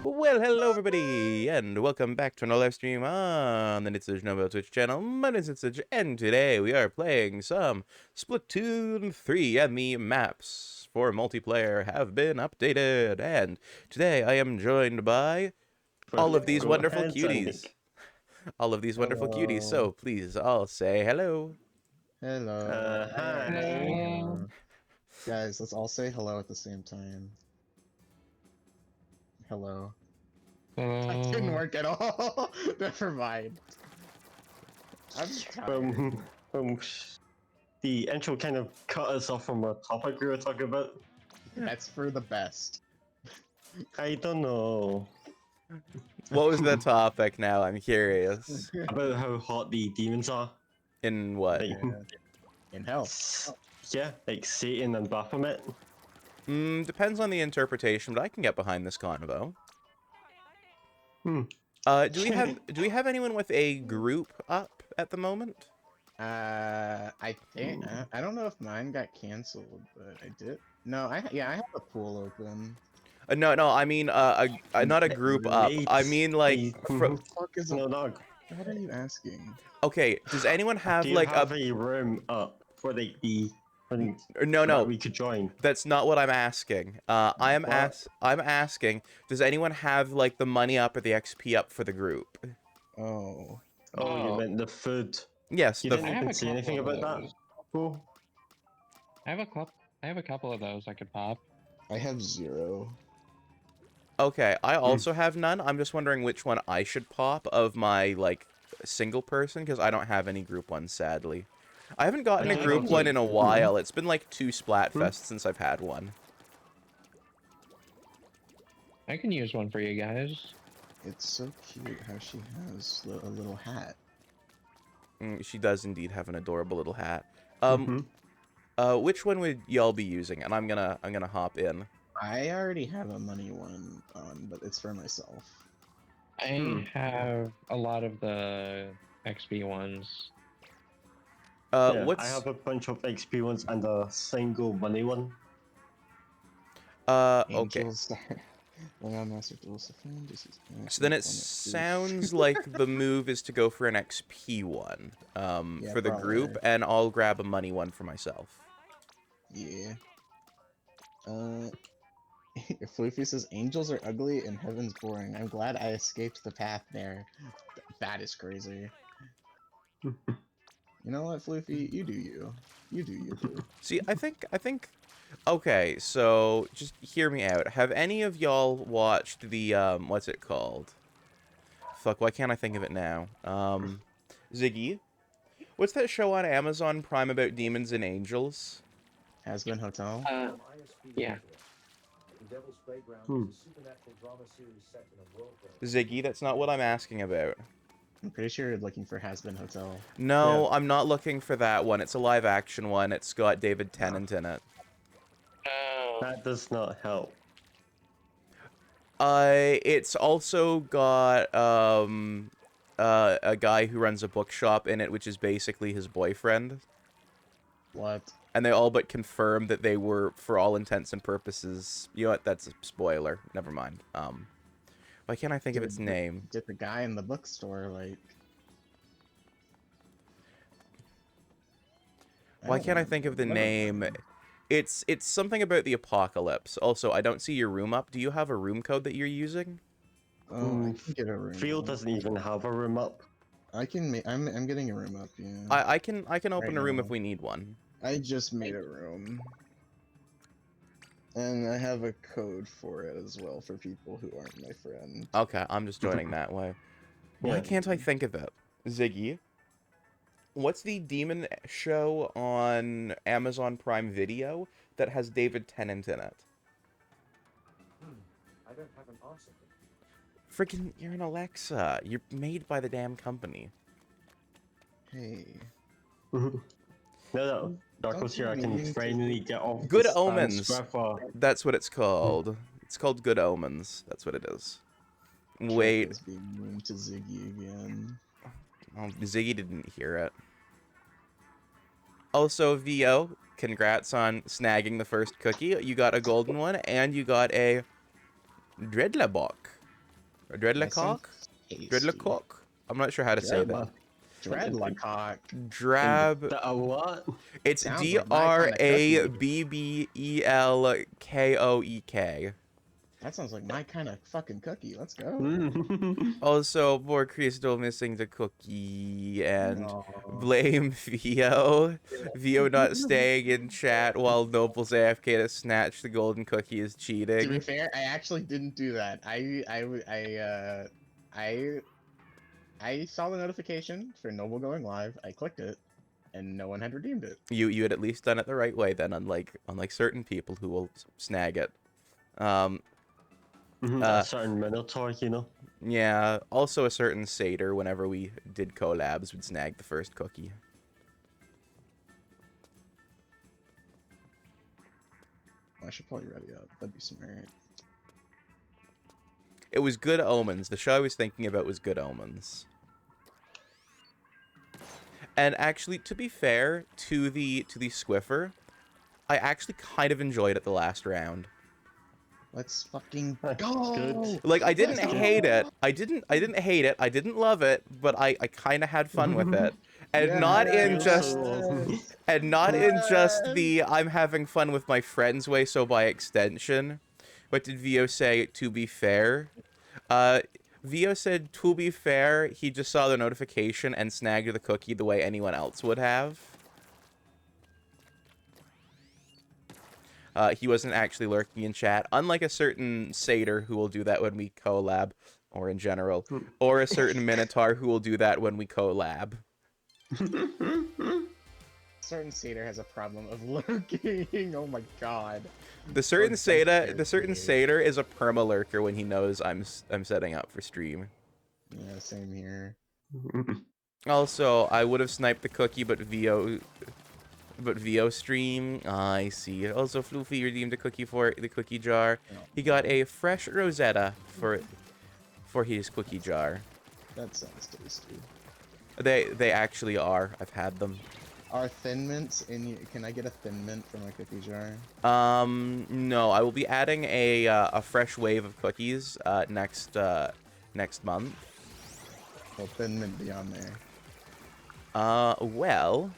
Well, hello everybody, and welcome back to another live stream on the Nitsage Nobel Twitch channel. My name is Nitsage, and today we are playing some Splatoon 3, and the maps for multiplayer have been updated. And today I am joined by all of these wonderful cuties. All of these wonderful cuties, so please all say hello. Hello. Hi. Hello. Guys, let's all say hello at the same time. Hello. That didn't work at all. Never mind. I'm tired. The intro kind of cut us off from a topic we were talking about. That's for the best. I don't know. What was the topic now? I'm curious. About how hot the demons are. In what? Like, In hell. yeah, like Satan and Baphomet. Depends on the interpretation, but I can get behind this convo. Do we have anyone with a group up at the moment? I think I don't know if mine got canceled, but I did. No, I have a pool open. No, I mean not a group up. I mean like Fuck is No, dog. What are you asking? okay. Does anyone have Do you like have a room up for like the no that we could join? That's not what I'm asking. I'm asking, does anyone have like the money up or the XP up for the group? Oh. Oh, you meant the food. Yes, You didn't even say anything about that. Cool. I have a couple of those I could pop. I have 0. Okay, I also have none. I'm just wondering which one I should pop of my like single person because I don't have any group ones, sadly. I haven't gotten a group one in a while. It's been like 2 Splatfests since I've had one. I can use one for you guys. It's so cute how she has a little hat. She does indeed have an adorable little hat. Which one would y'all be using? And I'm gonna hop in. I already have a money one on, but it's for myself. I have a lot of the XP ones. Yeah, What's I have a bunch of XP ones and a single money one. okay. Angels. So then it sounds like the move is to go for an XP one Yeah, for the probably. group, and I'll grab a money one for myself. Yeah. Floofy says angels are ugly and heaven's boring. I'm glad I escaped the path there. That is crazy. You know what, Floofy? You do you. You do you. Too. See, I think okay, so just hear me out. Have any of y'all watched the what's it called? Fuck, why can't I think of it now? Ziggy? What's that show on Amazon Prime about demons and angels? Has been Hotel. Yeah. Ziggy, that's not what I'm asking about. I'm pretty sure you're looking for Has Been Hotel. No, Yeah. I'm not looking for that one. It's a live action one. It's got David Tennant in it. Oh. That does not help. It's also got a guy who runs a bookshop in it, which is basically his boyfriend. What? And they all but confirmed that they were, for all intents and purposes, you know what, that's a spoiler. Never mind. Why can't I think of its name? Did the guy in the bookstore, like... Why can't I think of the name? It's something about the apocalypse. Also, I don't see your room up. Do you have a room code that you're using? Oh, I can get a room. Field up. doesn't even have a room up. I can make. I'm getting a room up. Yeah. I can open Right a room now. if we need one. I just made a room. And I have a code for it as well for people who aren't my friend. Okay, I'm just joining that way. Why Yeah. can't I think of it? Ziggy? What's the demon show on Amazon Prime Video that has David Tennant in it? I don't have an answer. Freaking, you're an Alexa. You're made by the damn company. Hey. No, Darko's here. I can finally get off. Good the Spanish Omens. grappa. That's what it's called. It's called Good Omens. That's what it is. Wait. Is being mean to Ziggy again. Oh, Ziggy didn't hear it. Also, VO, congrats on snagging the first cookie. You got a golden one, and you got a Dreadlabok. A That dreadlock? sounds tasty. Dreadlock? I'm not sure how to say that. What? Dreadlock. Drab. What? It's Sounds like my kinda DRABBELKOEK. That sounds like my kind of fucking cookie. Let's go. Also, poor Crystal missing the cookie and No. blame Vio. Vio not staying in chat while Noble's AFK to snatch the golden cookie is To be cheating. fair, I actually didn't do that. I saw the notification for Noble going live. I clicked it, and no one had redeemed it. You had at least done it the right way then, unlike certain people who will snag it. A certain Minotaur, you know. Yeah, also a certain satyr, whenever we did collabs, would snag the first cookie. I should probably ready up. That'd be smart. It was Good Omens. The show I was thinking about was Good Omens. And actually, to be fair to the Squiffer, I actually kind of enjoyed it the last round. Let's fucking That's go. good. Like, I didn't Let's hate go. it. I didn't hate it. I didn't love it, but I kind of had fun with it. And Yes. not in Feels just so awesome. and not in just Yes. the I'm having fun with my friends way, so by extension. What did Vio say, to be fair? Vio said, to be fair, he just saw the notification and snagged the cookie the way anyone else would have. He wasn't actually lurking in chat, unlike a certain satyr who will do that when we collab, or in general, or a certain minotaur who will do that when we collab. Certain satyr has a problem of lurking. Oh my god. The certain Or some satyr satyr. is a perma lurker when he knows I'm setting up for stream. Yeah, same here. Also, I would have sniped the cookie, but Vio stream. I see. Also, Floofy redeemed a cookie for the cookie jar. He got a fresh Rosetta for his cookie jar. That sounds tasty. They actually are. I've had them. Are Thin Mints in you? Can I get a Thin Mint from my cookie jar? No, I will be adding a fresh wave of cookies next month. Will Thin Mint be on there? Well,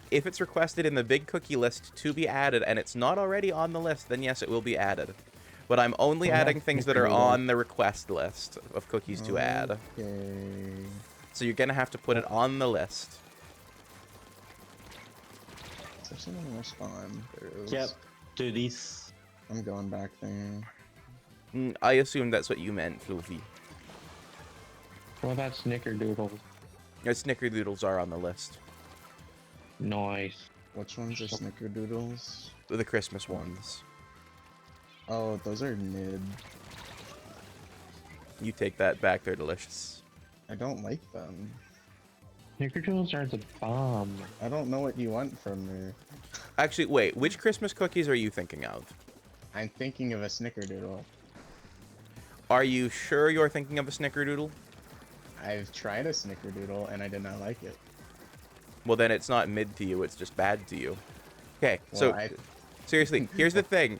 if it's requested in the big cookie list to be added and it's not already on the list, then yes, it will be added. But I'm only adding things that are on the request list of cookies to add. Okay. So you're gonna have to put it on the list. Is there someone to respond? There is. Yep. Duties. I'm going back there. I assumed that's what you meant, Floofy. What about snickerdoodles? Snickerdoodles are on the list. Nice. Which ones are snickerdoodles? The Christmas ones. Oh, those are mid. You take that back, they're delicious. I don't like them. Snickerdoodles are the bomb. I don't know what you want from me. Actually, wait, which Christmas cookies are you thinking of? I'm thinking of a snickerdoodle. Are you sure you're thinking of a Snickerdoodle? I've tried a snickerdoodle and I did not like it. Well, then it's not mid to you, it's just bad to you. Okay, so Well, seriously, here's the thing,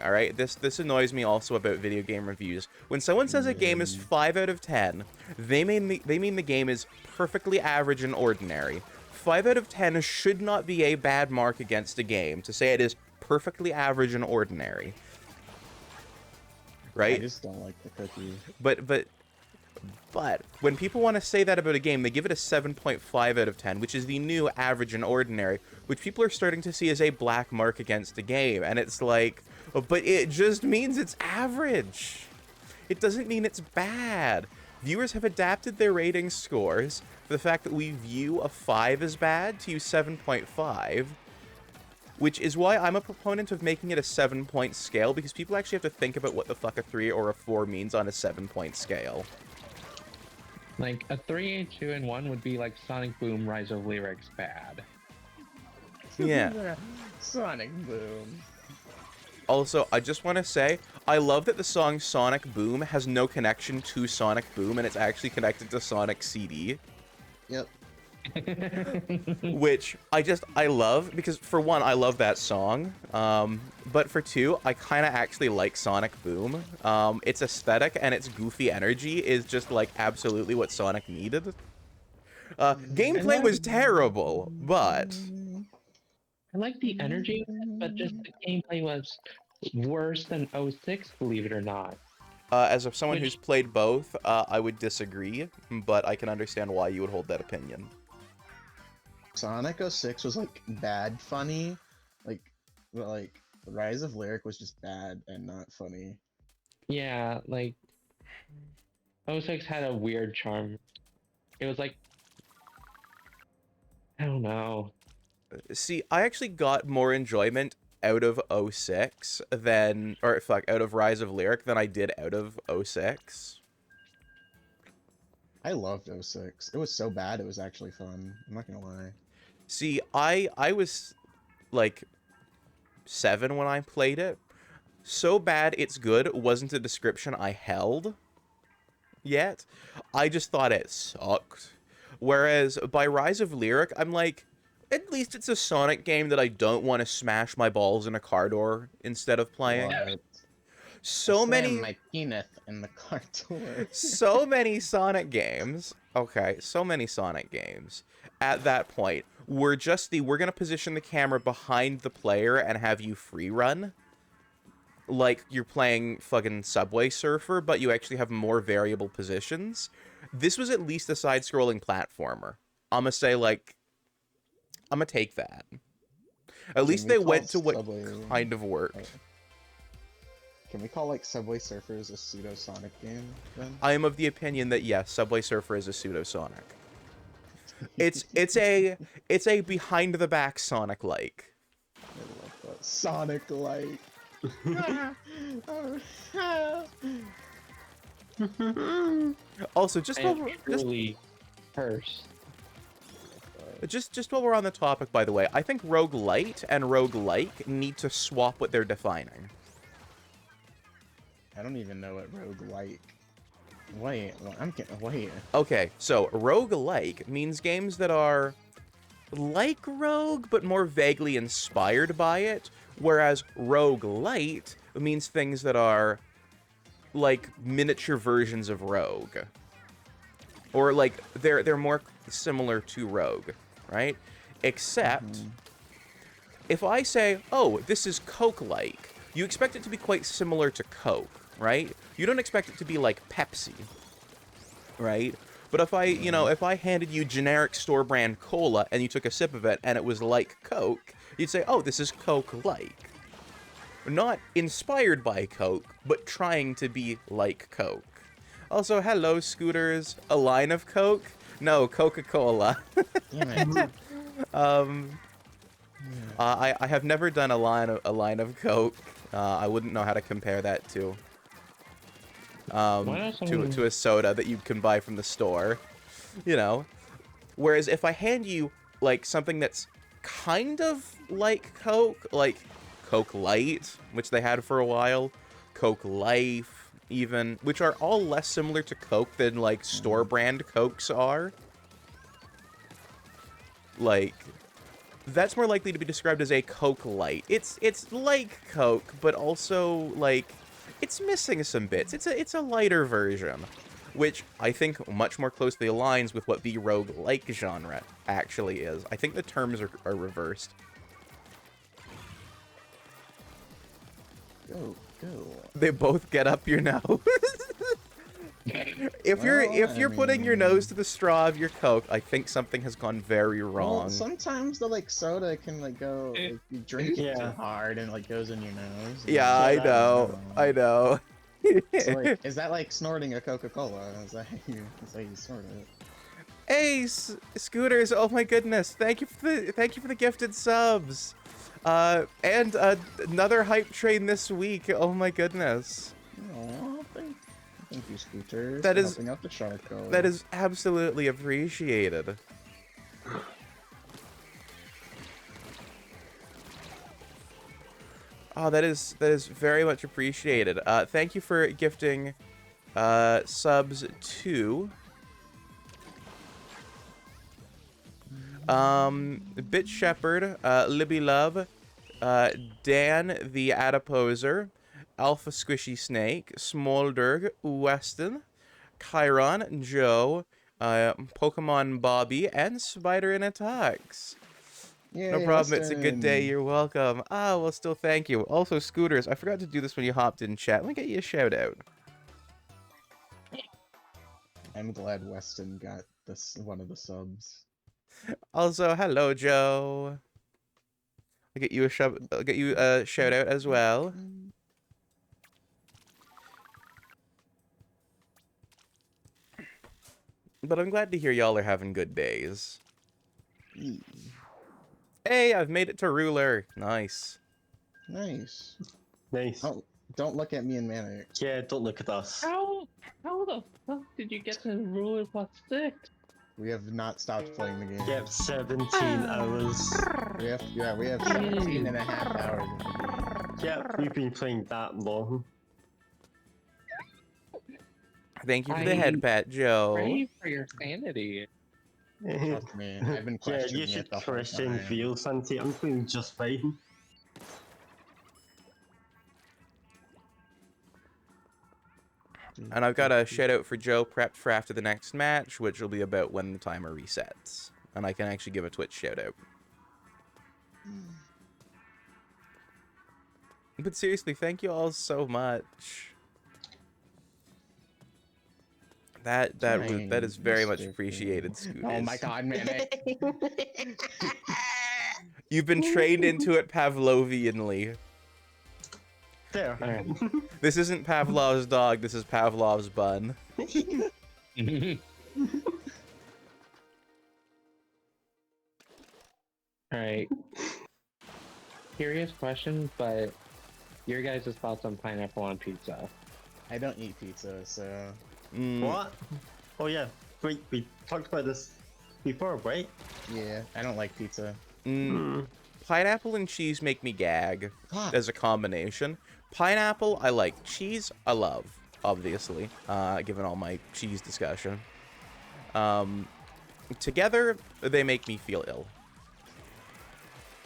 all right? This annoys me also about video game reviews. When someone says a game is 5 out of 10, they mean the game is perfectly average and ordinary. 5 out of 10 should not be a bad mark against a game to say it is perfectly average and ordinary. Right? I just don't like the cookie. But when people want to say that about a game, they give it a 7.5 out of 10, which is the new average and ordinary, which people are starting to see as a black mark against a game. And it's like, but it just means it's average. It doesn't mean it's bad. Viewers have adapted their rating scores for the fact that we view a 5 as bad to use 7.5, which is why I'm a proponent of making it a 7-point scale, because people actually have to think about what the fuck a 3 or a 4 means on a 7-point scale. Like, a 3, a 2, and 1 would be like Sonic Boom Rise of Lyrics bad. Yeah. Sonic Boom. Also, I just want to say, I love that the song Sonic Boom has no connection to Sonic Boom, and it's actually connected to Sonic CD. Yep. which I love because for one, I love that song. But for two, I kind of actually like Sonic Boom. Its aesthetic and its goofy energy is just like absolutely what Sonic needed. Gameplay was terrible, but I like the energy of it, but just the gameplay was worse than 06, believe it or not. as of someone Which- who's played both, I would disagree, but I can understand why you would hold that opinion. Sonic 06 was like bad funny, but like Rise of Lyric was just bad and not funny. Yeah, like 06 had a weird charm. It was like, I don't know. See, I actually got more enjoyment out of 06 than, or fuck, out of Rise of Lyric than I did out of 06. I loved 06. It was so bad it was actually fun. I'm not gonna lie. See, I was like 7 when I played it. So bad it's good wasn't a description I held yet. I just thought it sucked. Whereas by Rise of Lyric, I'm like, at least it's a Sonic game that I don't want to smash my balls in a car door instead of playing. What? So I slam many my penis in the car door. so many Sonic games. Okay, so many Sonic games at that point were just we're gonna position the camera behind the player and have you free run. Like you're playing fucking Subway Surfer, but you actually have more variable positions. This was at least a side-scrolling platformer. I'ma say, like, I'ma take that. At least we they call went to what Subway- kind of worked. Can we call like Subway Surfers a pseudo Sonic game then? I am of the opinion that yes, Subway Surfer is a pseudo Sonic. It's a behind the back Sonic like. I love that. Sonic like. Also, just while And we're, truly cursed. just while we're on the topic, by the way, I think roguelite and roguelike need to swap what they're defining. I don't even know what roguelike. Wait, wait. Okay, so roguelike means games that are like Rogue, but more vaguely inspired by it, whereas roguelite means things that are like miniature versions of Rogue. Or like they're more similar to Rogue, right? Except if I say, "Oh, this is Coke-like," you expect it to be quite similar to Coke, right? You don't expect it to be like Pepsi, right? But if I, if I handed you generic store brand cola and you took a sip of it and it was like Coke, you'd say, "Oh, this is Coke-like." Not inspired by Coke, but trying to be like Coke. Also, hello, Scooters. A line of Coke? No, Coca-Cola. Damn it. I have never done a line of Coke. I wouldn't know how to compare that to to a soda that you can buy from the store, Whereas if I hand you like something that's kind of like Coke, like Coke Light, which they had for a while, Coke Life, even, which are all less similar to Coke than like store brand Cokes are. Like, that's more likely to be described as a Coke Light. It's like Coke, but also like it's missing some bits. It's a lighter version, which I think much more closely aligns with what the roguelike genre actually is. I think the terms are reversed. Go. They both get up your nose. If you're putting your nose to the straw of your Coke, I think something has gone very wrong. Well, sometimes the like soda can like go, like, you drink it too Yeah. hard and like goes in your nose. Yeah, I know. I know. So, like, is that like snorting a Coca-Cola? Is that how you snort it? Hey, Scooters! Oh my goodness! Thank you for the gifted subs, and another hype train this week. Oh my goodness! Aw, thank you, Scooters. That for is- helping out the Sharko. That is absolutely appreciated. Oh, that is very much appreciated. Thank you for gifting subs to Bit Shepherd, Libby Love, Dan the Adiposer, Alpha Squishy Snake, Smolderg, Weston, Chiron, Joe, Pokemon Bobby, and Spider in Attacks. No Yay, problem, it's a good day, Weston. you're welcome. Ah, well, still thank you. Also, Scooters, I forgot to do this when you hopped in chat. Let me get you a shout out. I'm glad Weston got this one of the subs. Also, hello, Joe. I'll get you a shout out as well. But I'm glad to hear y'all are having good days. Eee, Hey, I've made it to ruler. Nice. nice. Nice. Oh, don't look at me in Manic. Yeah, don't look at us. How the fuck did you get to ruler plus 6? We have not stopped playing the game. Yep, 17 hours. We have 17 and a half hours of the game. Yep, we've been playing that long. Thank you for the head pat, Joe. Pray for your sanity. Trust me, I've been Yeah, you questioning should it the whole question time. Veal Santi. I'm feeling just fine. And I've got a shout out for Joe prepped for after the next match, which will be about when the timer resets. And I can actually give a Twitch shout out. But seriously, thank you all so much. That is very much Mr. appreciated, Fool. Scooties. Oh my god, Manic. You've been trained into it Pavlovianly. There. Alright. This isn't Pavlov's dog, this is Pavlov's bun. Alright. Curious question, but your guys' thoughts on pineapple on pizza? I don't eat pizza, so... What? Oh yeah, we talked about this before, right? Yeah, I don't like pizza. Pineapple and cheese make me gag Ah. as a combination. Pineapple, I like. Cheese, I love, obviously, given all my cheese discussion. Together, they make me feel ill.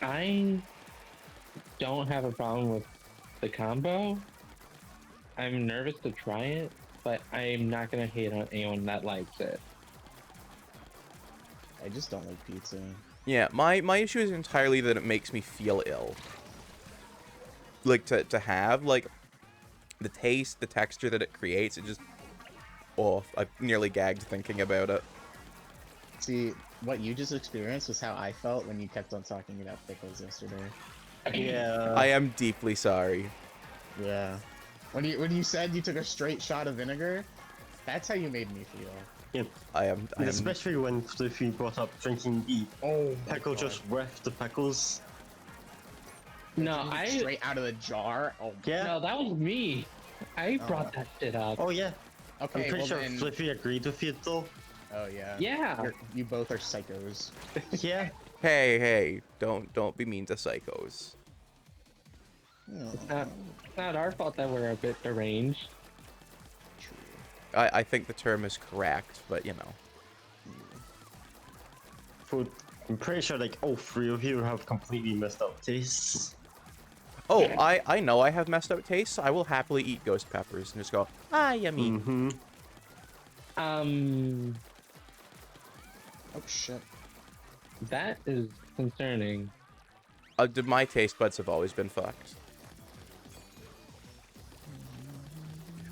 I don't have a problem with the combo. I'm nervous to try it, but I'm not gonna hate on anyone that likes it. I just don't like pizza. Yeah, my issue is entirely that it makes me feel ill. Like, to have, like, the taste, the texture that it creates, it just... Oh, I nearly gagged thinking about it. See, what you just experienced was how I felt when you kept on talking about pickles yesterday. Yeah. I am deeply sorry. Yeah. When you said you took a straight shot of vinegar, that's how you made me feel. Yeah. I am Especially when Fluffy brought up drinking the Oh, pickle, just whiffed the pickles. No, straight out of the jar. Oh, Yeah. No, that was me. I brought that shit up. Oh yeah. okay. I'm pretty well sure then... Fluffy agreed with you though. Oh yeah. Yeah. You both are psychos. Yeah. Hey, don't be mean to psychos. It's not our fault that we're a bit deranged. I think the term is correct, but you know. Food. I'm pretty sure like all three of you have completely messed up tastes. Oh, I know I have messed up tastes. I will happily eat ghost peppers and just go, ah, yummy. Mm-hmm. Oh shit. That is concerning. My taste buds have always been fucked.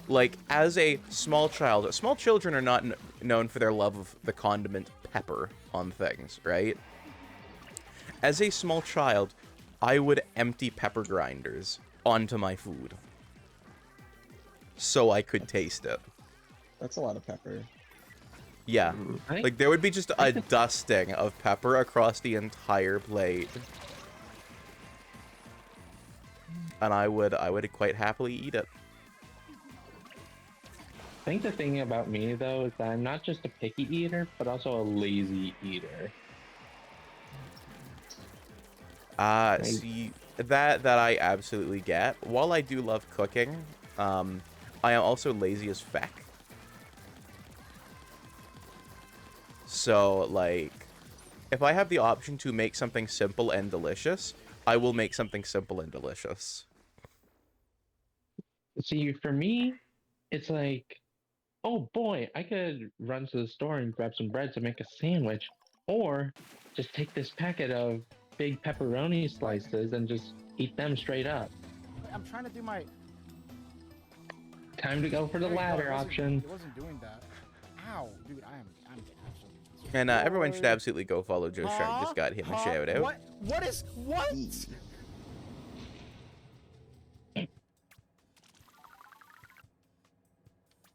Like, as a small child, small children are not known for their love of the condiment pepper on things, right? As a small child, I would empty pepper grinders onto my food so I could taste it. That's a lot of pepper. Yeah, I- like there would be just a dusting of pepper across the entire plate. And I would quite happily eat it. I think the thing about me though is that I'm not just a picky eater, but also a lazy eater. See, that I absolutely get. While I do love cooking, I am also lazy as feck. So, like, if I have the option to make something simple and delicious, I will make something simple and delicious. See, for me, it's like, oh boy, I could run to the store and grab some bread to make a sandwich, or just take this packet of big pepperoni slices and just eat them straight up. I'm trying to do my. Time to go for the There you go, latter option. It wasn't doing that. Ow, dude, I'm absolutely. And everyone should destroyed. absolutely go follow Joe Shark. Just got him a shout out. What? What is what?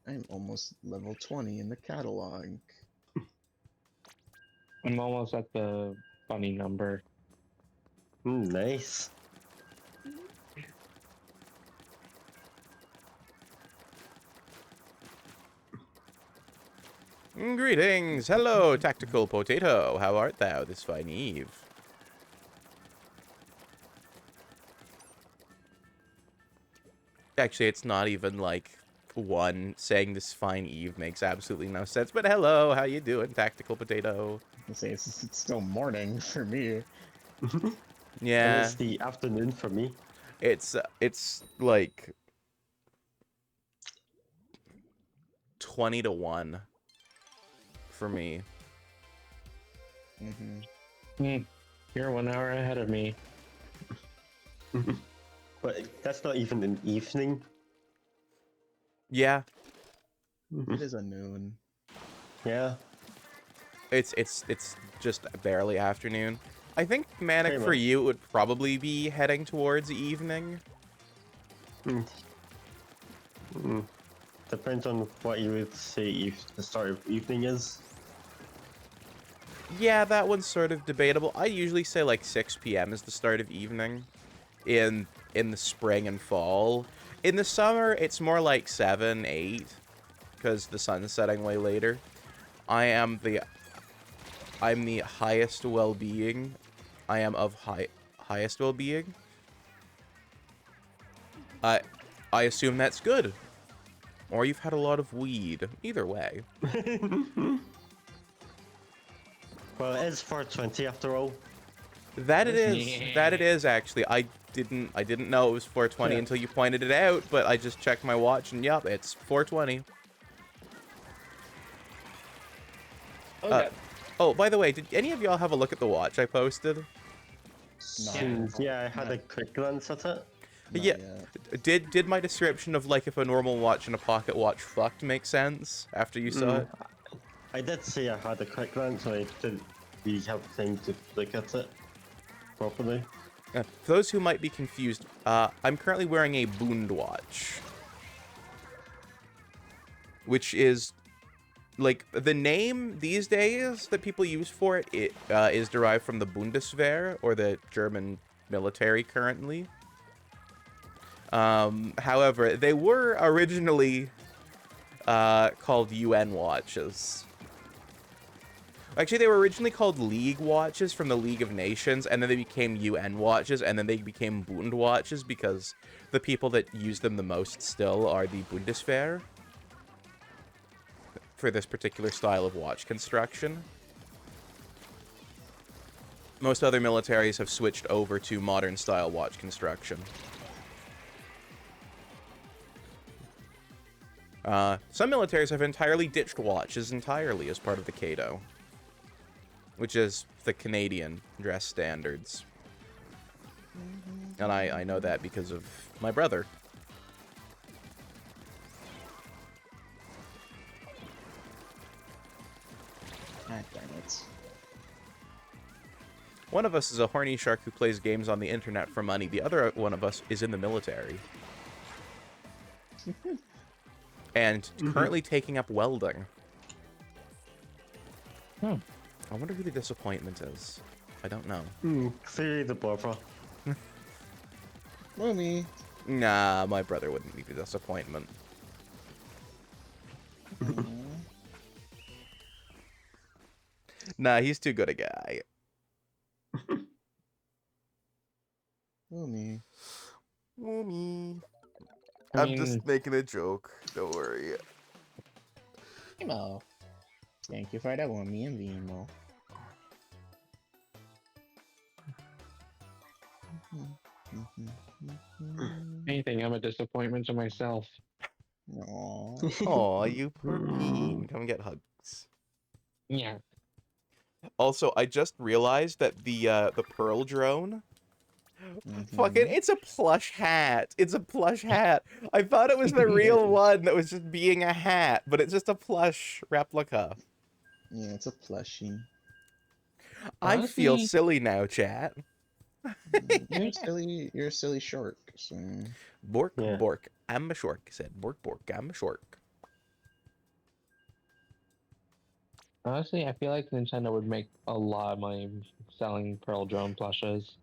I'm almost level 20 in the catalog. I'm almost at the funny number. Nice. Greetings! Hello, Tactical Potato! How art thou this fine eve? Actually, it's not even like one saying this fine eve makes absolutely no sense. But hello, how you doing, Tactical Potato? I say it's still morning for me. And Yeah, it's the afternoon for me. it's like 20 to 1 for me. You're 1 hour ahead of me. But that's not even an evening. Yeah, It is a noon. Yeah. it's just barely afternoon. I think Manic Pretty for much. you would probably be heading towards evening. Mm. Mm. Depends on what you would say if the start of evening is. Yeah, that one's sort of debatable. I usually say like 6 p.m. is the start of evening in the spring and fall. In the summer, it's more like 7, 8 because the sun's setting way later. I'm the highest well-being. I am of highest well-being. I assume that's good. Or you've had a lot of weed. Either way. Well, it is 420 after all. That it is. Yeah. That it is actually. I didn't know it was 420 Yeah. until you pointed it out, but I just checked my watch and yup, it's 420. Okay. Oh, by the way, did any of y'all have a look at the watch I posted? Yeah, I had a quick glance at it. Not Yeah. yet. Did my description of like if a normal watch and a pocket watch fucked make sense after you saw it? I did say I had a quick glance, so I didn't really have time to look at it properly. For those who might be confused, I'm currently wearing a Bund watch, which is like the name these days that people use for it. It is derived from the Bundeswehr, or the German military currently. However, they were originally called UN watches. Actually, they were originally called League watches from the League of Nations, and then they became UN watches, and then they became Bund watches because the people that use them the most still are the Bundeswehr for this particular style of watch construction. Most other militaries have switched over to modern style watch construction. Some militaries have entirely ditched watches entirely as part of the CATO, which is the Canadian dress standards. And I know that because of my brother. God damn it. One of us is a horny shark who plays games on the internet for money. The other one of us is in the military. And currently taking up welding. Hmm. I wonder who the disappointment is. I don't know. Clearly the brother. Mommy. Nah, my brother wouldn't be the disappointment. Nah, he's too good a guy. Mommy. Mommy. I I'm mean, just making a joke. Don't worry. Emo. Thank you for that, Mommy and Vimo. Anything, I'm a disappointment to myself. Aww. Aw, you poor bean. Come get hugs. Yeah. Also, I just realized that the pearl drone, fucking, it's a plush hat. It's a plush hat. I thought it was the real one that was just being a hat, but it's just a plush replica. Yeah, it's a plushie. I feel Honestly, silly now, chat. You're a silly shark. So Bork, Yeah. bork. I'm a shark, said Bork, bork. I'm a shark. honestly, I feel like Nintendo would make a lot of money selling Pearl Drone plushes.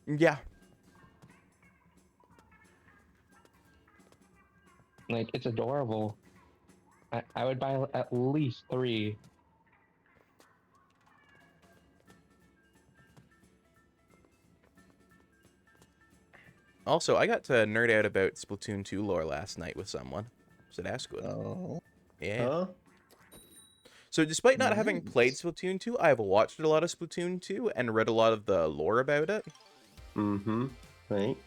Yeah. Like, it's adorable. I would buy at least 3. Also, I got to nerd out about Splatoon 2 lore last night with someone. So that's good. oh, Yeah. Huh? So despite not having played nice. Splatoon 2, I have watched a lot of Splatoon 2 and read a lot of the lore about it. Mm-hmm. Right.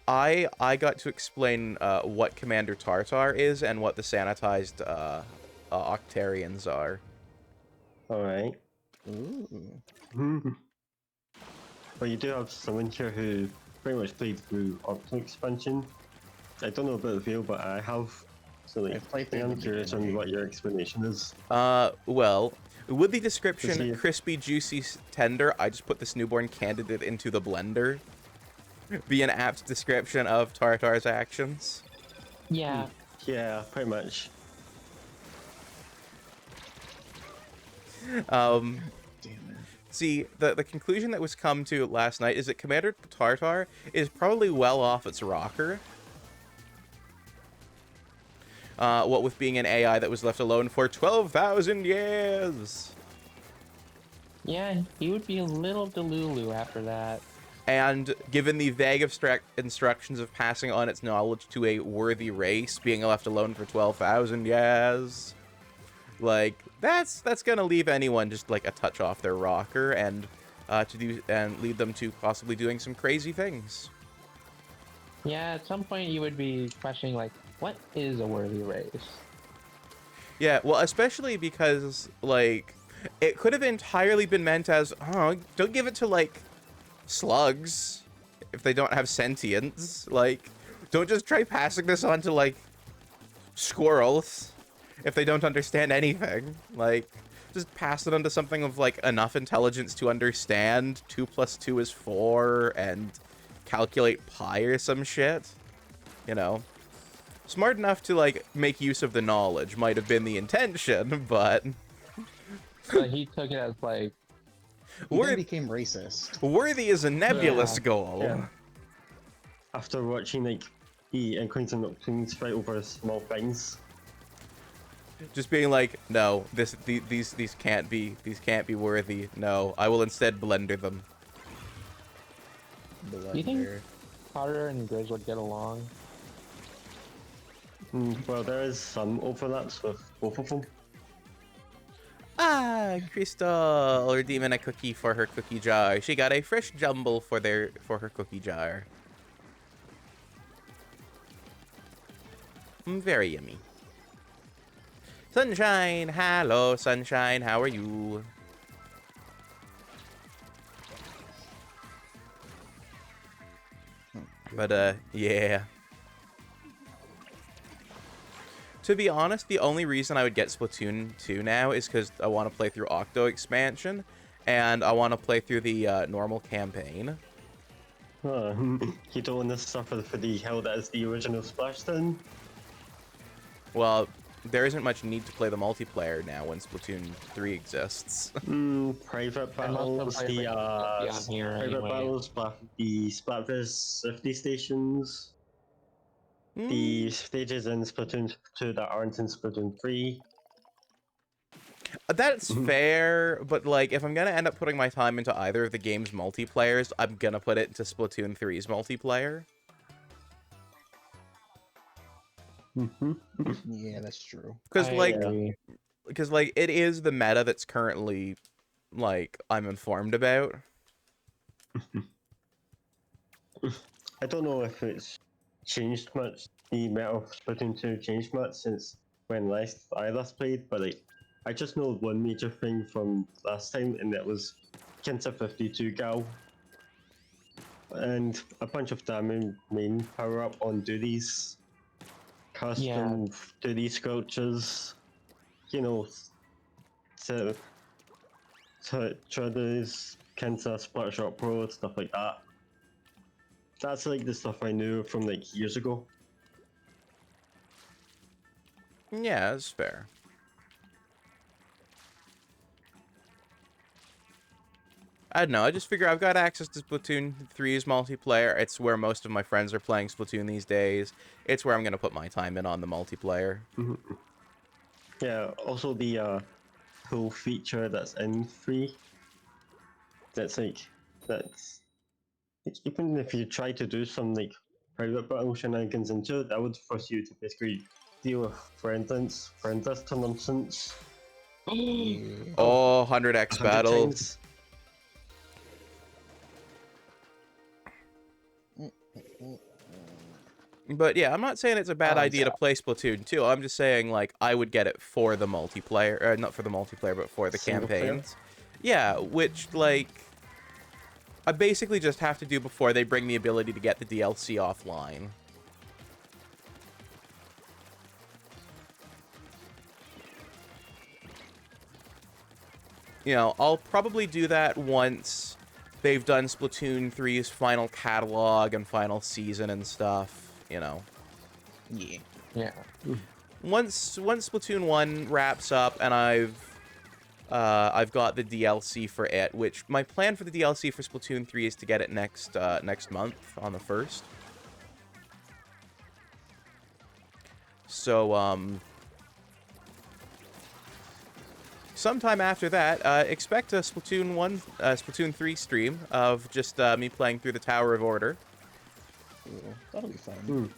I got to explain what Commander Tartar is and what the sanitized Octarians are. All right. Ooh. Well, you do have someone here who pretty much played through Octo expansion. I don't know about the field, but I have. So like, I've played I through am the curious on beginning. what your explanation is. Well, with the description he- crispy, juicy, tender, I just put this newborn candidate into the blender. Be an apt description of Tartar's actions. Yeah. Yeah, pretty much. Um, Damn it. see, the conclusion that was come to last night is that Commander Tartar is probably well off its rocker. What with being an AI that was left alone for 12,000 years. Yeah, he would be a little delulu after that. And given the vague abstract instructions of passing on its knowledge to a worthy race, being left alone for 12,000 years, like that's gonna leave anyone just like a touch off their rocker and lead them to possibly doing some crazy things. Yeah, at some point you would be questioning, like, what is a worthy race? Yeah, well, especially because like it could have entirely been meant as, oh, don't give it to like slugs if they don't have sentience. Like, don't just try passing this on to like squirrels if they don't understand anything. Like, just pass it on to something of like enough intelligence to understand 2 + 2 is 4 and calculate pi or some shit. You know, smart enough to like make use of the knowledge might have been the intention, but But he took it as, like, He then Worth- became racist. worthy is a nebulous Yeah. goal. Yeah. After watching like the Inquisition Nocturnes fight over small things. Just being like, no, these can't be worthy. No, I will instead blender them. you think Blender. Carter and Grizz would get along? Well, there is some overlaps with both of them. Ah, Crystal redeeming a cookie for her cookie jar. She got a fresh jumble for her cookie jar. Very yummy. Sunshine, hello, Sunshine. How are you? But yeah. To be honest, the only reason I would get Splatoon 2 now is because I want to play through Octo expansion, and I want to play through the normal campaign. You don't want to suffer for the hell that is the original Splashdown? Well, there isn't much need to play the multiplayer now when Splatoon 3 exists. Private And most of battles, the the players will be on here private anyway. battles, the Splatfest 50 stations, Hmm. the stages in Splatoon 2 that aren't in Splatoon 3. That's fair, but like, if I'm gonna end up putting my time into either of the game's multiplayers, I'm gonna put it into Splatoon 3's multiplayer. Yeah, that's true. Because I like, agree. it is the meta that's currently, like, I'm informed about. I don't know if it's changed much. The meta of Splatoon 2 changed much since when I last played, but like, I just know one major thing from last time, and that was Kinta 52 Gal and a bunch of damage main power up on duties, custom duty sculptures, you know, to try this Kinta Splatshot Pro stuff like that. That's like the stuff I knew from like years ago. Yeah, that's fair. I don't know. I just figure I've got access to Splatoon 3's multiplayer. It's where most of my friends are playing Splatoon these days. It's where I'm going to put my time in on the multiplayer. Mm-hmm. Yeah, also the whole feature that's in 3. That's that's even if you try to do some like private battle shenanigans into it, that would force you to basically deal with friendless to nonsense. Yeah. Oh, 100x 100 battle. times. But yeah, I'm not saying it's a bad Oh, idea to yeah. play Splatoon 2. I'm just saying, like, I would get it for the multiplayer. Or not for the multiplayer, but for the Single player? campaigns. Yeah, which, like, I basically just have to do before they bring the ability to get the DLC offline. You know, I'll probably do that once they've done Splatoon 3's final catalog and final season and stuff, you know. Yeah. Yeah. Once Splatoon 1 wraps up and I've got the DLC for it, which my plan for the DLC for Splatoon 3 is to get it next month on the 1st. So sometime after that, expect a Splatoon 3 stream of just me playing through the Tower of Order. Cool. That'll be fun.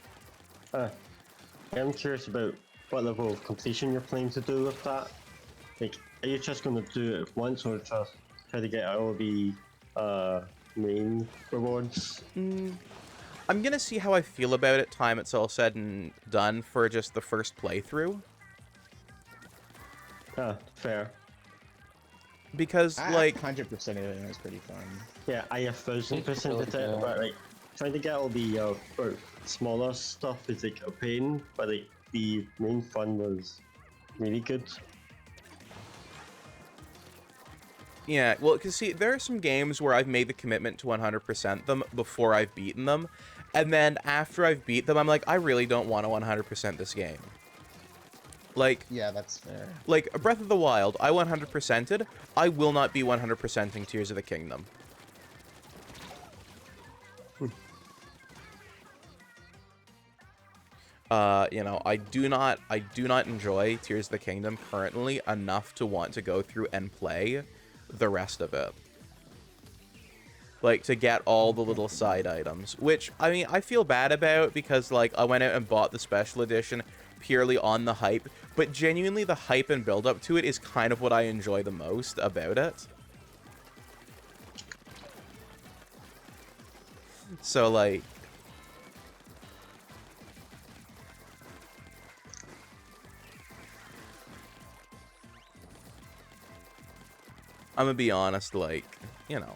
I'm curious about what level of completion you're planning to do with that. Like, are you just going to do it once or just try to get all the main rewards? I'm gonna see how I feel about it time it's all said and done for just the first playthrough. Fair. Because, like, 100% of it is pretty fun. Yeah, I 1,000% It's at really it, good. but like trying to get all the smaller stuff is like a pain, but like the main fun was really good. yeah, well, because see, there are some games where I've made the commitment to 100% them before I've beaten them, and then after I've beat them, I'm like, I really don't want to 100% this game. Like, Yeah, that's fair. like Breath of the Wild, I 100%ed. I will not be 100%ing Tears of the Kingdom. You know, I do not enjoy Tears of the Kingdom currently enough to want to go through and play the rest of it. Like, to get all the little side items, which, I mean, I feel bad about because, like, I went out and bought the special edition purely on the hype, but genuinely the hype and build up to it is kind of what I enjoy the most about it. So, like, I'm gonna be honest, like, you know,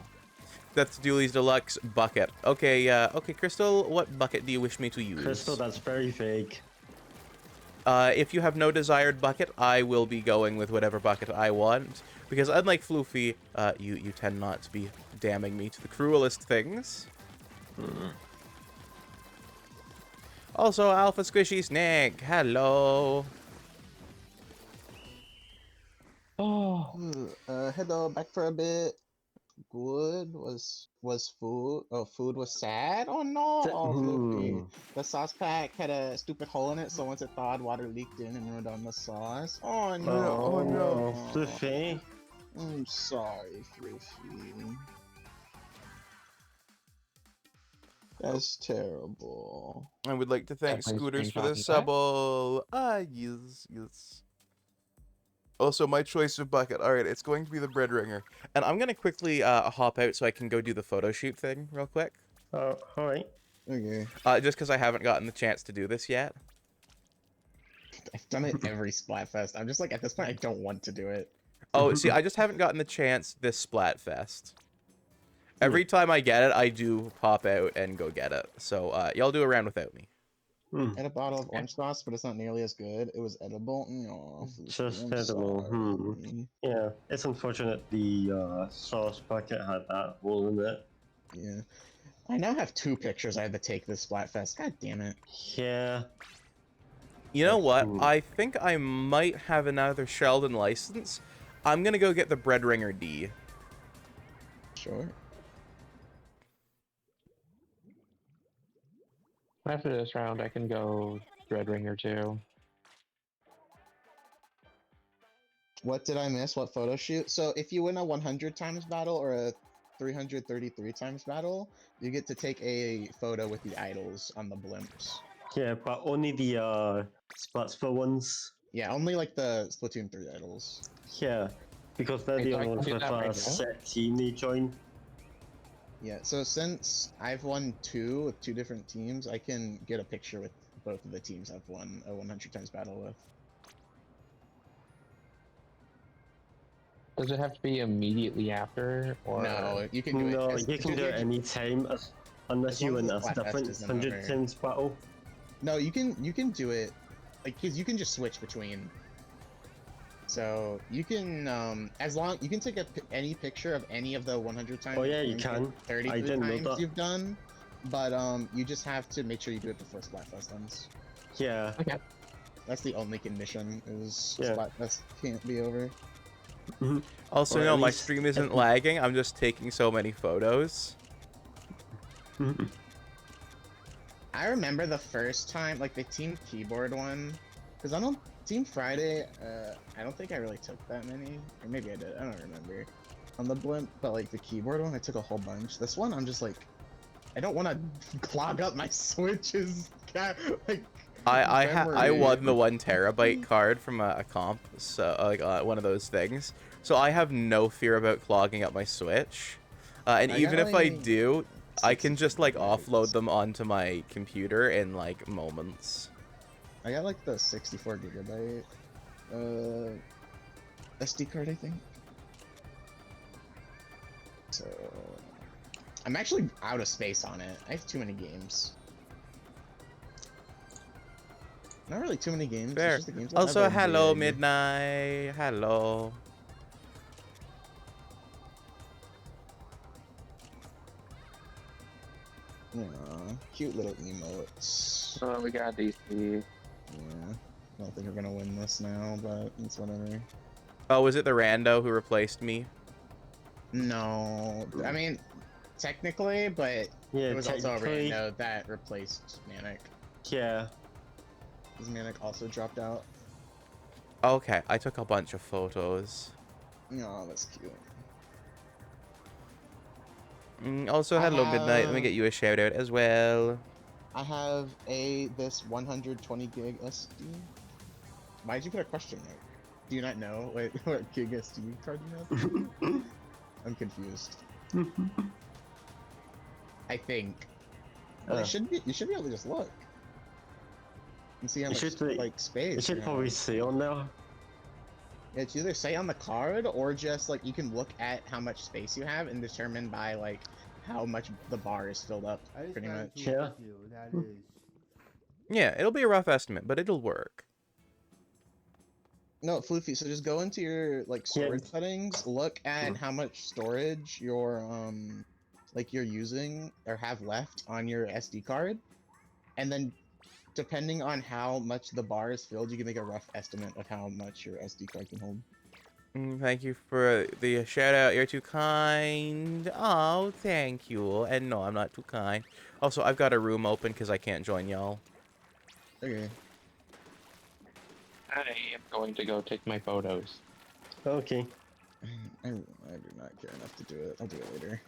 that's Dooley's Deluxe bucket. Okay, okay, Crystal, what bucket do you wish me to use? Crystal, that's very vague. If you have no desired bucket, I will be going with whatever bucket I want. Because unlike Floofy, you tend not to be damning me to the cruelest things. Also, Alpha Squishy Snake, hello. Oh. Hello, back for a bit. Good was food. Oh, food was sad. Oh no, oh, Floofy. The sauce pack had a stupid hole in it, so once it thawed, water leaked in and ruined on the sauce. Oh no, Oh no, Fluffy. I'm sorry, Floofy. That's terrible. I would like to thank Definitely Scooters for screenshotting the that. sub. Yes. Also, my choice of bucket. Alright, it's going to be the bread ringer. And I'm going to quickly hop out so I can go do the photo shoot thing real quick. Alright. Okay. Just because I haven't gotten the chance to do this yet. I've done it every Splatfest. I'm just like, at this point, I don't want to do it. Oh, see, I just haven't gotten the chance this Splatfest. Every time I get it, I do pop out and go get it. So, y'all do a round without me. I had a bottle of orange sauce, but it's not nearly as good. It was edible. No, Just I'm edible. sorry. Yeah, it's unfortunate the sauce packet had that hole in it. Yeah. I now have 2 pictures I had to take this Splatfest. God damn it. Yeah. You know what? Hmm. I think I might have another Sheldon license. I'm gonna go get the Bread Ringer D. Sure. After this round, I can go Red Ringer too. What did I miss? What photo shoot? So if you win a 100 times battle or a 333 times battle, you get to take a photo with the idols on the blimps. Yeah, but only the Splatsville ones. Yeah, only like the Splatoon 3 idols. Yeah, because they're Wait, the so I only can ones do with that a right now? set team they join. Yeah, so since I've won 2 with 2 different teams, I can get a picture with both of the teams I've won a 100 times battle with. Does it have to be immediately after, or No, you can do it. No, you can do it any time unless as you long as win the a Splatfest different isn't 100 over. times battle. No, you can do it, like, cause you can just switch between. So you can as long you can take any picture of any of the 100 times. Oh yeah, you can. 30 I didn't know times that. you've done, but you just have to make sure you do it before Splatfest ends. Yeah. okay? That's the only condition is Yeah. Splatfest can't be over. Also, Or no, at my least- stream isn't lagging. I'm just taking so many photos. I remember the first time, like the Team Keyboard one, because I don't Team Friday. I don't think I really took that many, or maybe I did. I don't remember on the blimp, but like the keyboard one, I took a whole bunch. This one, I'm just like, I don't want to clog up my switches. Like, I won the memory. 1 terabyte card from a comp, so like one of those things. So I have no fear about clogging up my Switch. And I even got, if I like, do, I can just like 64 offload gigs. them onto my computer in like moments. I got like the 64 gigabyte SD card, I think. So I'm actually out of space on it. I have too many games. Not really too many games. Fair. It's just the games that Also, have a hello, big- Midnight. Hello. Yeah, cute little emotes. Oh, we got DC. Yeah, I don't think we're gonna win this now, but it's whatever. Oh, was it the rando who replaced me? No, I mean, technically, but Yeah, it was also a technically. rando that replaced Manic. Yeah. Because Manic also dropped out. Okay, I took a bunch of photos. No, that's cute. Also, I hello, Midnight. Let me have- get you a shout out as well. I have this 120 gig SD. Why'd you put a question mark? Do you not know what gig SD card you have? I'm confused. I think. Well, you should be able to just look and see how It much should be- like space. It should you probably have. say on there. Yeah, it's either say on the card or just like you can look at how much space you have and determine by like how much the bar is filled up. I just Pretty found much. two Yeah. with you, that is. Yeah, it'll be a rough estimate, but it'll work. No, Floofy, so just go into your like Yeah. storage settings, look at how much storage you're using or have left on your SD card, and then depending on how much the bar is filled, you can make a rough estimate of how much your SD card can hold. Thank you for the shout out. You're too kind. Oh, thank you. And no, I'm not too kind. Also, I've got a room open because I can't join y'all. Okay. I am going to go take my photos. Okay. I do not care enough to do it. I'll do it later.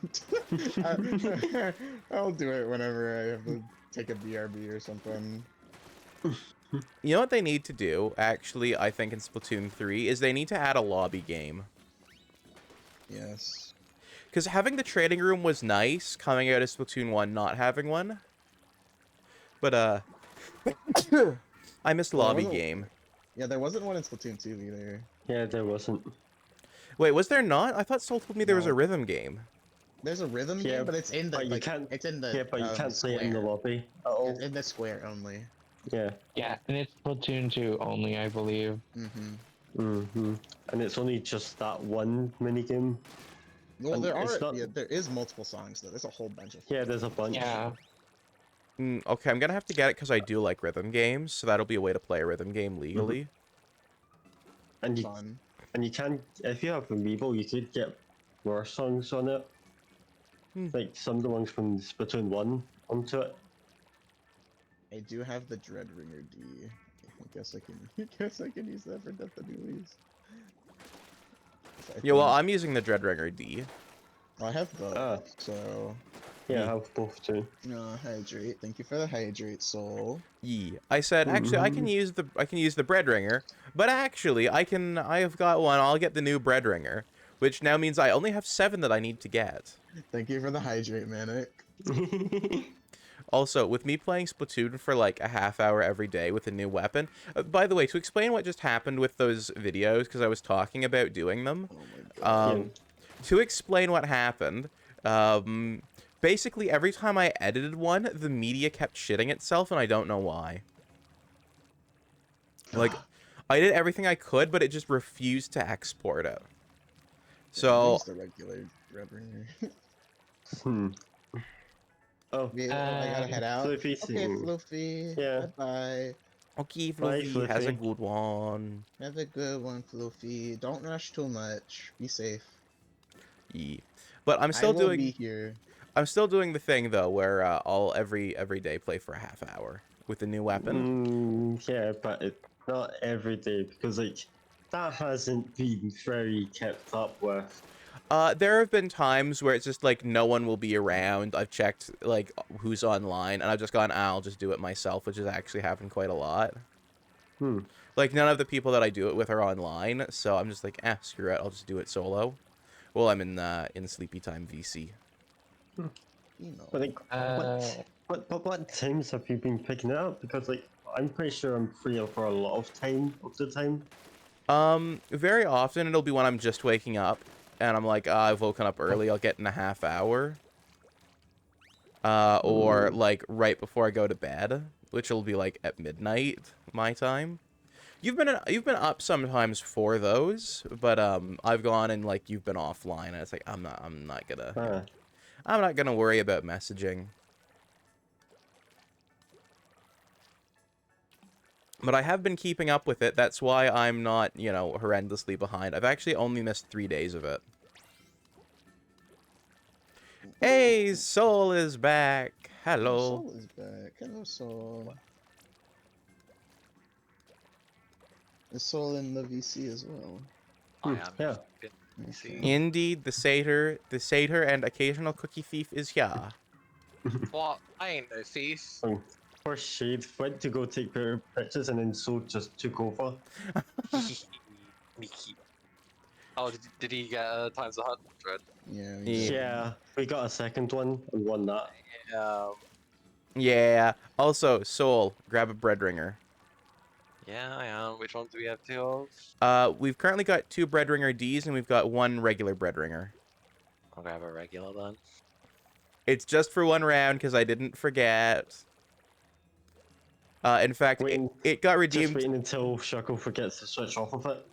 I'll do it whenever I have to take a BRB or something. You know what they need to do, actually, I think in Splatoon 3, is they need to add a lobby game. Yes. Because having the trading room was nice, coming out of Splatoon 1 not having one. But, I missed Well, there lobby wasn't- game. Yeah, there wasn't one in Splatoon 2 either. Yeah, there wasn't. Wait, was there not? I thought Soul told me there was a No. rhythm game. There's a rhythm Yeah, game, but it's in the but you can't. it's in the Yeah, but you can't play square. it in the lobby at all. It's in the square only. Yeah. Yeah, and it's Splatoon 2 only, I believe. And it's only just that one minigame. Well, And there it's are not- there is multiple songs though. There's a whole bunch of. Yeah, there's a bunch. Yeah. Okay, I'm gonna have to get it because I do like rhythm games, so that'll be a way to play a rhythm game legally. And you Fun. and you can, if you have Amiibo, you could get more songs on it. Like some of the ones from Splatoon 1 onto it. I do have the Dreadringer D. I guess I can. I guess I can use that for Death of Newlies. Yeah, well, I'm using the Dreadringer D. I have both, Ah. so Yeah, I have both too. hydrate. Thank you for the hydrate, soul. Yee. I said actually I can use the Breadringer, but actually I've got one. I'll get the new Breadringer, which now means I only have 7 that I need to get. Thank you for the hydrate, Manic. Also, with me playing Splatoon for like a half hour every day with a new weapon. By the way, to explain what just happened with those videos, because I was talking about doing them. Oh my god. To explain what happened, basically every time I edited one, the media kept shitting itself, and I don't know why. Like, I did everything I could, but it just refused to export it. So, Use the regular Dreadringer. Oh, Yeah, I gotta head out. Fluffy Okay, singing. Fluffy. Yeah. Bye-bye. okay, Bye, Fluffy has a Fluffy. good one. Have a good one, Fluffy. Don't rush too much. Be safe. Yeah. But I'm I still will doing be here. I'm still doing the thing though, where I'll every day play for a half hour with the new weapon. Yeah, but it's not every day because like that hasn't been very kept up with. There have been times where it's just like no one will be around. I've checked like who's online, and I've just gone, I'll just do it myself, which has actually happened quite a lot. Like none of the people that I do it with are online, so I'm just like, screw it, I'll just do it solo. Well, I'm in Sleepy Time VC. You know. But like, what times have you been picking it up? Because like I'm pretty sure I'm free for a lot of the time. Very often it'll be when I'm just waking up, and I'm like, I've woken up early, I'll get in a half hour. Or like right before I go to bed, which will be like at midnight my time. You've been up sometimes for those, but I've gone and like you've been offline, and it's like I'm not gonna worry about messaging. But I have been keeping up with it. That's why I'm not, horrendously behind. I've actually only missed 3 days of it. Hey, Soul is back. Hello. Soul is back. Hello, Soul. Is Soul in the VC as well? I am. Yeah. Okay. Indeed, the satyr, and occasional cookie thief is here. What? I ain't no thief. Poor Shade went to go take better pictures and then Soul just took over. Mickey. Oh, did he get times 100? Yeah. Yeah, we got a second one and won that. Yeah. Also, Soul, grab a bread ringer. Yeah, I am. Which one do we have 2 of? We've currently got 2 bread ringer Ds, and we've got 1 regular bread ringer. I'll grab a regular then. It's just for 1 round because I didn't forget. In fact, it got Just redeemed. waiting until Shuckle forgets to switch off of it.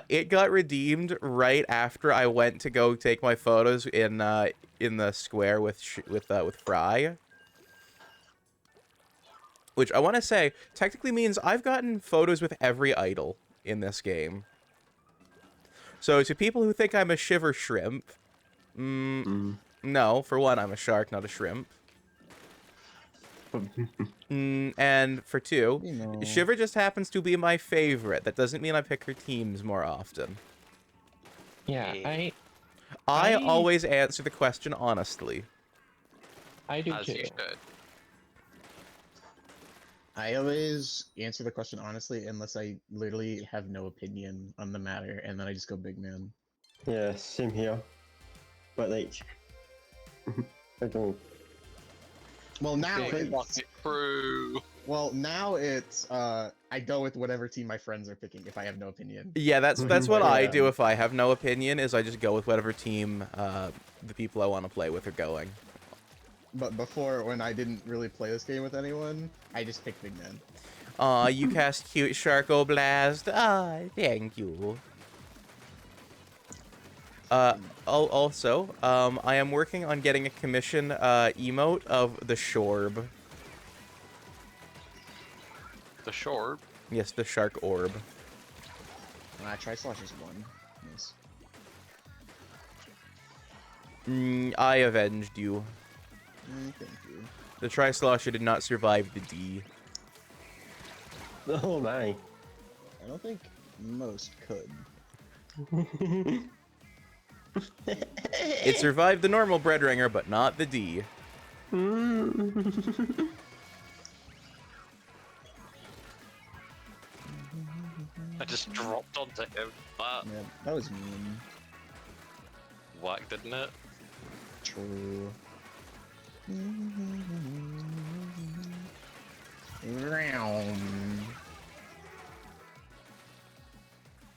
It got redeemed right after I went to go take my photos in the square with Fry. Which I want to say technically means I've gotten photos with every idol in this game. So to people who think I'm a shiver shrimp, no, for one, I'm a shark, not a shrimp. And for 2, Shiver just happens to be my favorite. That doesn't mean I pick her teams more often. Yeah, I always answer the question honestly. I do As too. you should. I always answer the question honestly unless I literally have no opinion on the matter, and then I just go big man. Yeah, same here. but like, I don't. Well, now Big it's bucket crew. I go with whatever team my friends are picking if I have no opinion. Yeah, that's what I do Yeah. if I have no opinion, is I just go with whatever team the people I want to play with are going. But before, when I didn't really play this game with anyone, I just picked Big Men. Aw, you cast cute Sharko Blast. Ah, thank you. Also, I am working on getting a commission emote of the Shorb. The shore. Yes, the Shark Orb. Tri-Slosh is one. Nice. I avenged you. Thank you. The Tri-Slosher did not survive the D. Oh my. I don't think most could. It survived the normal bread ringer, but not the D. I just dropped onto him. But Yeah, that was mean. whack, didn't it? True.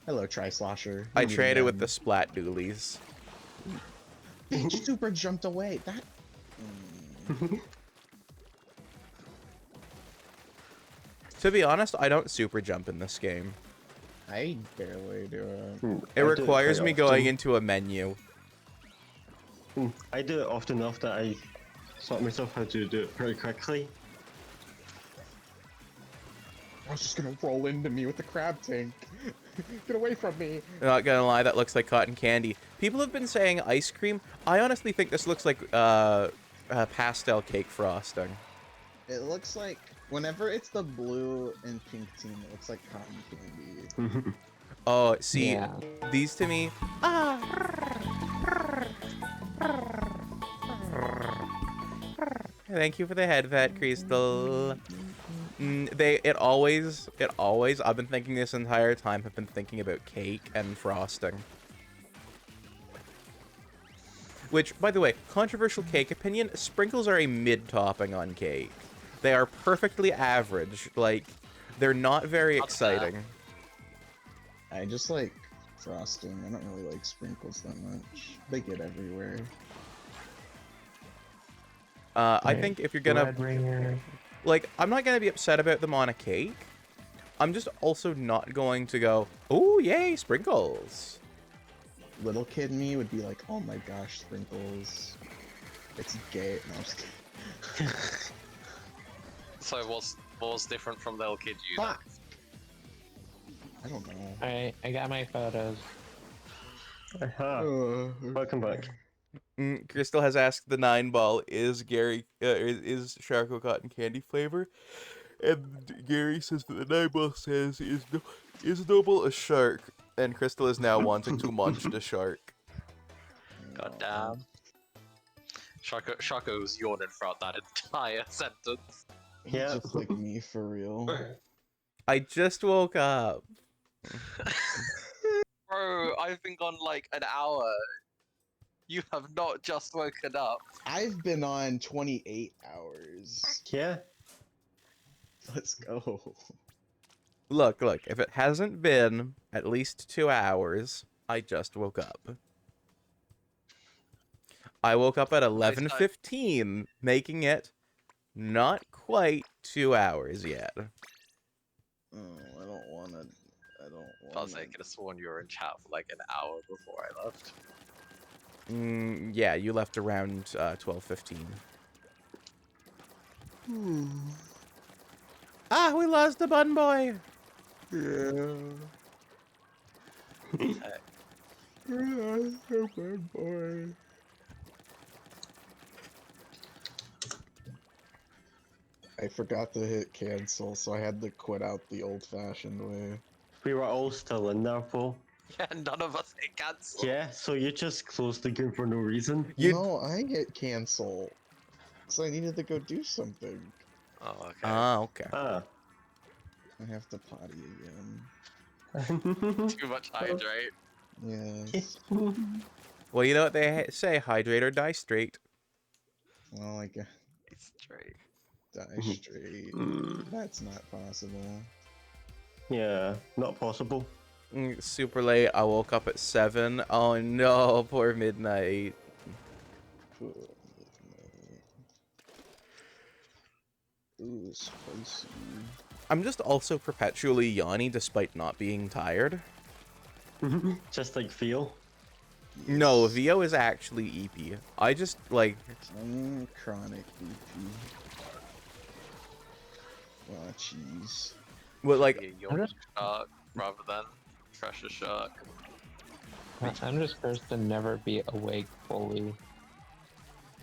Hello, Tri-Slosher. I You meet traded with the again. Splat Doolies. Bitch super jumped away. That. To be honest, I don't super jump in this game. I barely do it. It requires me going into a menu. I do it often enough that I sort myself how to do it pretty quickly. I was just gonna roll into me with the crab tank. Get away from me. Not gonna lie, that looks like cotton candy. People have been saying ice cream. I honestly think this looks like pastel cake frosting. It looks like whenever it's the blue and pink team, it looks like cotton candy. Oh, see, Yeah. these to me. Thank you for the head vet, Crystal. It always, I've been thinking this entire time, I've been thinking about cake and frosting. Which, by the way, controversial cake opinion, sprinkles are a mid-topping on cake. They are perfectly average, like, they're not very exciting. I just like frosting. I don't really like sprinkles that much. They get everywhere. I think if you're gonna, Red ringer. like, I'm not gonna be upset about them on a cake. I'm just also not going to go, oh, yay, sprinkles. Little kid me would be like, oh my gosh, sprinkles. It's gay. No, I'm just kidding. So what's different from little kid you? then? Fuck! I don't know. Alright, I got my photos. Aha. Uh, Welcome back. Crystal has asked the 9-ball, is is Sharko cotton candy flavor? And Gary says that the 9-ball says, is Noble a shark? And Crystal is now wanting to munch the shark. God damn. Shaco's yawning throughout that entire sentence. Yeah. Just like me, for real. I just woke up. Bro, I've been gone like an hour. You have not just woken up. I've been on 28 hours. Yeah. Let's go. Look, if it hasn't been at least 2 hours, I just woke up. I woke up at 11:15, making it not quite 2 hours yet. Oh, I don't wanna. I was like, I could have sworn you were in chat for like an hour before I left. Yeah, you left around 12:15. Ah, we lost the bun boy. Yeah. Bad boy. I forgot to hit cancel, so I had to quit out the old-fashioned way. We were all still in there, Paul. Yeah, none of us hit cancel. Yeah, so you just closed the game for no reason. No, I hit cancel. So I needed to go do something. Oh, okay. Ah, okay. Ah. I have to potty again. Too much hydrate. Yes. Well, you know what they say: hydrate or die straight. Well, like, It's straight. die straight. Mm, That's not possible. yeah, not possible. Super late. I woke up at 7. Oh no, poor midnight. Poor midnight. Ooh, spicy. I'm just also perpetually yawning despite not being tired. Just like feel. No, Yes. VO is actually EP. I just, like... I'm chronic BP. Oh, jeez. Well, Should like, be a yawn shark rather than pressure shark. I'm just cursed to never be awake fully.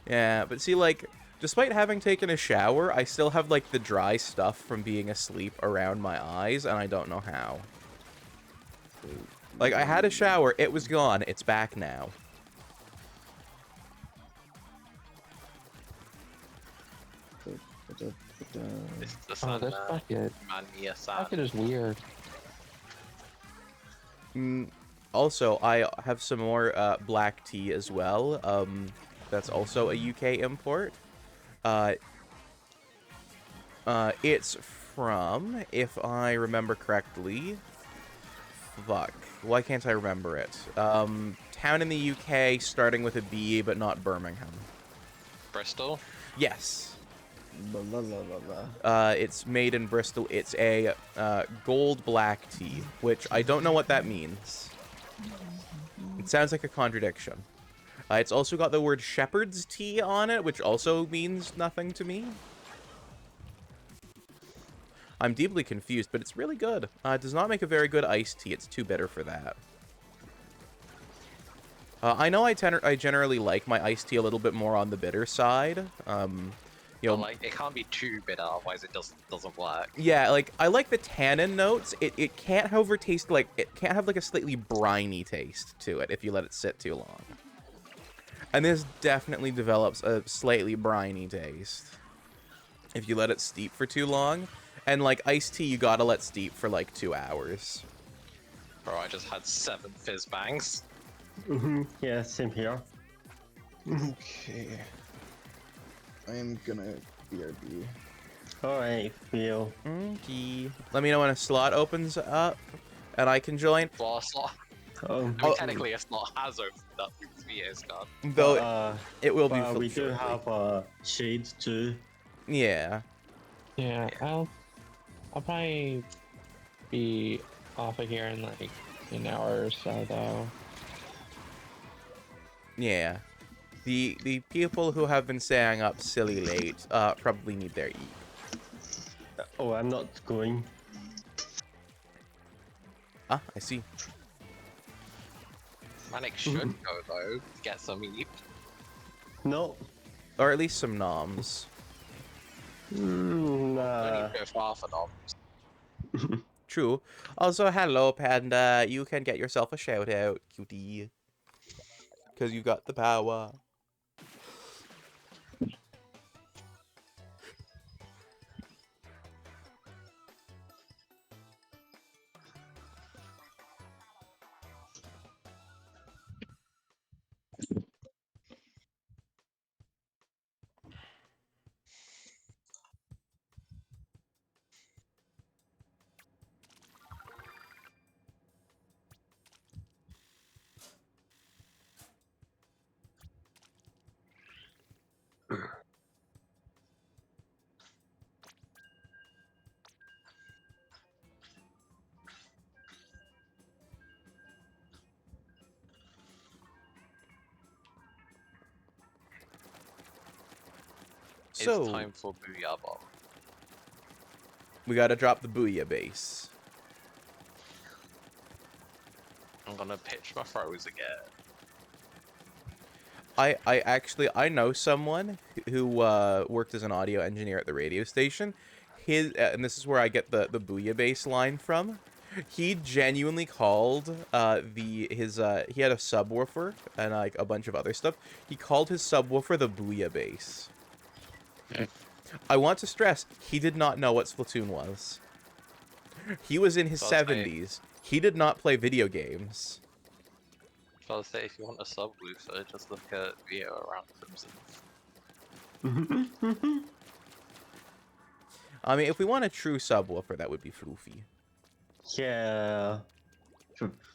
yeah, but see, like, despite having taken a shower, I still have, like, the dry stuff from being asleep around my eyes, and I don't know how. Like, I had a shower, it was gone, it's back now. It's the Oh, sun, this bucket. man, yes, sand. Bucket is weird. Also, I have some more black tea as well. That's also a UK import. It's from, if I remember correctly, fuck, why can't I remember it? Town in the UK starting with a B, but not Birmingham. Bristol? Yes. Blah, blah, blah, blah, blah. It's made in Bristol. It's a gold black tea, which I don't know what that means. It sounds like a contradiction. It's also got the word shepherd's tea on it, which also means nothing to me. I'm deeply confused, but it's really good. It does not make a very good iced tea. It's too bitter for that. I know I generally like my iced tea a little bit more on the bitter side. You know, But, like, it can't be too bitter, otherwise it doesn't work. yeah, like, I like the tannin notes. It can't, however, taste like... It can't have, like, a slightly briny taste to it if you let it sit too long. And this definitely develops a slightly briny taste if you let it steep for too long. And, like, iced tea, you gotta let steep for, like, 2 hours. Bro, I just had 7 fizz bangs. Yeah, same here. Okay. I am gonna BRB. Alright, feel. Okay. Let me know when a slot opens up, and I can join. Well, a slot. I mean, technically, a slot has opened up because VA's gone. Though it will be filled we do shortly. have shades too. Yeah. Yeah, I'll probably be off of here in like an hour or so though. Yeah. The people who have been staying up silly late probably need their eat. Oh, I'm not going. Ah, I see. Manic should go though, to get some eat. No. Or at least some noms. Don't Nah. need to go far for noms. True. Also, hello, Panda. You can get yourself a shout out, cutie. Because you got the power. So, It's time for Booyah Bomb. we gotta drop the booyah base. I'm gonna pitch my throws again. I know someone who worked as an audio engineer at the radio station. His and this is where I get the booyah bass line from. He genuinely called he had a subwoofer and like a bunch of other stuff. He called his subwoofer the booyah bass. I want to stress, he did not know what Splatoon was. He was in his 70s. He did not play video games. So I'll say if you want a subwoofer, just look at Vio around Crimson. I mean, if we want a true subwoofer, that would be Floofy. Yeah.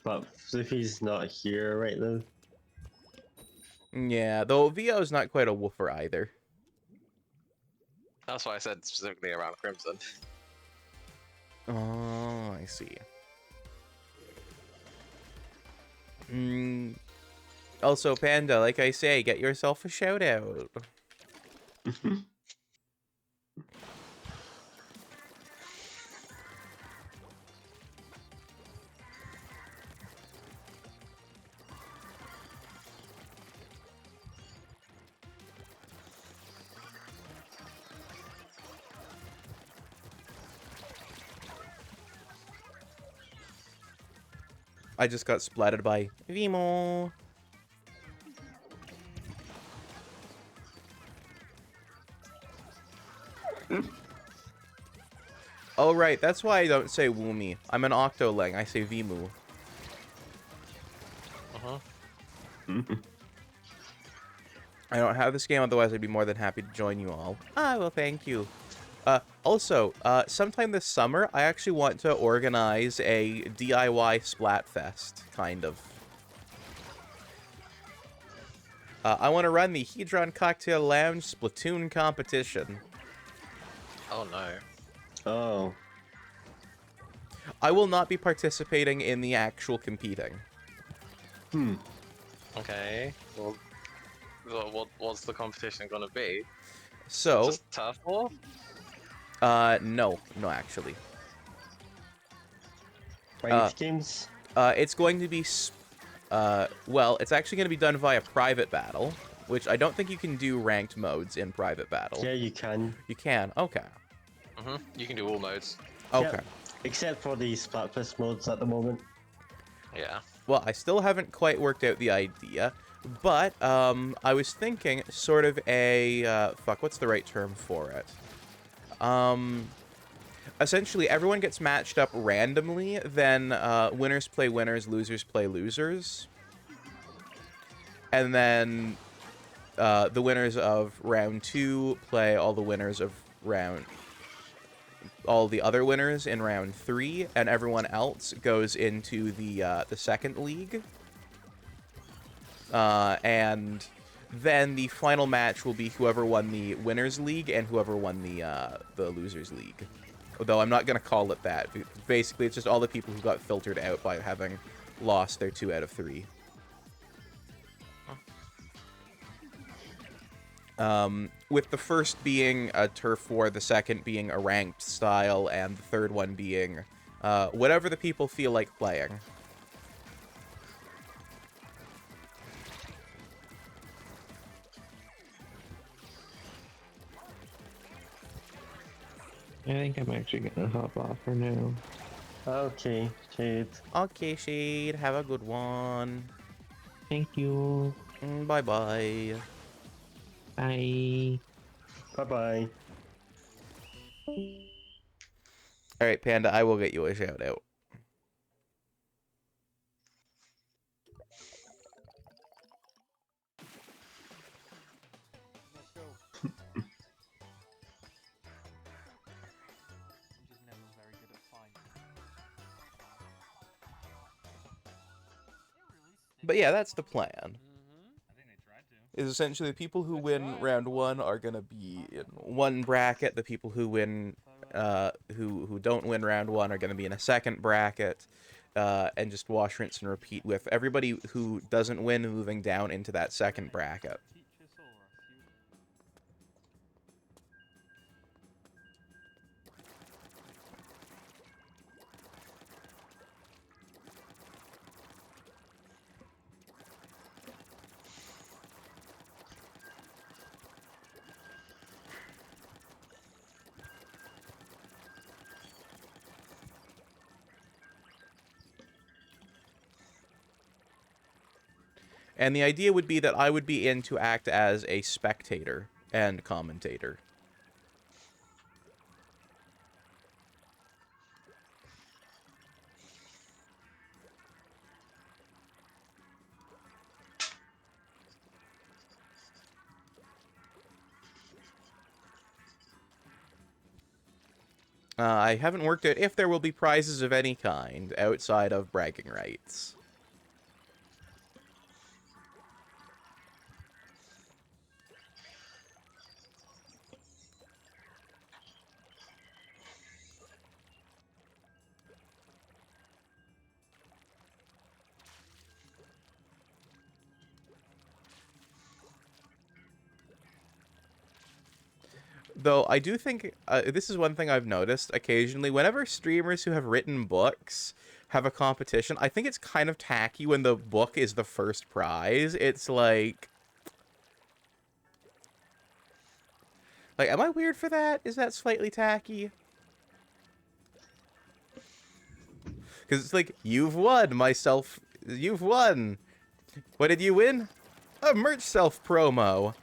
But Fluffy's not here right now. Yeah, though Vio's not quite a woofer either. That's why I said specifically around Crimson. Oh, I see. Also, Panda, like I say, get yourself a shout out. I just got splatted by Vimo. Oh, right, that's why I don't say Woomy. I'm an Octoling, I say Vimu. I don't have this game, otherwise I'd be more than happy to join you all. Ah, well, thank you. Also, sometime this summer, I actually want to organize a DIY Splatfest, kind of. I want to run the Hedron Cocktail Lounge Splatoon competition. Oh no. Oh. I will not be participating in the actual competing. Okay. Well, what's the competition gonna be? So, Just turf war? no, actually. Ranked games? It's going to be, well, it's actually going to be done via private battle, which I don't think you can do ranked modes in private battle. Yeah, you can. You can, okay. You can do all modes. Okay. Yep. Except for the Splatfest modes at the moment. Yeah. Well, I still haven't quite worked out the idea, but, I was thinking sort of a, fuck, what's the right term for it? Essentially, everyone gets matched up randomly, then, winners play winners, losers play losers. And then, the winners of round 2 play all the winners of all the other winners in round 3, and everyone else goes into the second league. And then the final match will be whoever won the winners league and whoever won the losers league. Although I'm not gonna call it that. Basically, it's just all the people who got filtered out by having lost their 2 out of 3. With the first being a turf war, the second being a ranked style, and the third one being whatever the people feel like playing. I think I'm actually gonna hop off for now. Okay, Shade. Okay, Shade, have a good one. Thank you. Bye-bye. Bye. Bye-bye. Alright, Panda, I will get you a shout-out. Let's go. I'm just never very good at fighting. But yeah, that's the plan. I think they tried to. Is essentially the people who win round 1 are gonna be in one bracket. The people who win, who don't win round 1 are gonna be in a second bracket, and just wash, rinse, and repeat with everybody who doesn't win moving down into that second bracket. And the idea would be that I would be in to act as a spectator and commentator. I haven't worked out if there will be prizes of any kind outside of bragging rights. Though I do think this is one thing I've noticed occasionally. Whenever streamers who have written books have a competition, I think it's kind of tacky when the book is the first prize. It's like, am I weird for that? Is that slightly tacky? Because it's like, you've won, myself. You've won. What did you win? A merch self promo.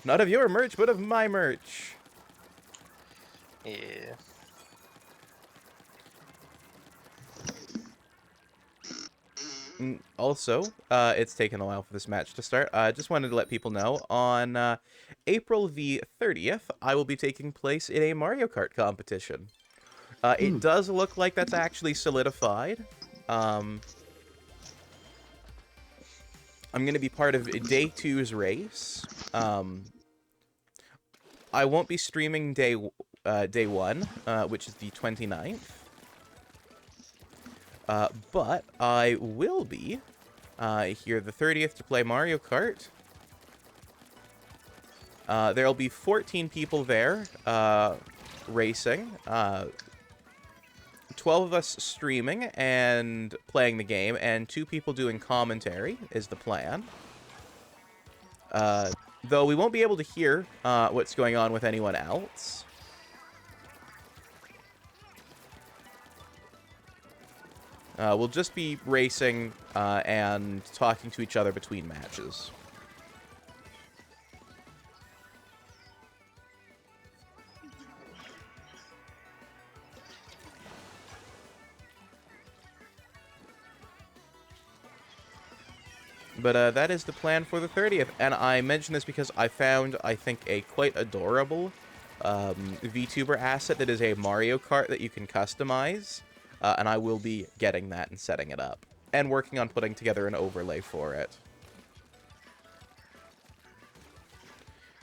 Not of your merch, but of my merch. Yeah. Also, it's taken a while for this match to start. I just wanted to let people know, on April the 30th, I will be taking place in a Mario Kart competition. It does look like that's actually solidified. I'm going to be part of Day 2's race. I won't be streaming day 1, which is the 29th. But I will be here the 30th to play Mario Kart. There'll be 14 people there racing. 12 of us streaming and playing the game, and 2 people doing commentary is the plan. Though we won't be able to hear what's going on with anyone else. We'll just be racing and talking to each other between matches. But that is the plan for the 30th, and I mention this because I found, I think, a quite adorable VTuber asset that is a Mario Kart that you can customize, and I will be getting that and setting it up, and working on putting together an overlay for it.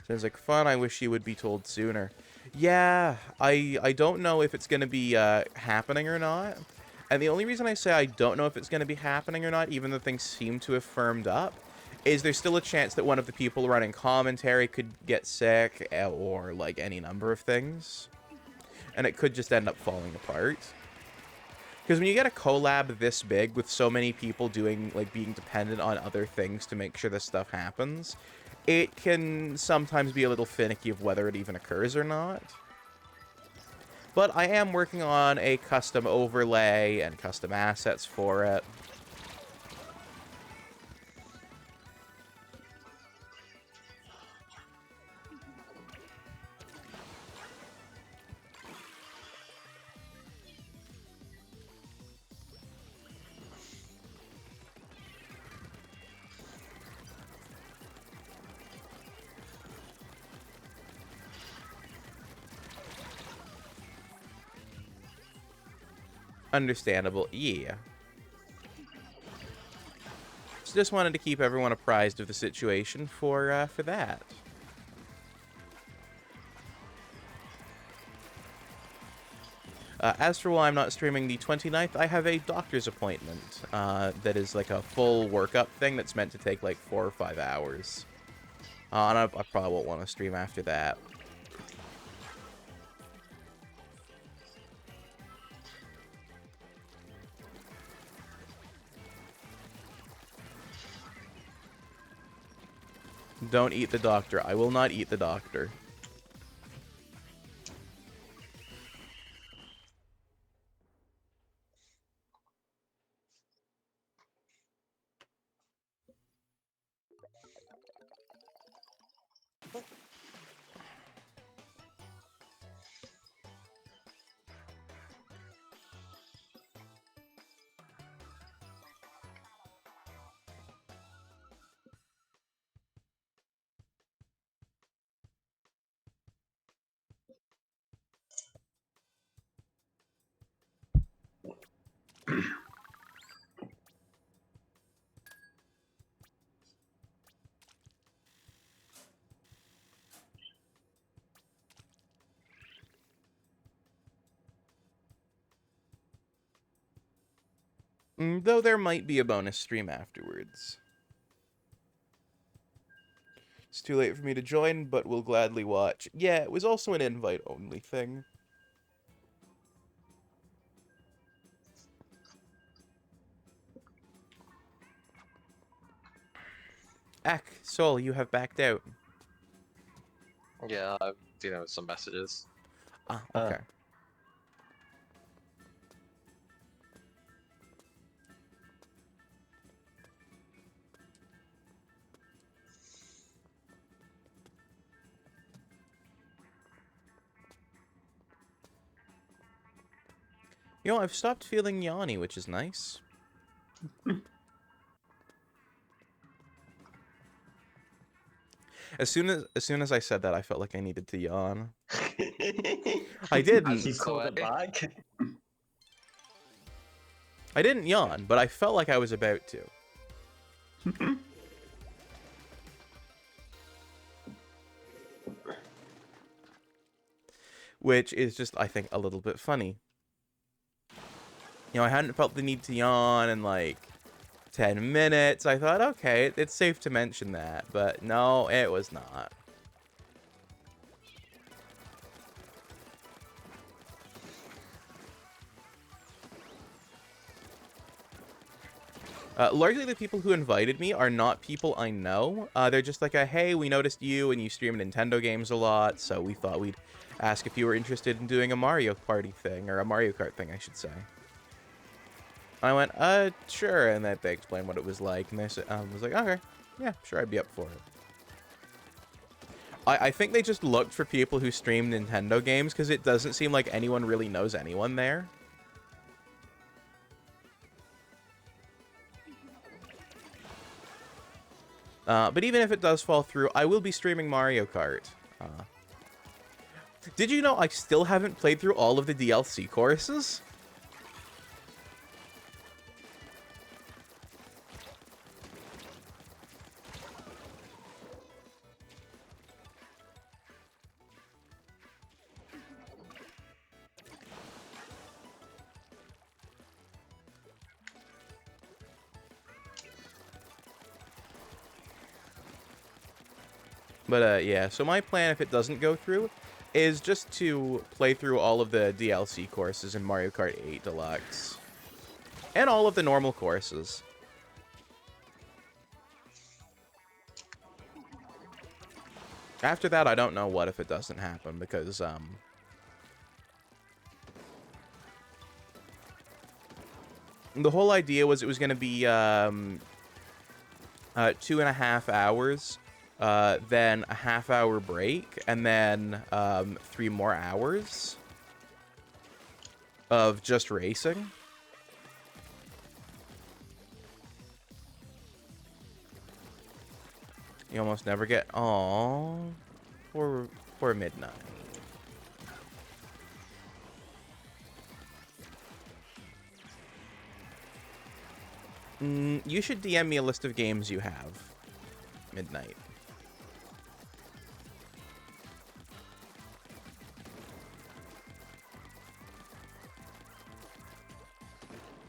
Sounds like fun. I wish you would be told sooner. Yeah, I don't know if it's going to be happening or not. And the only reason I say I don't know if it's going to be happening or not, even though things seem to have firmed up, is there's still a chance that one of the people running commentary could get sick, or, like, any number of things. And it could just end up falling apart. Because when you get a collab this big with so many people doing, like, being dependent on other things to make sure this stuff happens, it can sometimes be a little finicky of whether it even occurs or not. But I am working on a custom overlay and custom assets for it. Understandable, yeah. So just wanted to keep everyone apprised of the situation for that. As for why I'm not streaming the 29th, I have a doctor's appointment that is like a full workup thing that's meant to take like 4 or 5 hours. And I probably won't want to stream after that. Don't eat the doctor. I will not eat the doctor. Though there might be a bonus stream afterwards. It's too late for me to join, but will gladly watch. Yeah, it was also an invite-only thing. Ak, Sol, you have backed out. Yeah, I'm dealing with some messages. Ah, okay. You know, I've stopped feeling yawny, which is nice. As soon as I said that, I felt like I needed to yawn. I didn't. As you called it Sorry. back. I didn't yawn, but I felt like I was about to. Which is just, I think, a little bit funny. You know, I hadn't felt the need to yawn in like 10 minutes. I thought, okay, it's safe to mention that. But no, it was not. Largely the people who invited me are not people I know. They're just like, hey, we noticed you and you stream Nintendo games a lot, so we thought we'd ask if you were interested in doing a Mario Party thing, or a Mario Kart thing, I should say. I went, sure, and then they explained what it was like, and they said, I was like, okay, yeah, sure, I'd be up for it. I think they just looked for people who stream Nintendo games, because it doesn't seem like anyone really knows anyone there. But even if it does fall through, I will be streaming Mario Kart. Did you know I still haven't played through all of the DLC courses? But, yeah, so my plan, if it doesn't go through, is just to play through all of the DLC courses in Mario Kart 8 Deluxe. And all of the normal courses. After that, I don't know what if it doesn't happen, because, the whole idea was it was going to be, 2.5 hours, then a half-hour break, and then, 3 more hours of just racing. You almost never get... Aww. Poor Midnight. You should DM me a list of games you have. Midnight.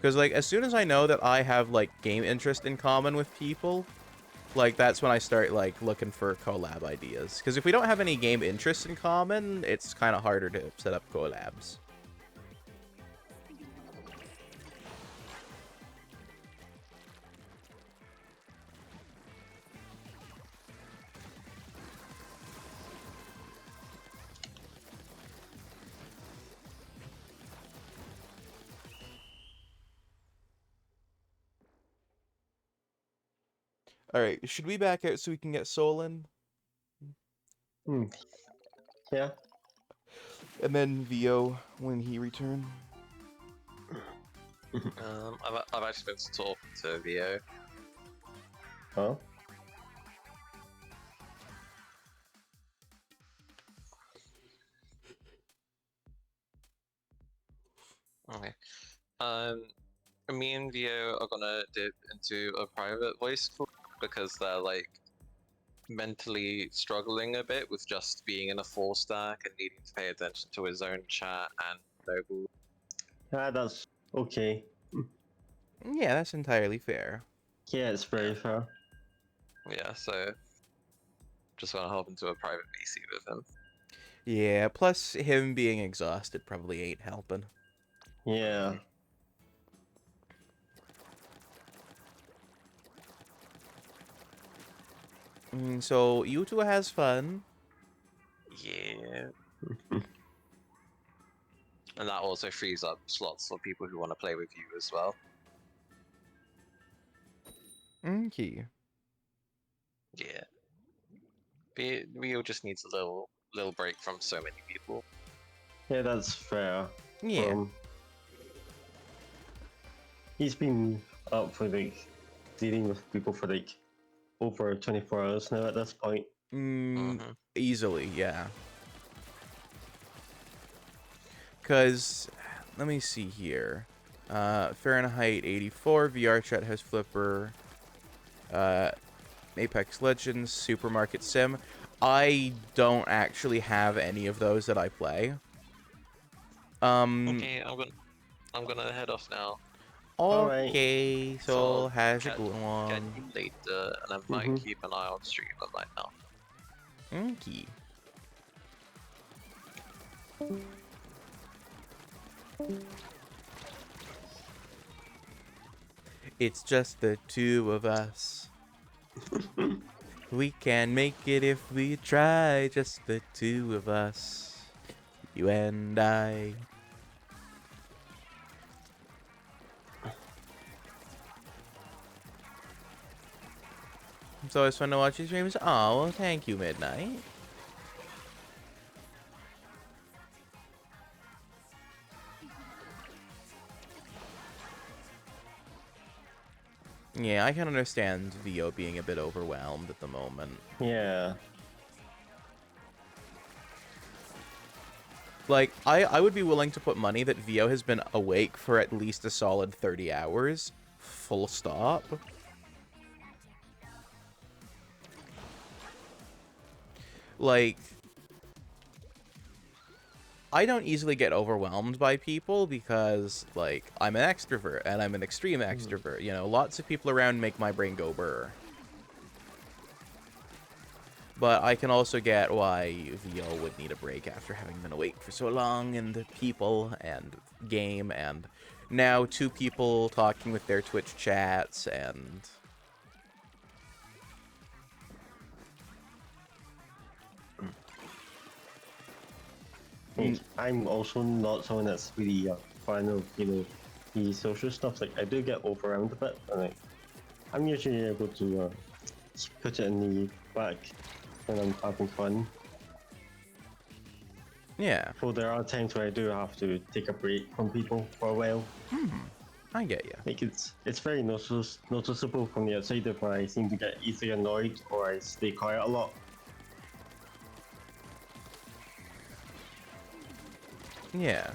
Because, like, as soon as I know that I have, like, game interest in common with people, like, that's when I start, like, looking for collab ideas. Because if we don't have any game interests in common, it's kind of harder to set up collabs. Alright, should we back out so we can get Soul in? Yeah. And then Vio when he returns? I've actually been to talk to Vio. Oh. Okay. Me and Vio are gonna dip into a private voice call because they're like mentally struggling a bit with just being in a 4-stack and needing to pay attention to his own chat and noble. Yeah, that's okay. Yeah, that's entirely fair. Yeah, it's very fair. Yeah, so just gonna hop into a private VC with him. Yeah, plus him being exhausted probably ain't helping. Yeah. So, you two has fun. Yeah. And that also frees up slots for people who want to play with you as well. Okay. Yeah. Rio just needs a little break from so many people. Yeah, that's fair. Yeah. He's been up for like dealing with people for like over 24 hours now at this point. Easily, yeah. Because, let me see here. Fahrenheit 84, VR Chat House Flipper, Apex Legends, Supermarket Sim. I don't actually have any of those that I play. Okay, I'm gonna head off now. Okay, So so I'll has a catch good one. you later, and I might keep an eye on stream at night now. Okay. It's just the two of us. We can make it if we try, just the two of us. You and I. It's always fun to watch your streams. Oh, well, thank you, Midnight. Yeah, I can understand VO being a bit overwhelmed at the moment. Yeah. Like, I would be willing to put money that VO has been awake for at least a solid 30 hours. Full stop. Like, I don't easily get overwhelmed by people because, like, I'm an extrovert, and I'm an extreme extrovert. You know, lots of people around make my brain go burr. But I can also get why VO would need a break after having been awake for so long, and people, and game, and now 2 people talking with their Twitch chats, and... I'm also not someone that's really a fan of, the social stuff. Like, I do get overwhelmed a bit, and I'm usually able to just put it in the back when I'm having fun. Yeah. So there are times where I do have to take a break from people for a while. I get you. Like, it's very noticeable from the outside if I seem to get either annoyed or I stay quiet a lot. Yeah.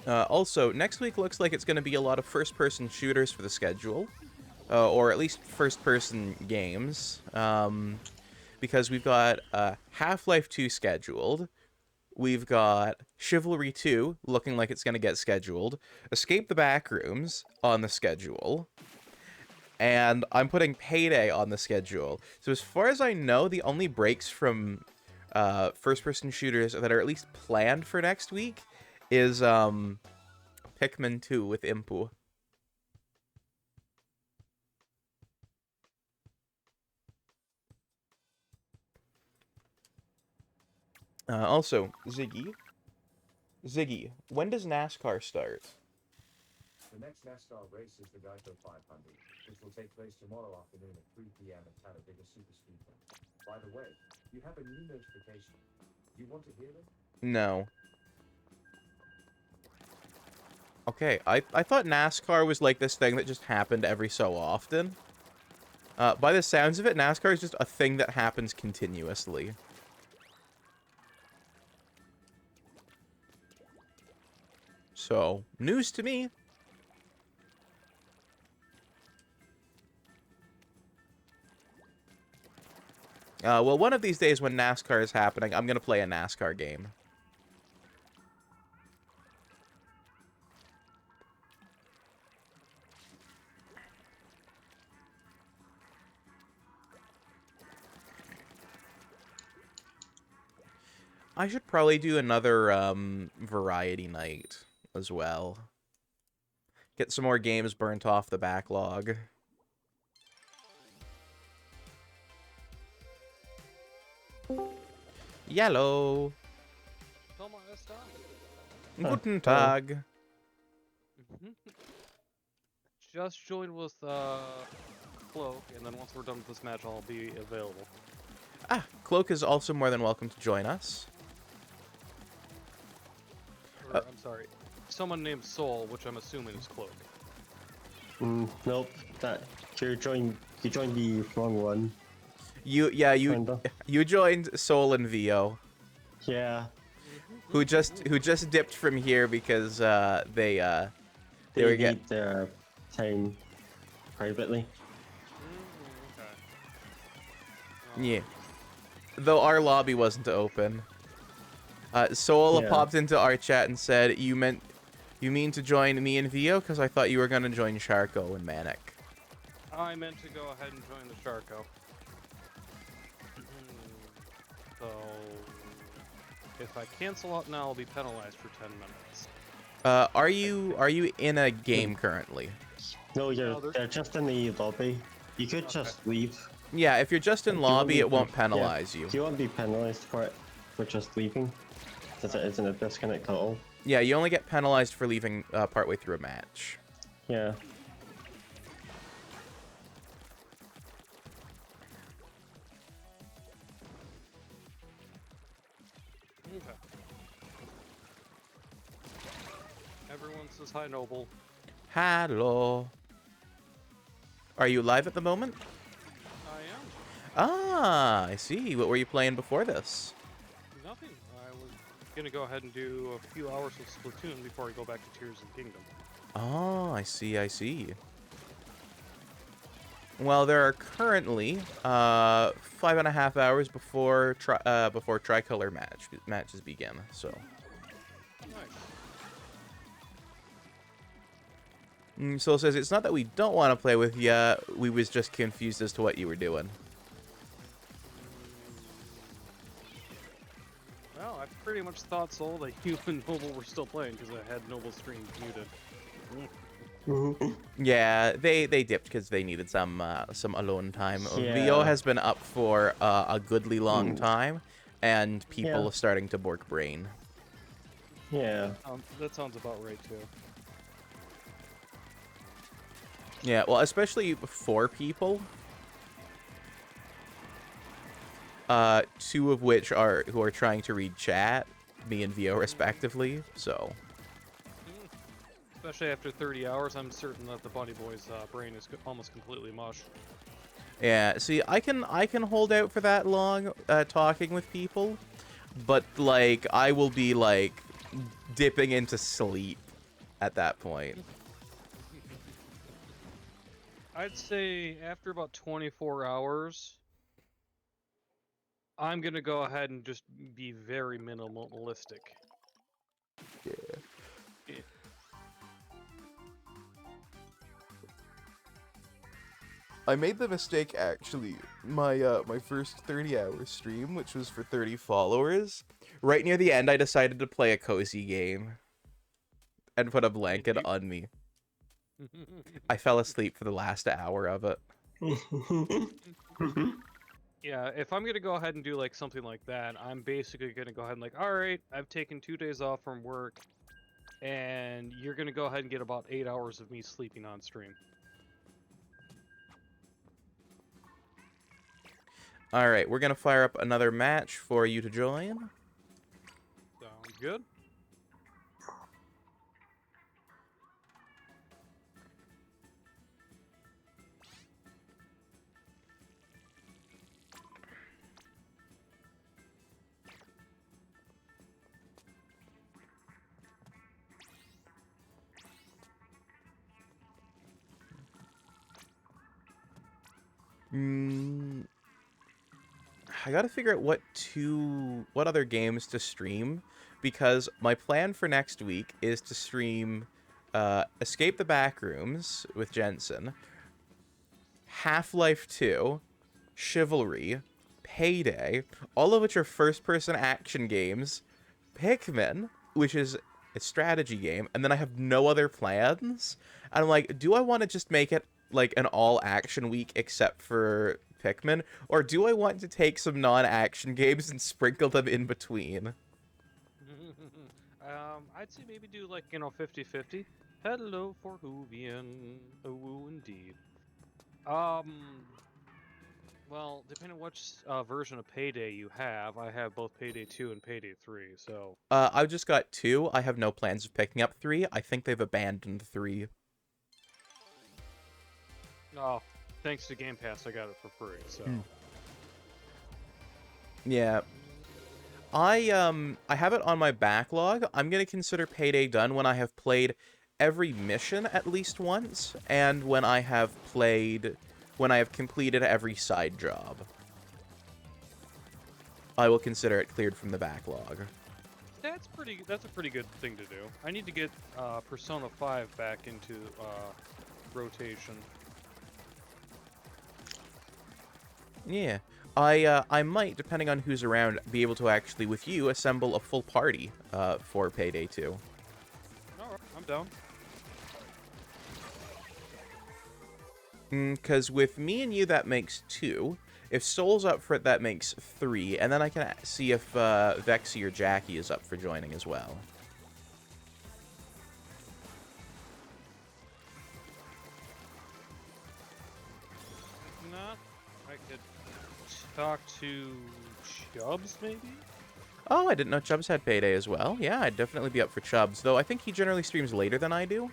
Also, next week looks like it's going to be a lot of first-person shooters for the schedule. Or at least first-person games. Because we've got Half-Life 2 scheduled. We've got Chivalry 2 looking like it's going to get scheduled. Escape the Backrooms on the schedule. And I'm putting Payday on the schedule. So as far as I know, the only breaks from first-person shooters that are at least planned for next week is Pikmin 2 with Impu. Also, Ziggy, when does NASCAR start? The next NASCAR race is the Geico 500, which will take place tomorrow afternoon at 3 p.m. at Talladega Superspeedway. By the way, you have a new notification. Do you want to hear it? No. Okay, I thought NASCAR was like this thing that just happened every so often. By the sounds of it, NASCAR is just a thing that happens continuously. So, news to me. Well, one of these days when NASCAR is happening, I'm going to play a NASCAR game. I should probably do another variety night as well. Get some more games burnt off the backlog. Yellow. Guten Tag. Just joined with Cloak, and then once we're done with this match, I'll be available. Ah, Cloak is also more than welcome to join us. Or, I'm sorry, someone named Soul, which I'm assuming is Cloak. Nope. That you joined the wrong one. You joined Soul and Vio, Yeah. who just dipped from here because they were They getting. need their time privately. Okay. Yeah. Though our lobby wasn't open. Soul Yeah. popped into our chat and said, you mean to join me and Vio? Because I thought you were going to join Sharko and Manic. I meant to go ahead and join the Sharko. So, if I cancel out now, I'll be penalized for 10 minutes. Are you in a game currently? No, No, they're just in the lobby. You could just leave. Yeah, if you're just in Do you want lobby, me it to- won't penalize you. Do you want to be penalized for it for just leaving? Since it isn't a disconnect at all. Yeah, you only get penalized for leaving partway through a match. Yeah. Okay. Everyone says hi, Noble. Hello. Are you live at the moment? I am. Ah, I see. What were you playing before this? Nothing. I was gonna go ahead and do a few hours of Splatoon before I go back to Tears of the Kingdom. Oh, I see, I see. Well, there are currently 5.5 hours before tricolor matches begin. So, Nice. Soul says it's not that we don't want to play with you. We was just confused as to what you were doing. Well, I pretty much thought, Soul, that you and Noble were still playing because I had Noble's stream muted. Yeah, they dipped because they needed some alone time. Yeah. Vio has been up for a goodly long time, and people Yeah. are starting to bork brain. Yeah. That sounds about right, too. Yeah, well, especially 4 people. 2 of which who are trying to read chat, me and Vio respectively. So. Especially after 30 hours, I'm certain that the Bunny Boy's brain is almost completely mush. Yeah, see, I can hold out for that long talking with people, but like I will be like dipping into sleep at that point. I'd say after about 24 hours, I'm gonna go ahead and just be very minimalistic. Yeah. I made the mistake actually. My first 30-hour stream, which was for 30 followers, right near the end I decided to play a cozy game and put a blanket on me. I fell asleep for the last hour of it. Yeah, if I'm gonna go ahead and do like something like that, I'm basically gonna go ahead and like, all right, I've taken 2 days off from work, and you're gonna go ahead and get about 8 hours of me sleeping on stream. All right, we're gonna fire up another match for you to join. Sounds good. I gotta figure out what other games to stream, because my plan for next week is to stream Escape the Backrooms with Jensen, Half-Life 2, Chivalry, Payday, all of which are first-person action games, Pikmin, which is a strategy game, and then I have no other plans. And I'm like, do I want to just make it like an all-action week except for Pikmin, or do I want to take some non-action games and sprinkle them in between? I'd say maybe do like 50-50. Hello for Hoovian. Oh, indeed. Well, depending on which version of Payday you have, I have both Payday 2 and Payday 3, so... I've just got 2. I have no plans of picking up 3. I think they've abandoned 3. Oh, thanks to Game Pass, I got it for free, so... Yeah. I have it on my backlog. I'm gonna consider Payday done when I have played every mission at least once, and when I have completed every side job. I will consider it cleared from the backlog. That's a pretty good thing to do. I need to get Persona 5 back into rotation. Yeah. I might, depending on who's around, be able to actually, with you, assemble a full party for Payday 2. Alright, I'm down. Because with me and you, that makes 2. If Soul's up for it, that makes 3. And then I can see if Vexy or Jackie is up for joining as well. If not, I could talk to Chubbs, maybe? Oh, I didn't know Chubbs had Payday as well. Yeah, I'd definitely be up for Chubbs, though I think he generally streams later than I do.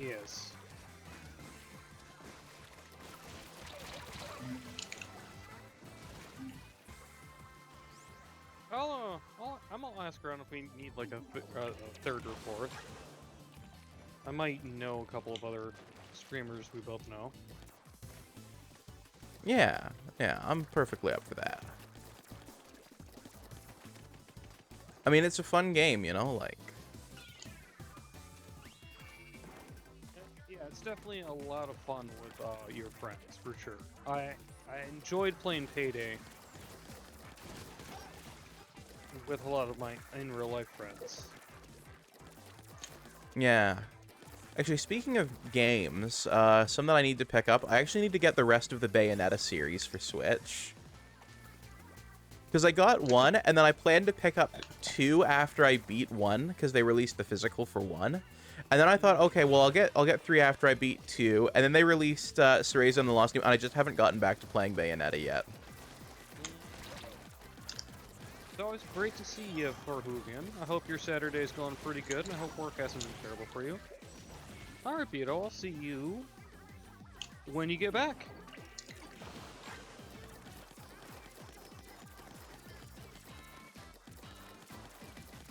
Yes. I'll ask around if we need like a third or fourth. I might know a couple of other streamers we both know. Yeah, I'm perfectly up for that. I mean, it's a fun game, you know, like... Yeah, it's definitely a lot of fun with your friends, for sure. I enjoyed playing Payday with a lot of my in-real-life friends. Yeah. Actually, speaking of games, some that I need to pick up, I actually need to get the rest of the Bayonetta series for Switch. Because I got 1, and then I planned to pick up 2 after I beat 1, because they released the physical for 1. And then I thought, okay, well, I'll get 3 after I beat 2, and then they released Cereza and the Lost Kingdom, and I just haven't gotten back to playing Bayonetta yet. It's always great to see you, Farhuvian. I hope your Saturday's going pretty good, and I hope work hasn't been terrible for you. Alright, Beto, I'll see you when you get back.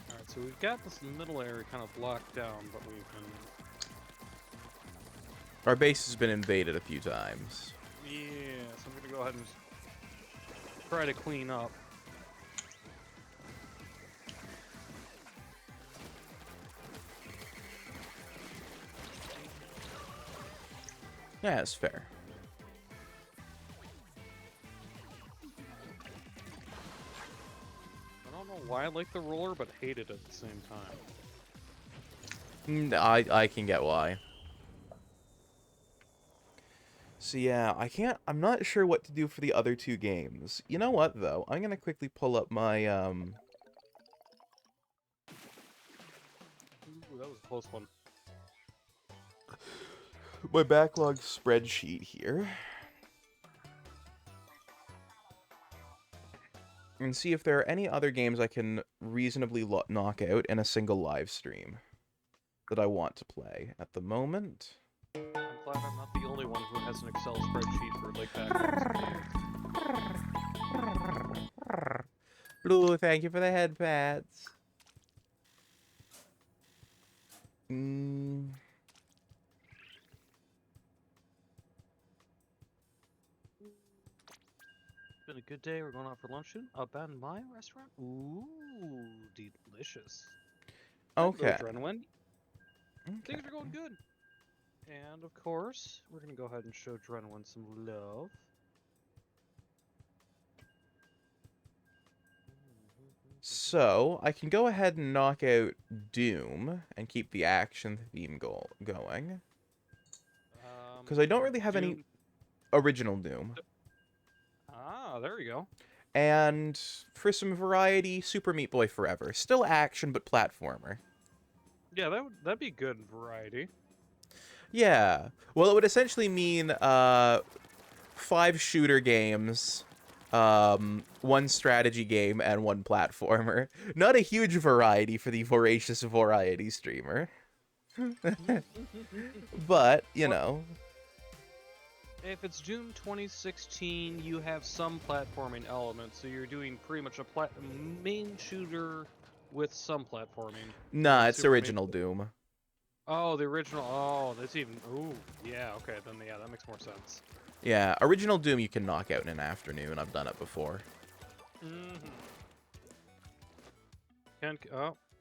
Alright, so we've got this middle area kind of locked down, but we've been... Our base has been invaded a few times. Yeah, so I'm gonna go ahead and try to clean up. Yeah, it's fair. I don't know why I like the roller, but hate it at the same time. I can get why. So yeah, I'm not sure what to do for the other 2 games. You know what, though? I'm gonna quickly pull up my, Ooh, that was a close one. my backlog spreadsheet here. And see if there are any other games I can reasonably knock out in a single live stream that I want to play at the moment. I'm glad I'm not the only one who has an Excel spreadsheet for like that. Blue, thank you for the head pats. Been a good day. We're going out for lunch soon. Up at my restaurant. Ooh, delicious. Okay. Hello, Drenwin. Okay. Things are going good. And of course, we're gonna go ahead and show Drenwin some love. So, I can go ahead and knock out Doom and keep the action theme going. Because I don't really have any original Doom. Ah, there we go. And for some variety, Super Meat Boy Forever. Still action, but platformer. Yeah, that'd be good variety. Yeah. Well, it would essentially mean 5 shooter games, 1 strategy game, and 1 platformer. Not a huge variety for the voracious variety streamer. But, you know. If it's June 2016, you have some platforming elements, so you're doing pretty much a main shooter with some platforming. Nah, it's Super original Doom. Oh, the original. Oh, that's even. Ooh, yeah. Okay, then yeah, that makes more sense. Yeah, original Doom you can knock out in an afternoon. I've done it before. Can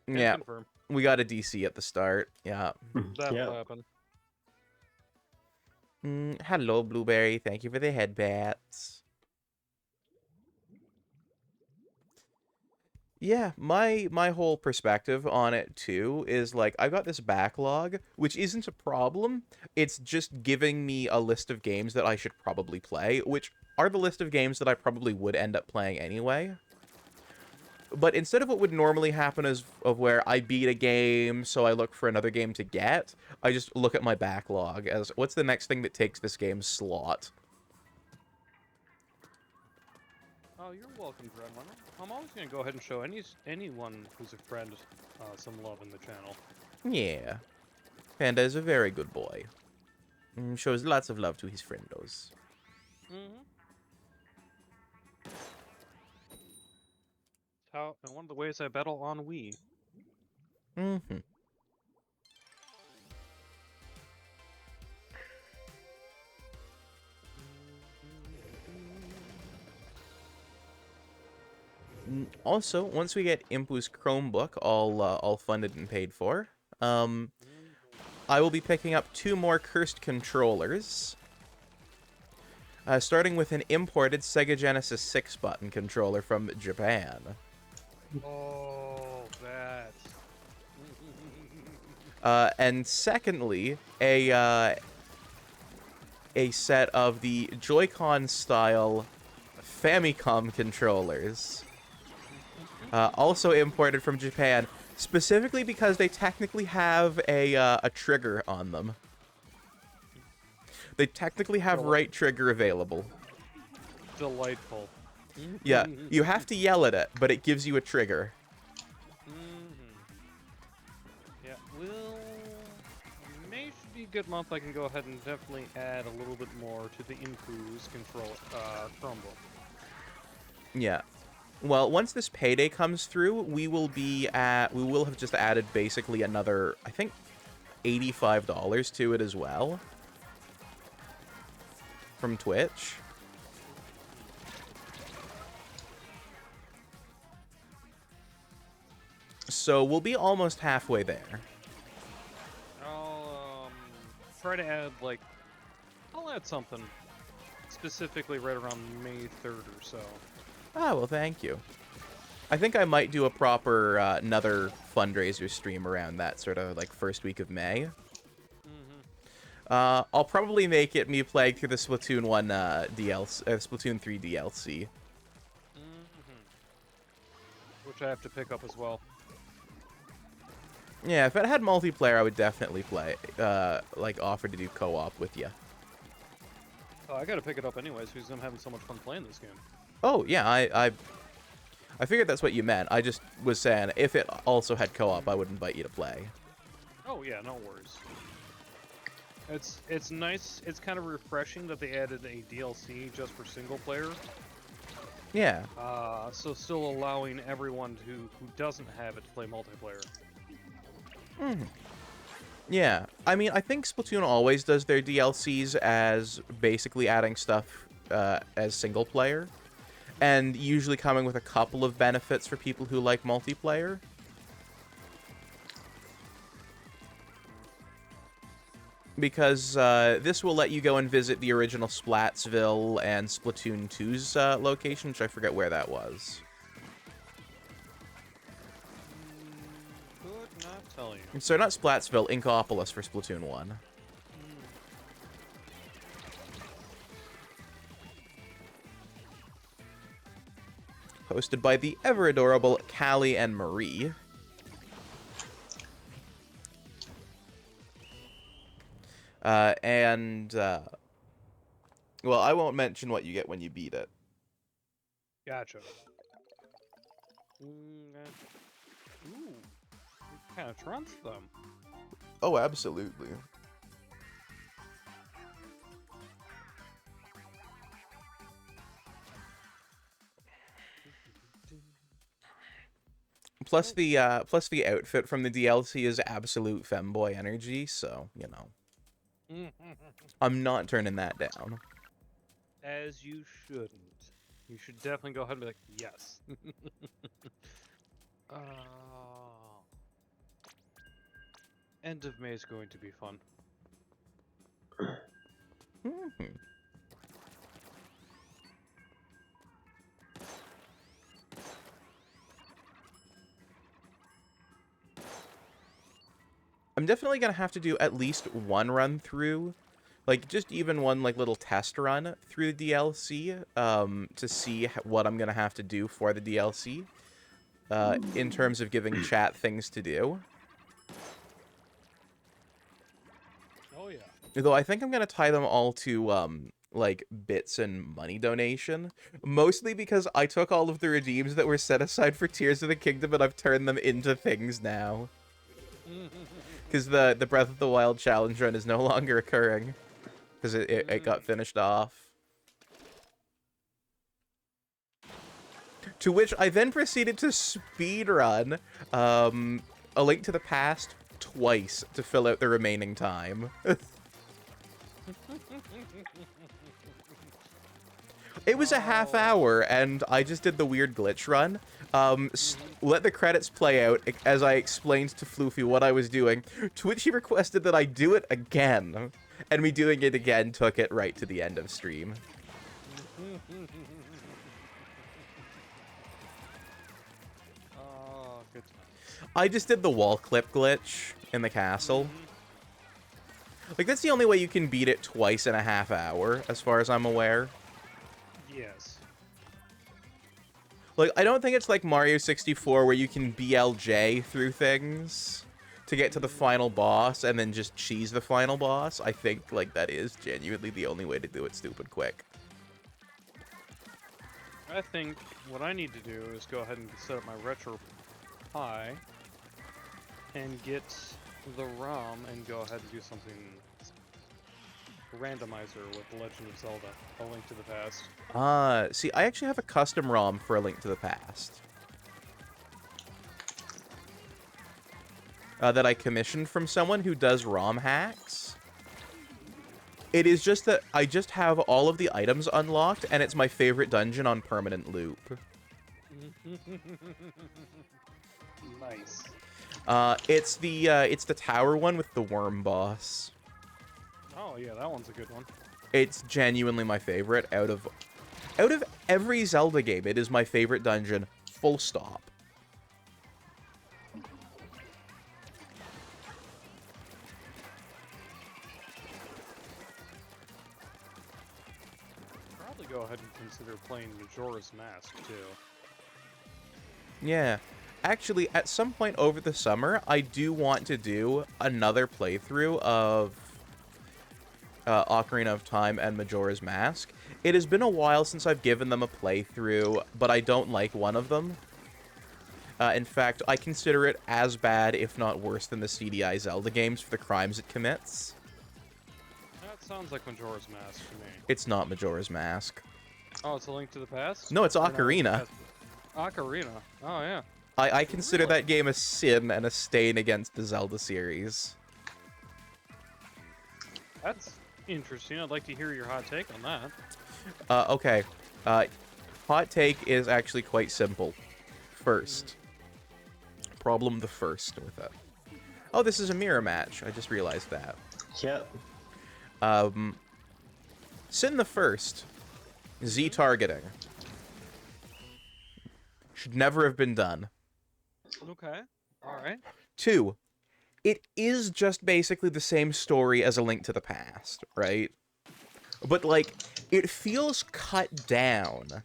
Yeah, confirm. we got a DC at the start. Yeah. That'll happen. Hello, Blueberry. Thank you for the headbats. Yeah, my whole perspective on it too is like I've got this backlog, which isn't a problem. It's just giving me a list of games that I should probably play, which are the list of games that I probably would end up playing anyway. But instead of what would normally happen of where I beat a game, so I look for another game to get, I just look at my backlog as what's the next thing that takes this game's slot. Oh, you're welcome, Dreadrunner. I'm always gonna go ahead and show anyone who's a friend some love in the channel. Yeah. Panda is a very good boy. Shows lots of love to his friendos. And one of the ways I battle on Wii. Also, once we get Impu's Chromebook all funded and paid for, I will be picking up 2 more cursed controllers. Starting with an imported Sega Genesis 6-button controller from Japan. Oh, that. And secondly, a set of the Joy-Con style Famicom controllers. Also imported from Japan, specifically because they technically have a trigger on them. They technically have right trigger available. Delightful. Yeah, you have to yell at it, but it gives you a trigger. Yeah, well, May should be a good month. I can go ahead and definitely add a little bit more to the Impu's Chromebook. Yeah. Well, once this payday comes through, we will have just added basically another, I think, $85 to it as well. From Twitch. So we'll be almost halfway there. I'll try to add I'll add something specifically right around May 3rd or so. Ah, well, thank you. I think I might do a proper another fundraiser stream around that sort of first week of May. I'll probably make it me playing through the Splatoon 1 DLC, Splatoon 3 DLC. Which I have to pick up as well. Yeah, if it had multiplayer, I would definitely play, offer to do co-op with you. Oh, I gotta pick it up anyways because I'm having so much fun playing this game. Oh, yeah, I figured that's what you meant. I just was saying, if it also had co-op, I would invite you to play. Oh, yeah, no worries. It's nice. It's kind of refreshing that they added a DLC just for single player. Yeah. So still allowing everyone who doesn't have it to play multiplayer. Yeah. I mean, I think Splatoon always does their DLCs as basically adding stuff as single player. and usually coming with a couple of benefits for people who like multiplayer. Because this will let you go and visit the original Splatsville and Splatoon 2's location, which I forget where that was. Could not tell you. So not Splatsville, Inkopolis for Splatoon 1. Hosted by the ever-adorable Callie and Marie. Well, I won't mention what you get when you beat it. Gotcha. Ooh, kind of trunks them. Oh, absolutely. Plus the outfit from the DLC is absolute femboy energy, so, you know. I'm not turning that down. As you shouldn't. You should definitely go ahead and be like, yes. End of May is going to be fun. I'm definitely gonna have to do at least one run through, like just even one like little test run through the DLC, to see what I'm gonna have to do for the DLC, in terms of giving chat things to do. Oh yeah. Though I think I'm gonna tie them all to like bits and money donation, mostly because I took all of the redeems that were set aside for Tears of the Kingdom and I've turned them into things now. Because the Breath of the Wild challenge run is no longer occurring. Because it got finished off. To which I then proceeded to speedrun A Link to the Past twice to fill out the remaining time. It was a half hour, and I just did the weird glitch run. Let the credits play out as I explained to Floofy what I was doing, to which he requested that I do it again. And me doing it again took it right to the end of stream. Oh, good times. I just did the wall clip glitch in the castle. Like, that's the only way you can beat it twice in a half hour, as far as I'm aware. Yes. Like, I don't think it's like Mario 64 where you can BLJ through things to get to the final boss and then just cheese the final boss. I think, like, that is genuinely the only way to do it stupid quick. I think what I need to do is go ahead and set up my retro Pi and get the ROM and go ahead and do something randomizer with Legend of Zelda, A Link to the Past. See, I actually have a custom ROM for A Link to the Past. That I commissioned from someone who does ROM hacks. It is just that I just have all of the items unlocked, and it's my favorite dungeon on permanent loop. Nice. It's the tower one with the worm boss. Oh yeah, that one's a good one. It's genuinely my favorite out of every Zelda game. It is my favorite dungeon, full stop. Probably go ahead and consider playing Majora's Mask too. Yeah. Actually, at some point over the summer, I do want to do another playthrough of Ocarina of Time and Majora's Mask. It has been a while since I've given them a playthrough, but I don't like one of them. In fact, I consider it as bad, if not worse, than the CDI Zelda games for the crimes it commits. That sounds like Majora's Mask to me. It's not Majora's Mask. Oh, it's A Link to the Past? No, it's Or Ocarina. Ocarina. Oh yeah. I consider Really? that game a sin and a stain against the Zelda series. That's interesting. I'd like to hear your hot take on that. Okay. hot take is actually quite simple. First. Problem the first with it. Oh, this is a mirror match. I just realized that. Yep. Sin the first. Z targeting. Should never have been done. Okay. All right. 2. It is just basically the same story as A Link to the Past, right? But, like, it feels cut down.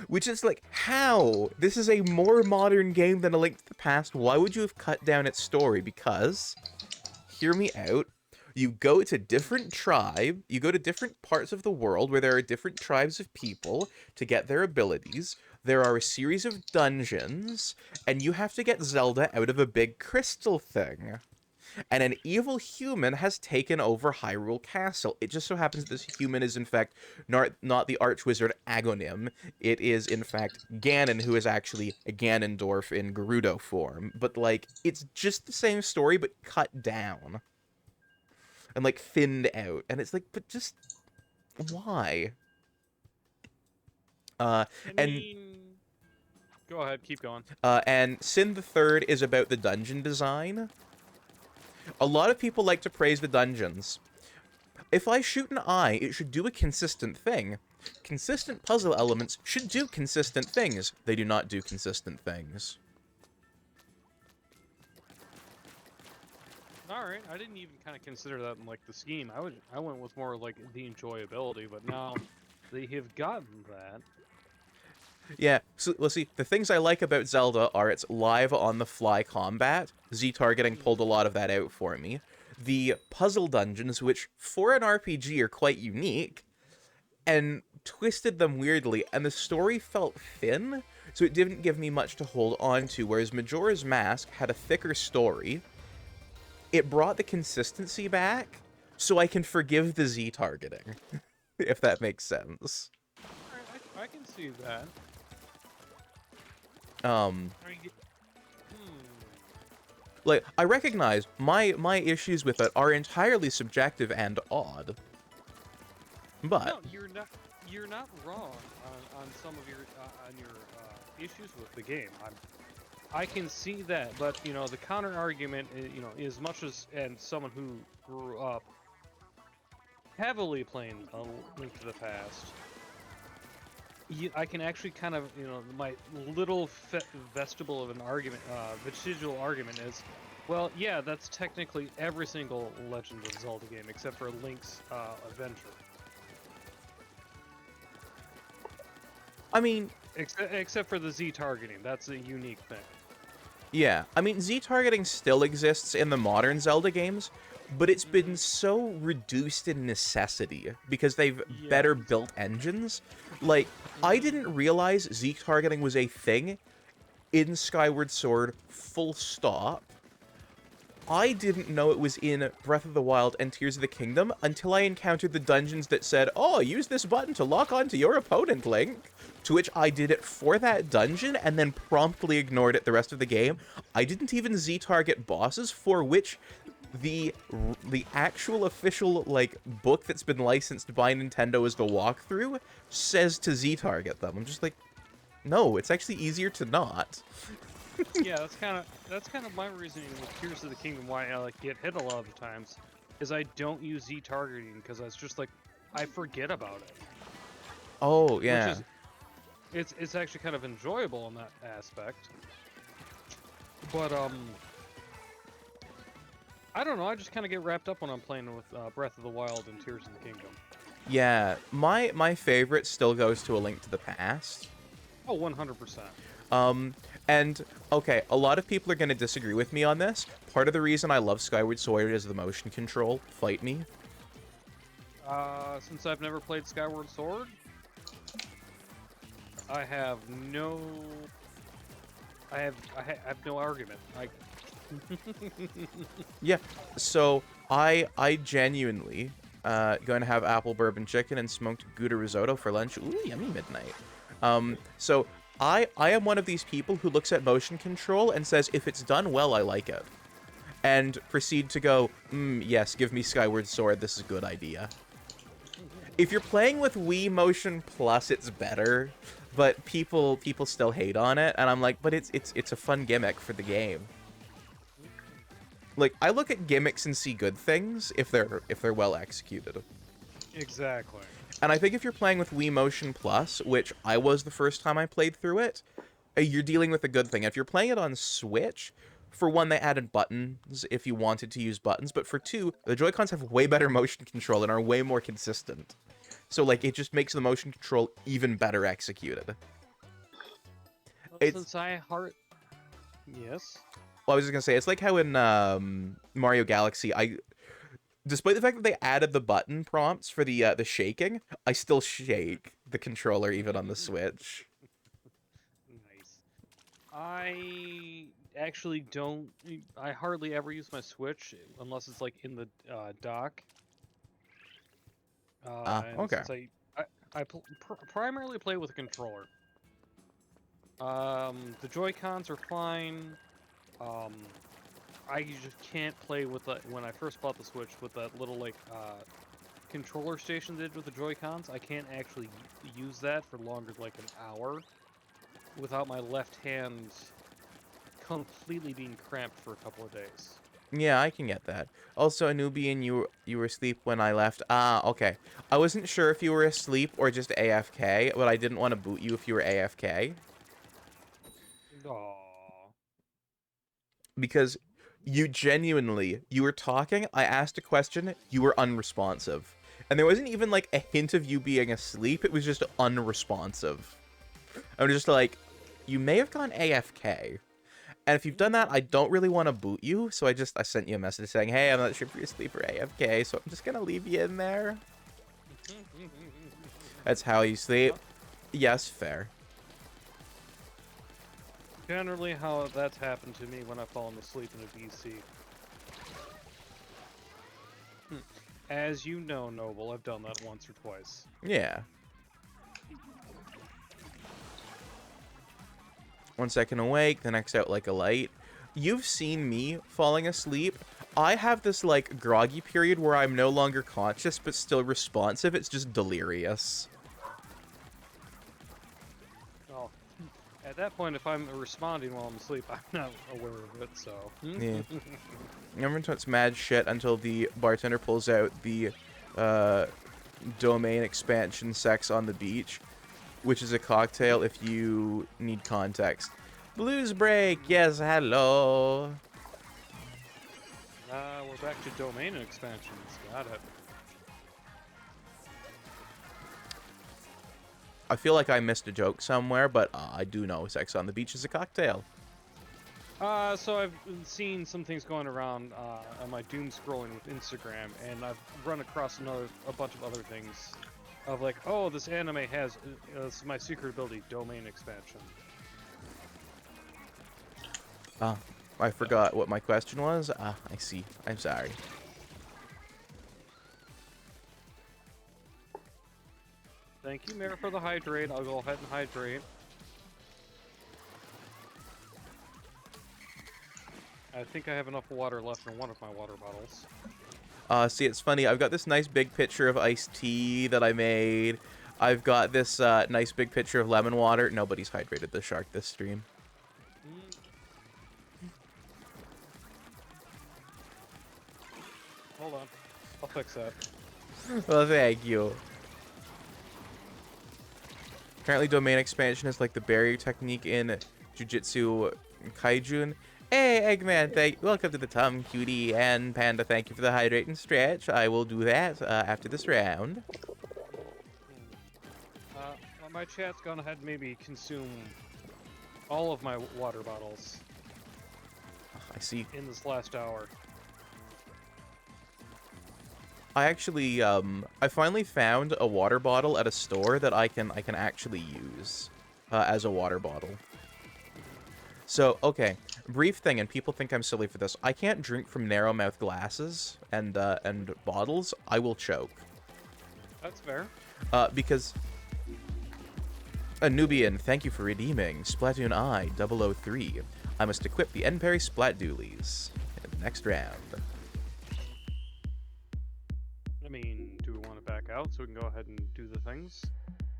Which is like, how? This is a more modern game than A Link to the Past. Why would you have cut down its story? Because, hear me out, you go to different parts of the world where there are different tribes of people to get their abilities. There are a series of dungeons, and you have to get Zelda out of a big crystal thing. And an evil human has taken over Hyrule Castle. It just so happens that this human is, in fact, not the archwizard Agonim. It is, in fact, Ganon, who is actually a Ganondorf in Gerudo form. But, like, it's just the same story, but cut down. And, like, thinned out. And it's like, but just... why? I mean... Go ahead, keep going. And Sin the Third is about the dungeon design. A lot of people like to praise the dungeons. If I shoot an eye, it should do a consistent thing. Consistent puzzle elements should do consistent things. They do not do consistent things. Alright, I didn't even kind of consider that in, like, the scheme. I went with more, like, the enjoyability, but now they have gotten that. Yeah, so, let's see, the things I like about Zelda are its live on-the-fly combat. Z-targeting pulled a lot of that out for me. The puzzle dungeons, which for an RPG are quite unique, and twisted them weirdly, and the story felt thin, so it didn't give me much to hold on to, whereas Majora's Mask had a thicker story. It brought the consistency back, so I can forgive the Z-targeting, if that makes sense. Alright, I can see that. Like, I recognize my issues with it are entirely subjective and odd. But No, you're not wrong on some of your issues with the game. I can see that, but you know the counter argument, you know, as much as and someone who grew up heavily playing A Link to the Past, I can actually kind of, you know, my little vestigial of an argument, vestigial argument is, well, yeah, that's technically every single Legend of Zelda game except for Link's Adventure. I mean, except for the Z targeting, that's a unique thing. yeah, I mean, Z-targeting still exists in the modern Zelda games, but it's been so reduced in necessity because they've better built engines. Like, I didn't realize Z-targeting was a thing in Skyward Sword, full stop. I didn't know it was in Breath of the Wild and Tears of the Kingdom until I encountered the dungeons that said, oh, use this button to lock onto your opponent, Link. To which I did it for that dungeon and then promptly ignored it the rest of the game. I didn't even Z-target bosses, for which the actual official, like, book that's been licensed by Nintendo as the walkthrough says to Z-target them. I'm just like, no, it's actually easier to not. Yeah, that's kind of my reasoning with Tears of the Kingdom, why I like get hit a lot of the times, is I don't use Z-targeting because it's just like I forget about it. Oh yeah. It's actually kind of enjoyable in that aspect. But I don't know. I just kind of get wrapped up when I'm playing with Breath of the Wild and Tears of the Kingdom. Yeah, my favorite still goes to A Link to the Past. Oh, 100%. And, okay, a lot of people are going to disagree with me on this. Part of the reason I love Skyward Sword is the motion control. Fight me. Since I've never played Skyward Sword, I have no argument. Yeah, so I genuinely going to have apple bourbon chicken and smoked Gouda risotto for lunch. Ooh, yummy midnight. So I am one of these people who looks at motion control and says, if it's done well, I like it. And proceed to go, yes, give me Skyward Sword, this is a good idea. if you're playing with Wii Motion Plus, it's better, but people still hate on it, and I'm like, but it's a fun gimmick for the game. Like, I look at gimmicks and see good things if they're well executed. Exactly. And I think if you're playing with Wii Motion Plus, which I was the first time I played through it, you're dealing with a good thing. If you're playing it on Switch, for one, they added buttons if you wanted to use buttons, but for two, the Joy-Cons have way better motion control and are way more consistent. So, like, it just makes the motion control even better executed. Well, It's- since I heart. Yes. Well, I was just gonna say, it's like how in Mario Galaxy, despite the fact that they added the button prompts for the shaking, I still shake the controller even on the Switch. Nice. I actually don't. I hardly ever use my Switch unless it's like in the dock. And Okay. Since I primarily play with a controller. The Joy-Cons are fine. I just can't play with the when I first bought the Switch with that little like controller station they did with the Joy-Cons. I can't actually use that for longer than like an hour without my left hand completely being cramped for a couple of days. Yeah, I can get that. Also, Anubian, you were asleep when I left. Ah, okay. I wasn't sure if you were asleep or just AFK, but I didn't want to boot you if you were AFK. Aww. Because you were talking, I asked a question, you were unresponsive. And there wasn't even like a hint of you being asleep, it was just unresponsive. I'm just like, you may have gone AFK. And if you've done that, I don't really want to boot you, so I sent you a message saying, hey, I'm not sure if you're asleep or AFK, so I'm just gonna leave you in there. That's how you sleep. Yes, fair. Generally, how that's happened to me when I've fallen asleep in a DC. As you know, Noble, I've done that once or twice. Yeah. 1 second awake, the next out like a light. You've seen me falling asleep. I have this, like, groggy period where I'm no longer conscious but still responsive. It's just delirious. Oh, at that point, if I'm responding while I'm asleep, I'm not aware of it, so... Yeah. Everyone talks mad shit until the bartender pulls out the domain expansion Sex on the Beach, which is a cocktail if you need context. Blues Break, yes, hello. We're back to domain expansions. Got it. I feel like I missed a joke somewhere, but I do know Sex on the Beach is a cocktail. So I've seen some things going around on my doom scrolling with Instagram, and I've run across a bunch of other things of like, oh, this anime has this is my secret ability, domain expansion. I forgot what my question was. I see. I'm sorry. Thank you, Mara, for the hydrate. I'll go ahead and hydrate. I think I have enough water left in one of my water bottles. See, it's funny. I've got this nice big picture of iced tea that I made. I've got this nice big picture of lemon water. Nobody's hydrated the shark this stream. Hold on. I'll fix that. Well, thank you. Apparently, domain expansion is like the barrier technique in Jujutsu Kaijun. Hey, Eggman, welcome to the Tom Cutie and Panda. Thank you for the hydrate and stretch. I will do that after this round. Well, my chat's gone ahead and maybe consume all of my water bottles I see. in this last hour. I actually, I finally found a water bottle at a store that I can actually use as a water bottle. So, okay, brief thing, and people think I'm silly for this. I can't drink from narrow mouth glasses and bottles. I will choke. That's fair. Because Anubian, thank you for redeeming Splatoon I 003. I must equip the Enperry Splat Doolies in the next round. I mean, do we want to back out so we can go ahead and do the things?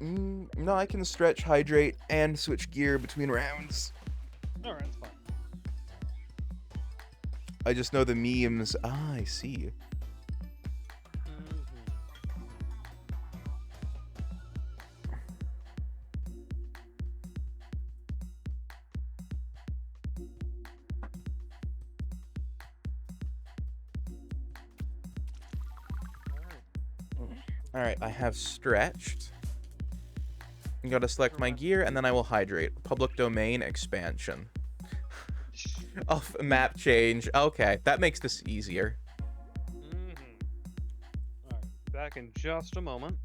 No, I can stretch, hydrate, and switch gear between rounds. Alright, that's fine. I just know the memes. Ah, I see. Alright, I have stretched. I'm gonna select my gear, and then I will hydrate. Public domain expansion. Oh, map change. Okay, that makes this easier. Alright, back in just a moment.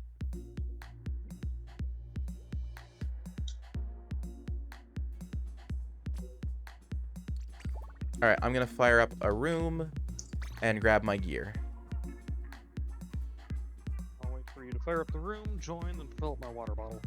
Alright, I'm gonna fire up a room and grab my gear. I'll wait for you to fire up the room, join, and fill up my water bottle.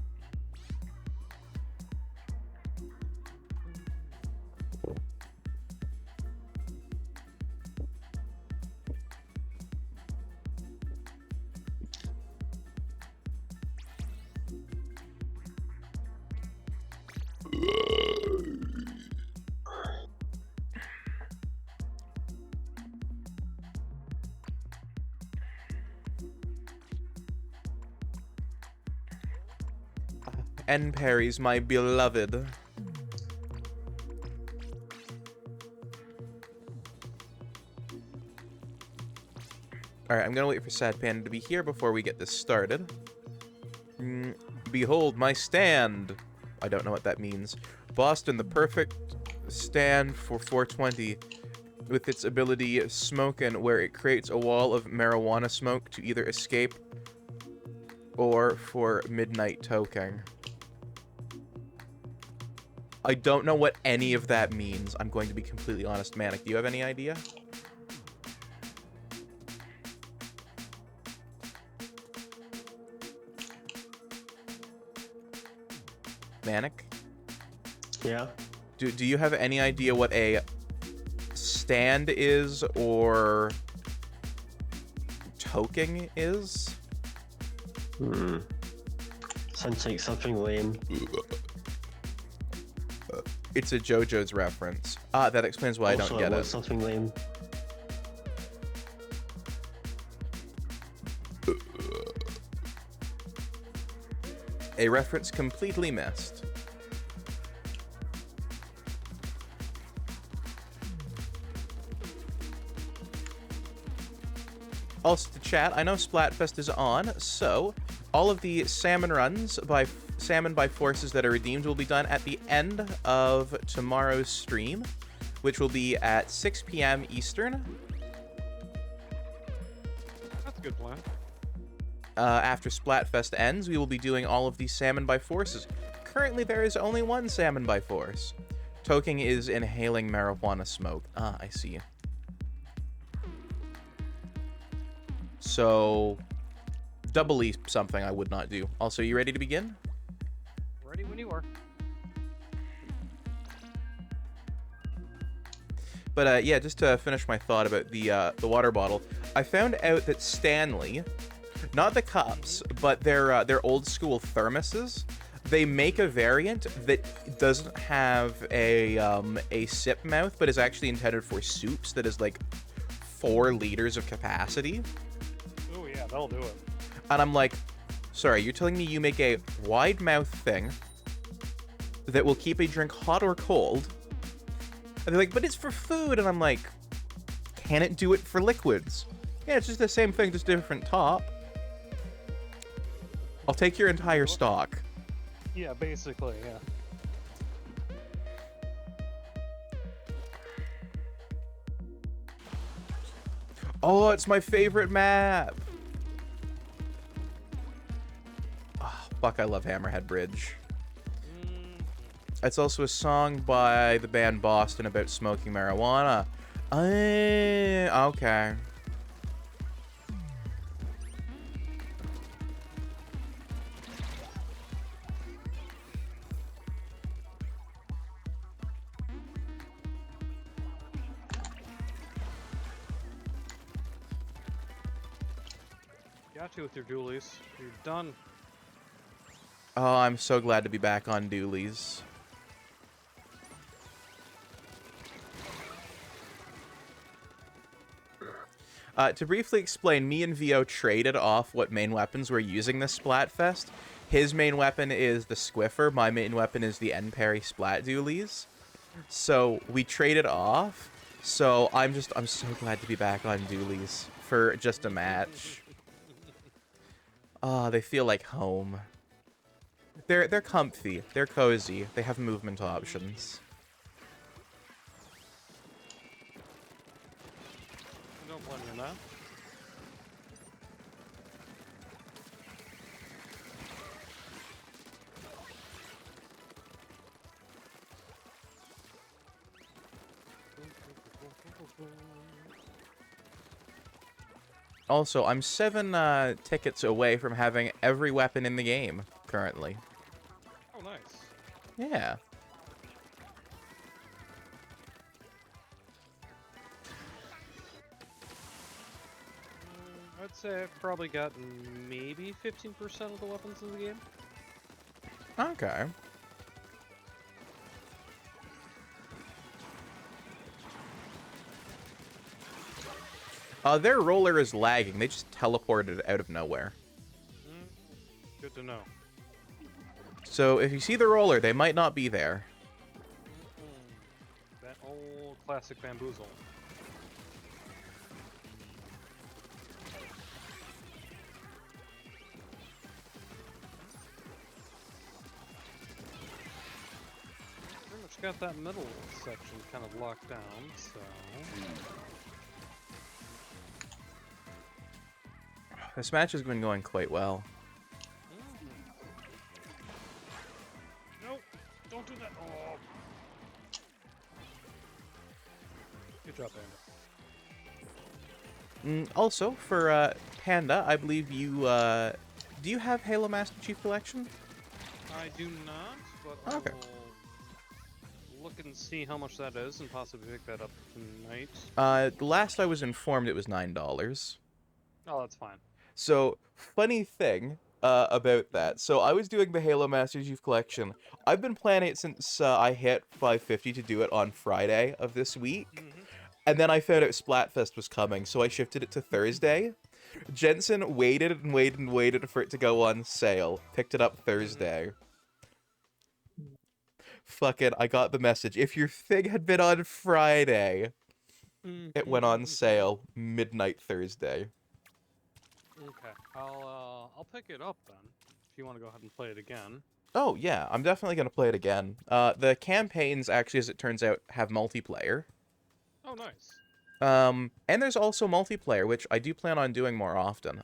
N parries, my beloved. Alright, I'm gonna wait for Sad Panda to be here before we get this started. Behold my stand. I don't know what that means. Boston, the perfect stand for 420 with its ability Smokin', where it creates a wall of marijuana smoke to either escape or for midnight toking. I don't know what any of that means. I'm going to be completely honest. Manic, do you have any idea? Manic? Yeah. Do you have any idea what a stand is or toking is? Sounds like something lame. It's a JoJo's reference. Ah, that explains why Also, I don't get it. Something lame. A reference completely missed. Also to chat, I know Splatfest is on, so all of the salmon runs by Salmon by Forces that are redeemed will be done at the end of tomorrow's stream, which will be at 6 p.m. Eastern. That's a good plan. After Splatfest ends, we will be doing all of the Salmon by Forces. Currently, there is only one Salmon by Force. Toking is inhaling marijuana smoke. Ah, I see. So, doubly something I would not do. Also, you ready to begin? Ready when you are. But yeah, just to finish my thought about the water bottle, I found out that Stanley, not the cups, but their old school thermoses, they make a variant that doesn't have a sip mouth, but is actually intended for soups. That is like 4 liters of capacity. Oh yeah, that'll do it. And I'm like, sorry, you're telling me you make a wide mouth thing that will keep a drink hot or cold? And they're like, but it's for food. And I'm like, can it do it for liquids? Yeah, it's just the same thing, just different top. I'll take your entire stock. Yeah, basically, yeah. Oh, it's my favorite map. Oh, fuck, I love Hammerhead Bridge. It's also a song by the band Boston about smoking marijuana. Okay. Got you with your dualies. You're done. Oh, I'm so glad to be back on dualies. To briefly explain, me and Vio traded off what main weapons we're using this Splatfest. His main weapon is the Squiffer, my main weapon is the N-Parry Splat dualies. So, we traded off, so I'm so glad to be back on dualies for just a match. Ah, they feel like home. They're comfy, they're cozy, they have movement options. Don't blame you on that. Also, I'm 7 tickets away from having every weapon in the game, currently. Oh, nice. Yeah. I'd say I've probably got maybe 15% of the weapons in the game. Okay. Their roller is lagging. They just teleported out of nowhere. Good to know. So if you see the roller, they might not be there. That old classic bamboozle. Pretty much got that middle section kind of locked down, so... This match has been going quite well. Nope, don't do that. Oh. Good job, Panda. Also, for Panda, I believe you, do you have Halo Master Chief Collection? I do not, but Okay. I will look and see how much that is and possibly pick that up tonight. Last I was informed it was $9. Oh, that's fine. So, funny thing about that. So, I was doing the Halo Master Chief Collection. I've been planning it since I hit 550 to do it on Friday of this week. And then I found out Splatfest was coming, so I shifted it to Thursday. Jensen waited and waited and waited for it to go on sale. Picked it up Thursday. Fuck it, I got the message. If your thing had been on Friday, it went on sale midnight Thursday. Okay, I'll pick it up then. If you want to go ahead and play it again. Oh, yeah, I'm definitely going to play it again. The campaigns, actually, as it turns out, have multiplayer. Oh, nice. And there's also multiplayer, which I do plan on doing more often.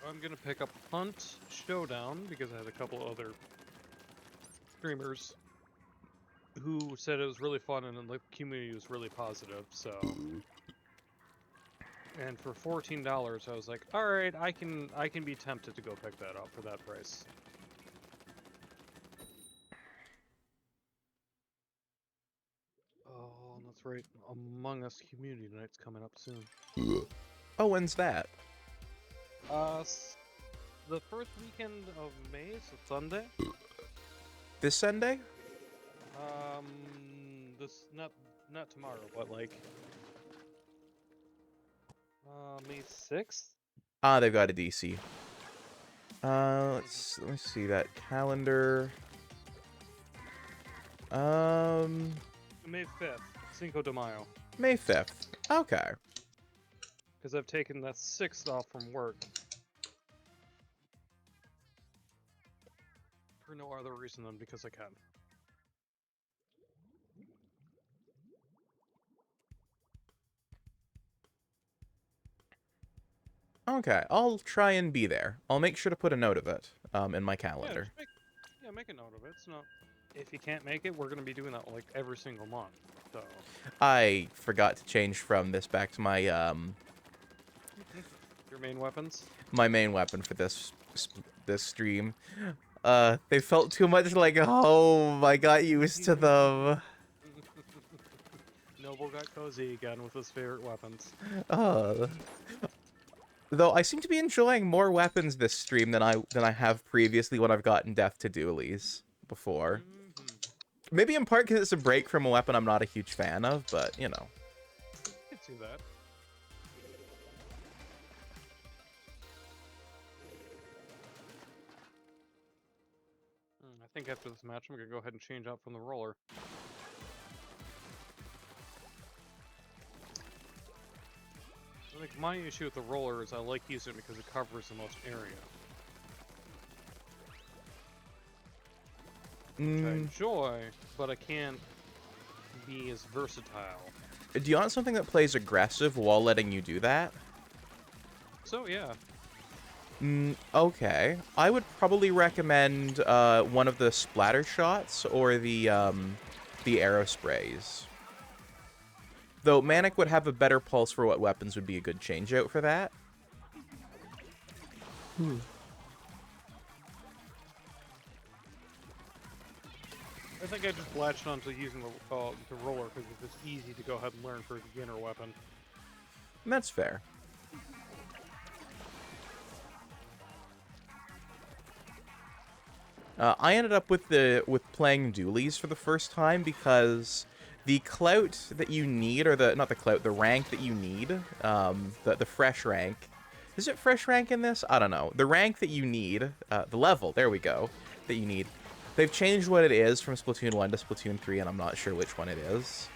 I'm gonna pick up Hunt Showdown because I had a couple other streamers who said it was really fun and the community was really positive, so... And for $14, I was like, alright, I can be tempted to go pick that up for that price. Oh, that's right. Among Us Community Night's coming up soon. Oh, when's that? The first weekend of May, so Sunday. This Sunday? This not tomorrow, but like May 6th. Ah, they've got a DC. Let me see that calendar. May 5th, Cinco de Mayo. May 5th. Okay. Because I've taken the 6th off from work. For no other reason than because I can. Okay, I'll try and be there. I'll make sure to put a note of it in my calendar. Yeah, make a note of it. It's not... If you can't make it, we're going to be doing that like every single month. So I forgot to change from this back to my your main weapons. My main weapon for this stream. They felt too much like home. I got used to them. Noble got cozy again with his favorite weapons. Though I seem to be enjoying more weapons this stream than I have previously when I've gotten Death to Dualies before. Maybe in part because it's a break from a weapon I'm not a huge fan of, but, you know. I can see that. I think after this match, I'm gonna go ahead and change out from the roller. I think my issue with the roller is I like using it because it covers the most area. Which I enjoy, but I can't be as versatile. Do you want something that plays aggressive while letting you do that? So yeah. Okay. I would probably recommend one of the splatter shots or the arrow sprays. Though Manic would have a better pulse for what weapons would be a good changeout for that. I think I just latched onto using the roller because it's just easy to go ahead and learn for a beginner weapon. That's fair. I ended up with playing dualies for the first time because the clout that you need, or the rank that you need, the fresh rank. Is it fresh rank in this? I don't know. The rank that you need, the level, there we go, that you need. They've changed what it is from Splatoon 1 to Splatoon 3, and I'm not sure which one it is.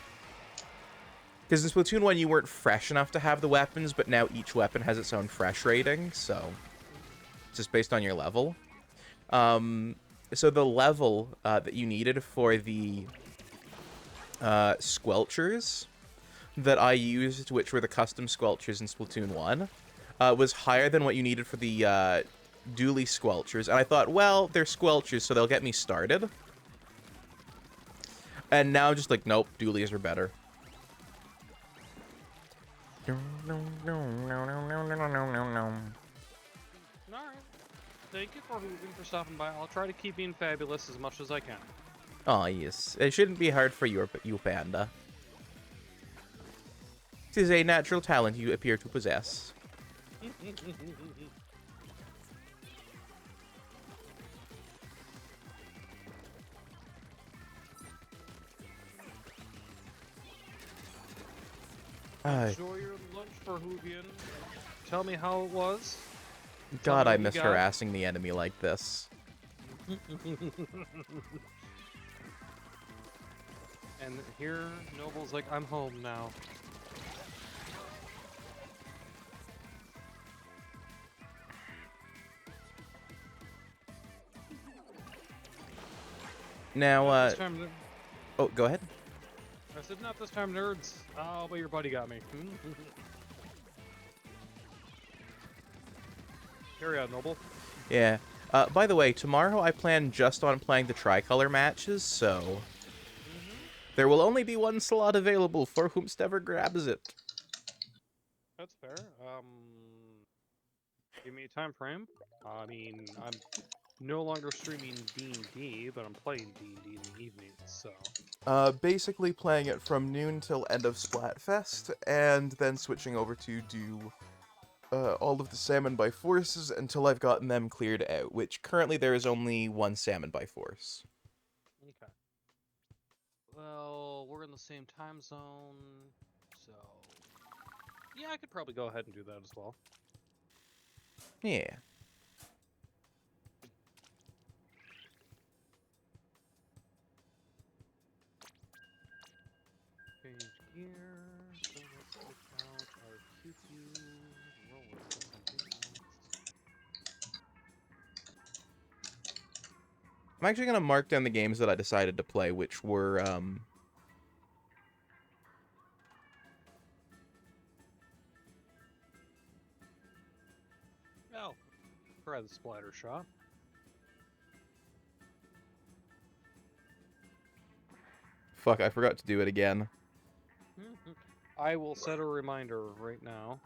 Because in Splatoon 1, you weren't fresh enough to have the weapons, but now each weapon has its own fresh rating, so just based on your level. So the level that you needed for the squelchers that I used, which were the custom squelchers in Splatoon 1, was higher than what you needed for the dually squelchers. And I thought, well, they're squelchers, so they'll get me started. And now I'm just like, nope, dualies are better. Alright. Thank you for stopping by. I'll try to keep being fabulous as much as I can. Oh, yes. It shouldn't be hard for you, Panda. It is a natural talent you appear to possess. Enjoy your lunch for Hoovian. Tell me how it was. God, I miss harassing the enemy like this. And here, Noble's like, I'm home now. Now, oh, go ahead. I said, not this time, nerds. Oh, but your buddy got me. Carry on, Noble. Yeah. By the way, tomorrow I plan just on playing the tricolor matches, so there will only be one slot available for whomstever grabs it. That's fair. Give me a time frame. I mean, I'm no longer streaming D&D, but I'm playing D&D in the evenings, so... Basically playing it from noon till end of Splatfest, and then switching over to do all of the salmon by forces until I've gotten them cleared out, which currently there is only one salmon by force. Okay. Well, we're in the same time zone, so... Yeah, I could probably go ahead and do that as well. Yeah. Change gear, so let's switch out our Cuties roller for something else. I'm actually gonna mark down the games that I decided to play, which were, Oh, try the splatter shot. Fuck, I forgot to do it again. I will set a reminder right now.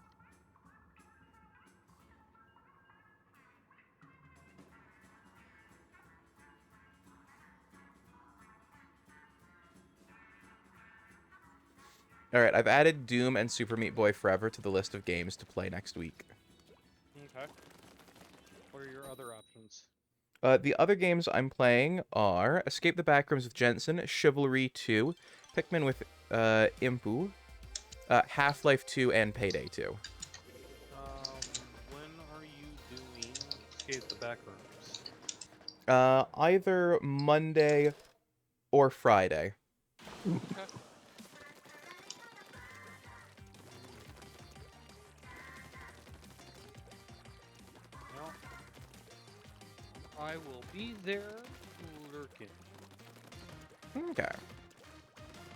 Alright, I've added Doom and Super Meat Boy Forever to the list of games to play next week. The other games I'm playing are Escape the Backrooms with Jensen, Chivalry 2, Pikmin with Impu, Half-Life 2, and Payday 2. When are you doing Escape the Backrooms? Either Monday or Friday. Okay. Well, I will be there lurking. Okay.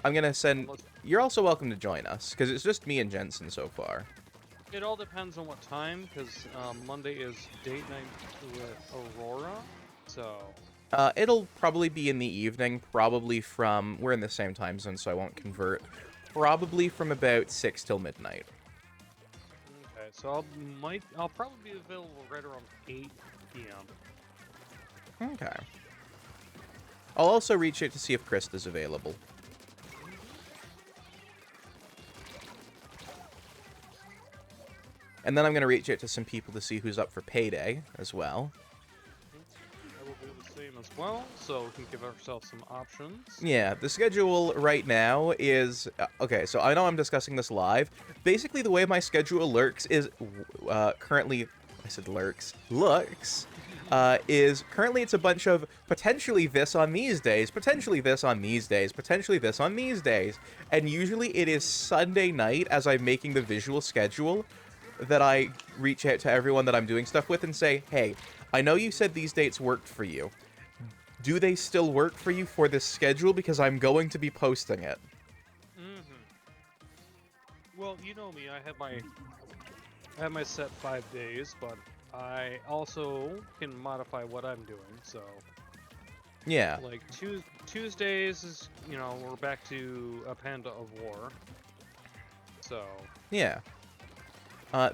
I'm gonna send... Unless- You're also welcome to join us, because it's just me and Jensen so far. It all depends on what time, because Monday is date night with Aurora, so... It'll probably be in the evening, probably from... We're in the same time zone, so I won't convert. Probably from about 6 till midnight. Okay, so I'll probably be available right around 8 p.m. Okay. I'll also reach out to see if Krista's available. And then I'm going to reach out to some people to see who's up for Payday as well. I will do the same as well, so we can give ourselves some options. Yeah, the schedule right now is... okay, so I know I'm discussing this live. Basically, the way my schedule lurks is currently... I said lurks. Looks. Is currently it's a bunch of potentially this on these days, potentially this on these days, potentially this on these days. And usually it is Sunday night as I'm making the visual schedule that I reach out to everyone that I'm doing stuff with and say, hey, I know you said these dates worked for you. Do they still work for you for this schedule? Because I'm going to be posting it. Well, you know me, I have my set 5 days, but I also can modify what I'm doing, so... Yeah. Like, Tuesdays is, we're back to a Panda of War. So... Yeah.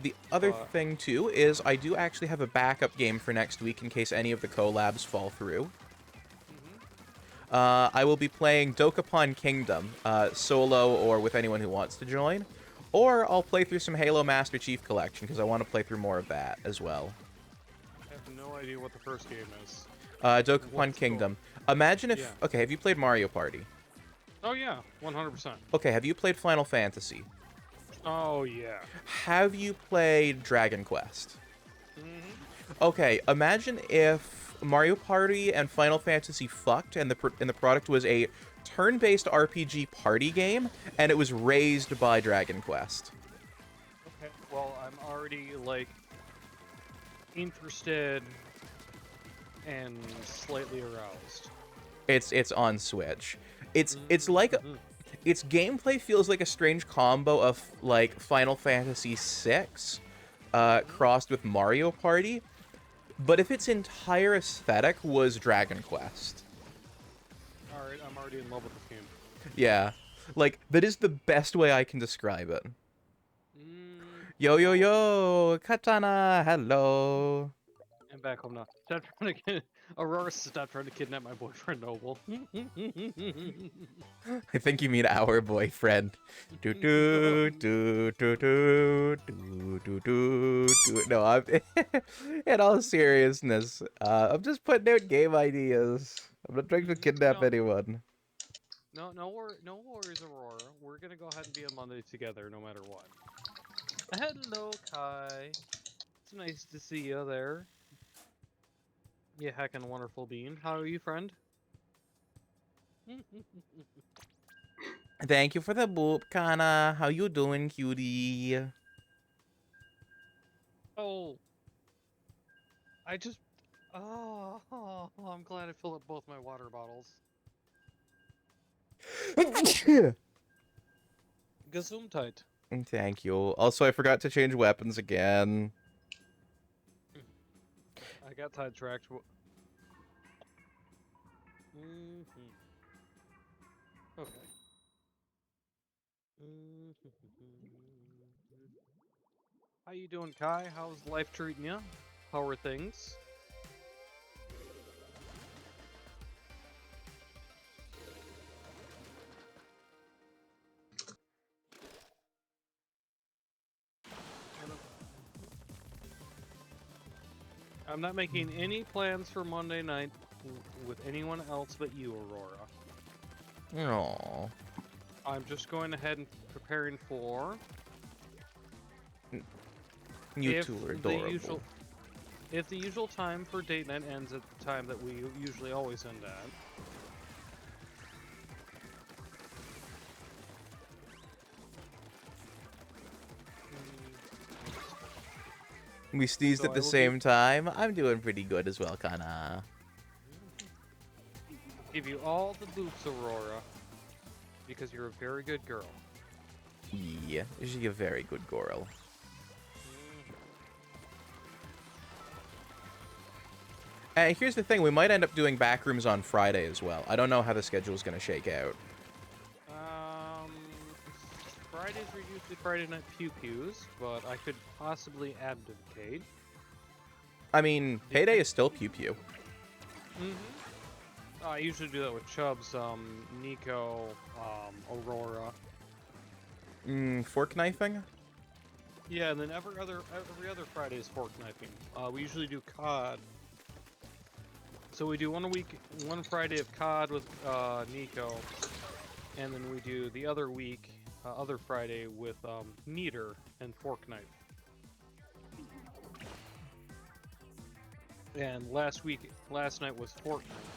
The other But- thing, too, is I do actually have a backup game for next week in case any of the collabs fall through. I will be playing Dokapon Kingdom, solo or with anyone who wants to join. Or I'll play through some Halo Master Chief Collection, because I want to play through more of that as well. I have no idea what the first game is. Dokapon What's Kingdom. Imagine if... Yeah. Okay, have you played Mario Party? Oh yeah, 100%. Okay, have you played Final Fantasy? Oh yeah. Have you played Dragon Quest? Okay, imagine if Mario Party and Final Fantasy fucked, and the product was a turn-based RPG party game, and it was raised by Dragon Quest. Okay. Well, I'm already like interested and slightly aroused. It's on Switch. It's like its gameplay feels like a strange combo of like Final Fantasy VI crossed with Mario Party, but if its entire aesthetic was Dragon Quest. Alright, I'm already in love with this game. Yeah, like that is the best way I can describe it. Yo yo yo, Katana, hello. I'm back home now. Stop trying to get Aurora. Stop trying to kidnap my boyfriend Noble. I think you mean our boyfriend. Do do do do do do do do do. No, I'm in all seriousness. I'm just putting out game ideas. I'm not trying to kidnap No. anyone. No worries, Aurora. We're gonna go ahead and be on Monday together, no matter what. Hello, Kai. It's nice to see you there. You heckin' wonderful bean. How are you, friend? Thank you for the boop, Kana. How you doing, cutie? Oh, I just. Oh, I'm glad I filled up both my water bottles. Gesundheit. Thank you. Also, I forgot to change weapons again. I got sidetracked. Okay. How you doing, Kai? How's life treating you? How are things? I'm not making any plans for Monday night with anyone else but you, Aurora. No. I'm just going ahead and preparing for You if two are the adorable. if the usual time for date night ends at the time that we usually always end at. We sneezed So at I the will same time. I'm doing pretty good as well, kinda. Give you all the boops, Aurora, because you're a very good girl. Yeah, she's a very good girl. Here's the thing, we might end up doing backrooms on Friday as well. I don't know how the schedule's gonna shake out. Fridays are usually Friday night pew-pews, but I could possibly abdicate. I mean, Payday is still pew-pew. I usually do that with Chubbs, Nico, Aurora. Fork knifing? Yeah, and then every other Friday is fork knifing. We usually do COD. So we do one Friday of COD with Nico, and then we do the other week, other Friday with Neater and fork knife. And last night was fork knife.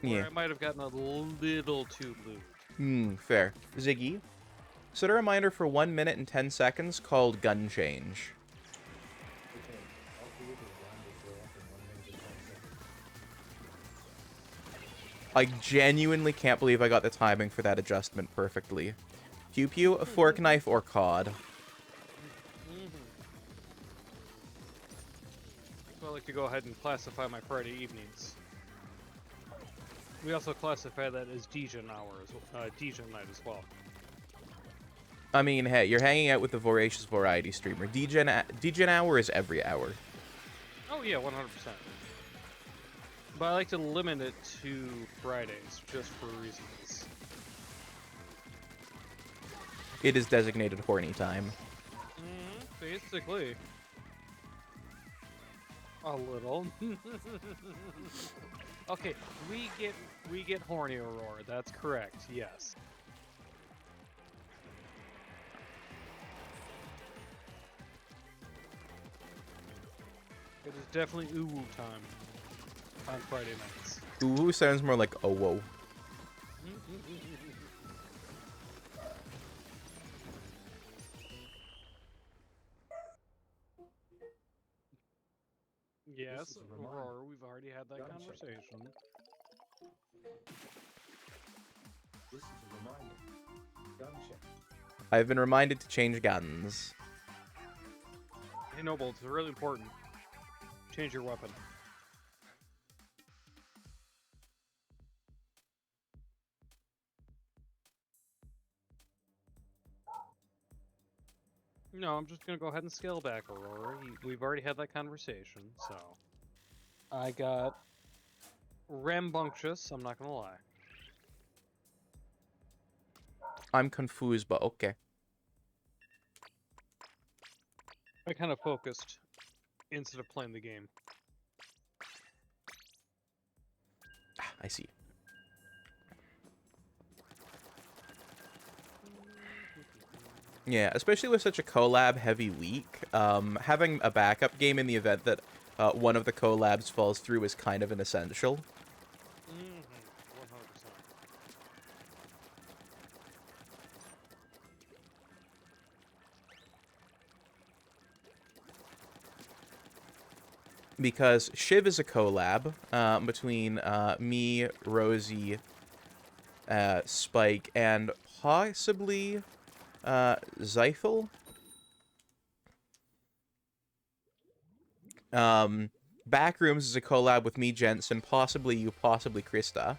Where Yeah. I might have gotten a little too lewd. Fair. Ziggy, set a reminder for 1 minute and 10 seconds called gun change. Okay, I'll create a reminder for up in 1 minute and 10 seconds. I genuinely can't believe I got the timing for that adjustment perfectly. Pew-pew, a fork knife, or COD? So I like to go ahead and classify my Friday evenings. We also classify that as Degen night as well. I mean, hey, you're hanging out with the voracious variety streamer. Degen hour is every hour. Oh yeah, 100%. But I like to limit it to Fridays, just for reasons. It is designated horny time. Basically. A little. Okay, we get horny, Aurora. That's correct. Yes. It is definitely uwu time on Friday nights. Ooh, sounds more like oh whoa. Yes, Aurora, we've already had that conversation. This is a reminder. Gun check. I've been reminded to change guns. Hey, Noble, it's really important. Change your weapon. No, I'm just gonna go ahead and scale back, Aurora. We've already had that conversation, so... I got... rambunctious, I'm not gonna lie. I'm confused, but okay. I kind of focused instead of playing the game. I see. Yeah, especially with such a collab-heavy week, having a backup game in the event that one of the collabs falls through is kind of an essential. 100%. Because Shiv is a collab between me, Rosie, Spike, and possibly Zyphel. Backrooms is a collab with me, Jensen, possibly you, possibly Krista.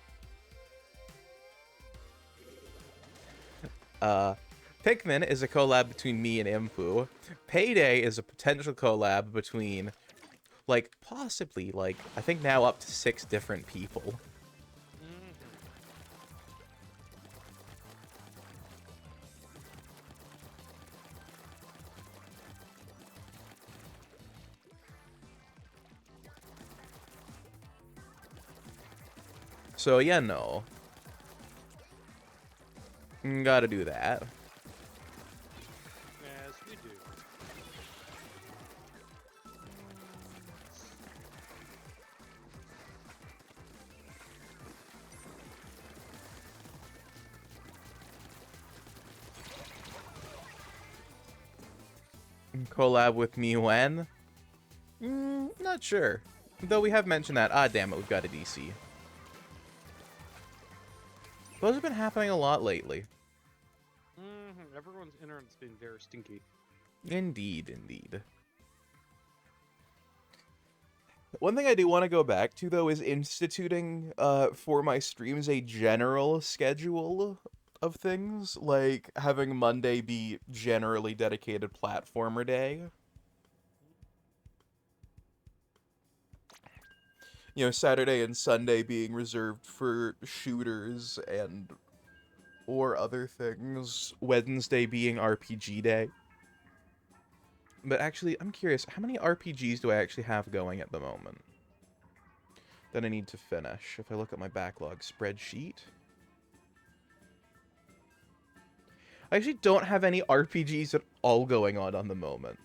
Pikmin is a collab between me and Impu. Payday is a potential collab between, like, possibly, like, I think now up to 6 different people. So, yeah, no. Gotta do that. As we do. Collab with me when? Not sure. Though we have mentioned that. Ah, damn it, we've got a DC. Those have been happening a lot lately. Everyone's internet's been very stinky. Indeed, indeed. One thing I do want to go back to, though, is instituting for my streams a general schedule of things, like having Monday be generally dedicated platformer day. You know, Saturday and Sunday being reserved for shooters and or other things. Wednesday being RPG day. But actually, I'm curious, how many RPGs do I actually have going at the moment that I need to finish? If I look at my backlog spreadsheet. I actually don't have any RPGs at all going on the moment.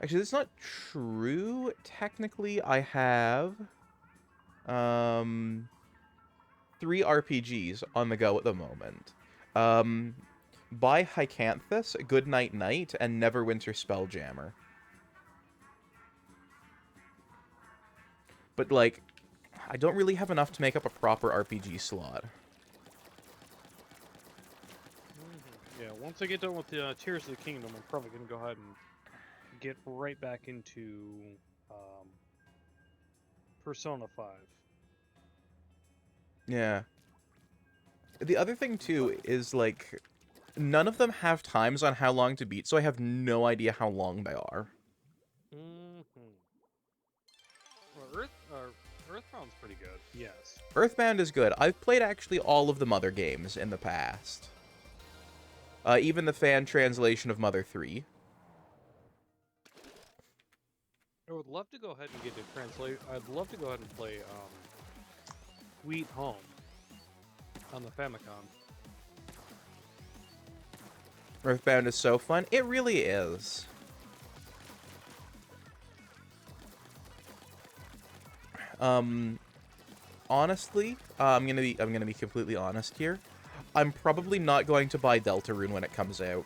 Actually, that's not true. Technically, I have 3 RPGs on the go at the moment. By Hycanthus, Goodnight Night, and Neverwinter Spelljammer. But, like, I don't really have enough to make up a proper RPG slot. Yeah, once I get done with the Tears of the Kingdom, I'm probably going to go ahead and get right back into Persona 5. Yeah. The other thing, too, is, like, none of them have times on how long to beat, so I have no idea how long they are. Well, Earthbound's pretty good, yes. Earthbound is good. I've played actually all of the Mother games in the past. Even the fan translation of Mother 3. I would love to go ahead and get it translated. I'd love to go ahead and play Sweet Home on the Famicom. Earthbound is so fun. It really is. Honestly, I'm gonna be completely honest here. I'm probably not going to buy Deltarune when it comes out.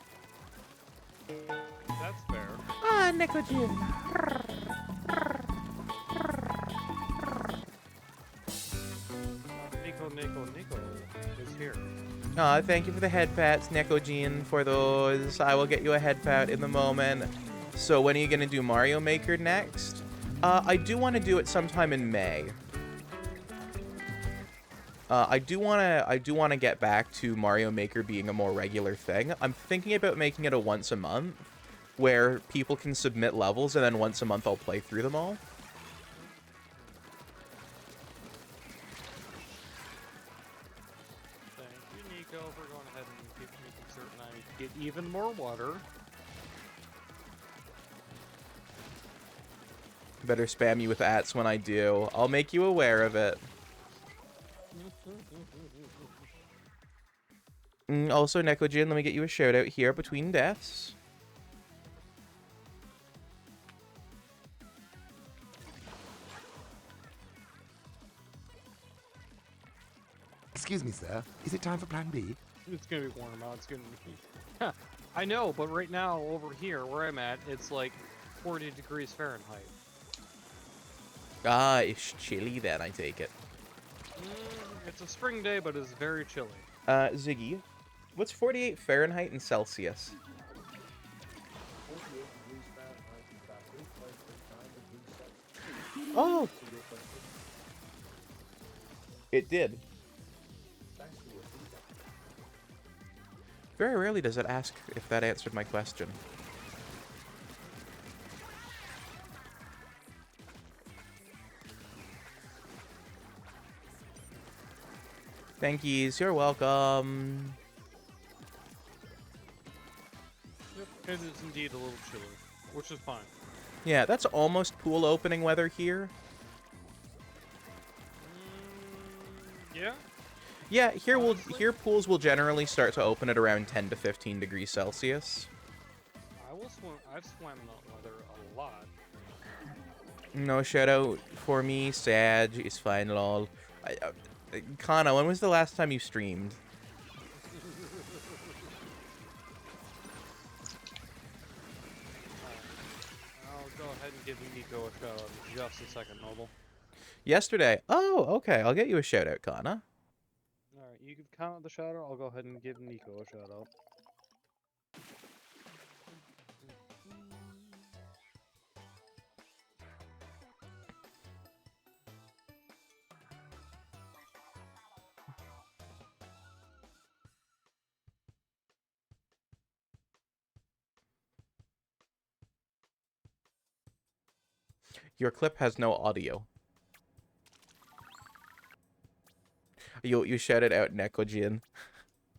That's fair. Ah, Necojin. Nico is here. Aw, thank you for the head pats, Necojin, for those. I will get you a head pat in the moment. So when are you gonna do Mario Maker next? I do want to do it sometime in May. I do want to get back to Mario Maker being a more regular thing. I'm thinking about making it a once a month, where people can submit levels, and then once a month I'll play through them all. Thank you, Nico, for going ahead and making certain I get even more water. Better spam you with ats when I do. I'll make you aware of it. Also, Necojin, let me get you a shout out here between deaths. Excuse me, sir. Is it time for Plan B? It's gonna be warm out. It's gonna be. I know, but right now over here where I'm at, it's like 40 degrees Fahrenheit. Ah, it's chilly then, I take it. It's a spring day, but it's very chilly. Ziggy, what's 48 Fahrenheit in Celsius? 48 degrees Fahrenheit is about 8.39 degrees Celsius. Oh! It did. Thanks for your feedback. Very rarely does it ask if that answered my question. Thank yous, you're welcome. Yep, it is indeed a little chilly, which is fine. Yeah, that's almost pool opening weather here. Yeah. Yeah, Honestly? here pools will generally start to open at around 10 to 15 degrees Celsius. I will swim. I've swam in that weather a lot. No shout out for me. Sag is fine, lol. Kana, when was the last time you streamed? I'll go ahead and give Nico a shout out in just a second, Noble. Yesterday. Oh, okay. I'll get you a shout out, Kana. Alright, you give Connor the shout out, I'll go ahead and give Nico a shout out. Your clip has no audio. You shouted out Nekojin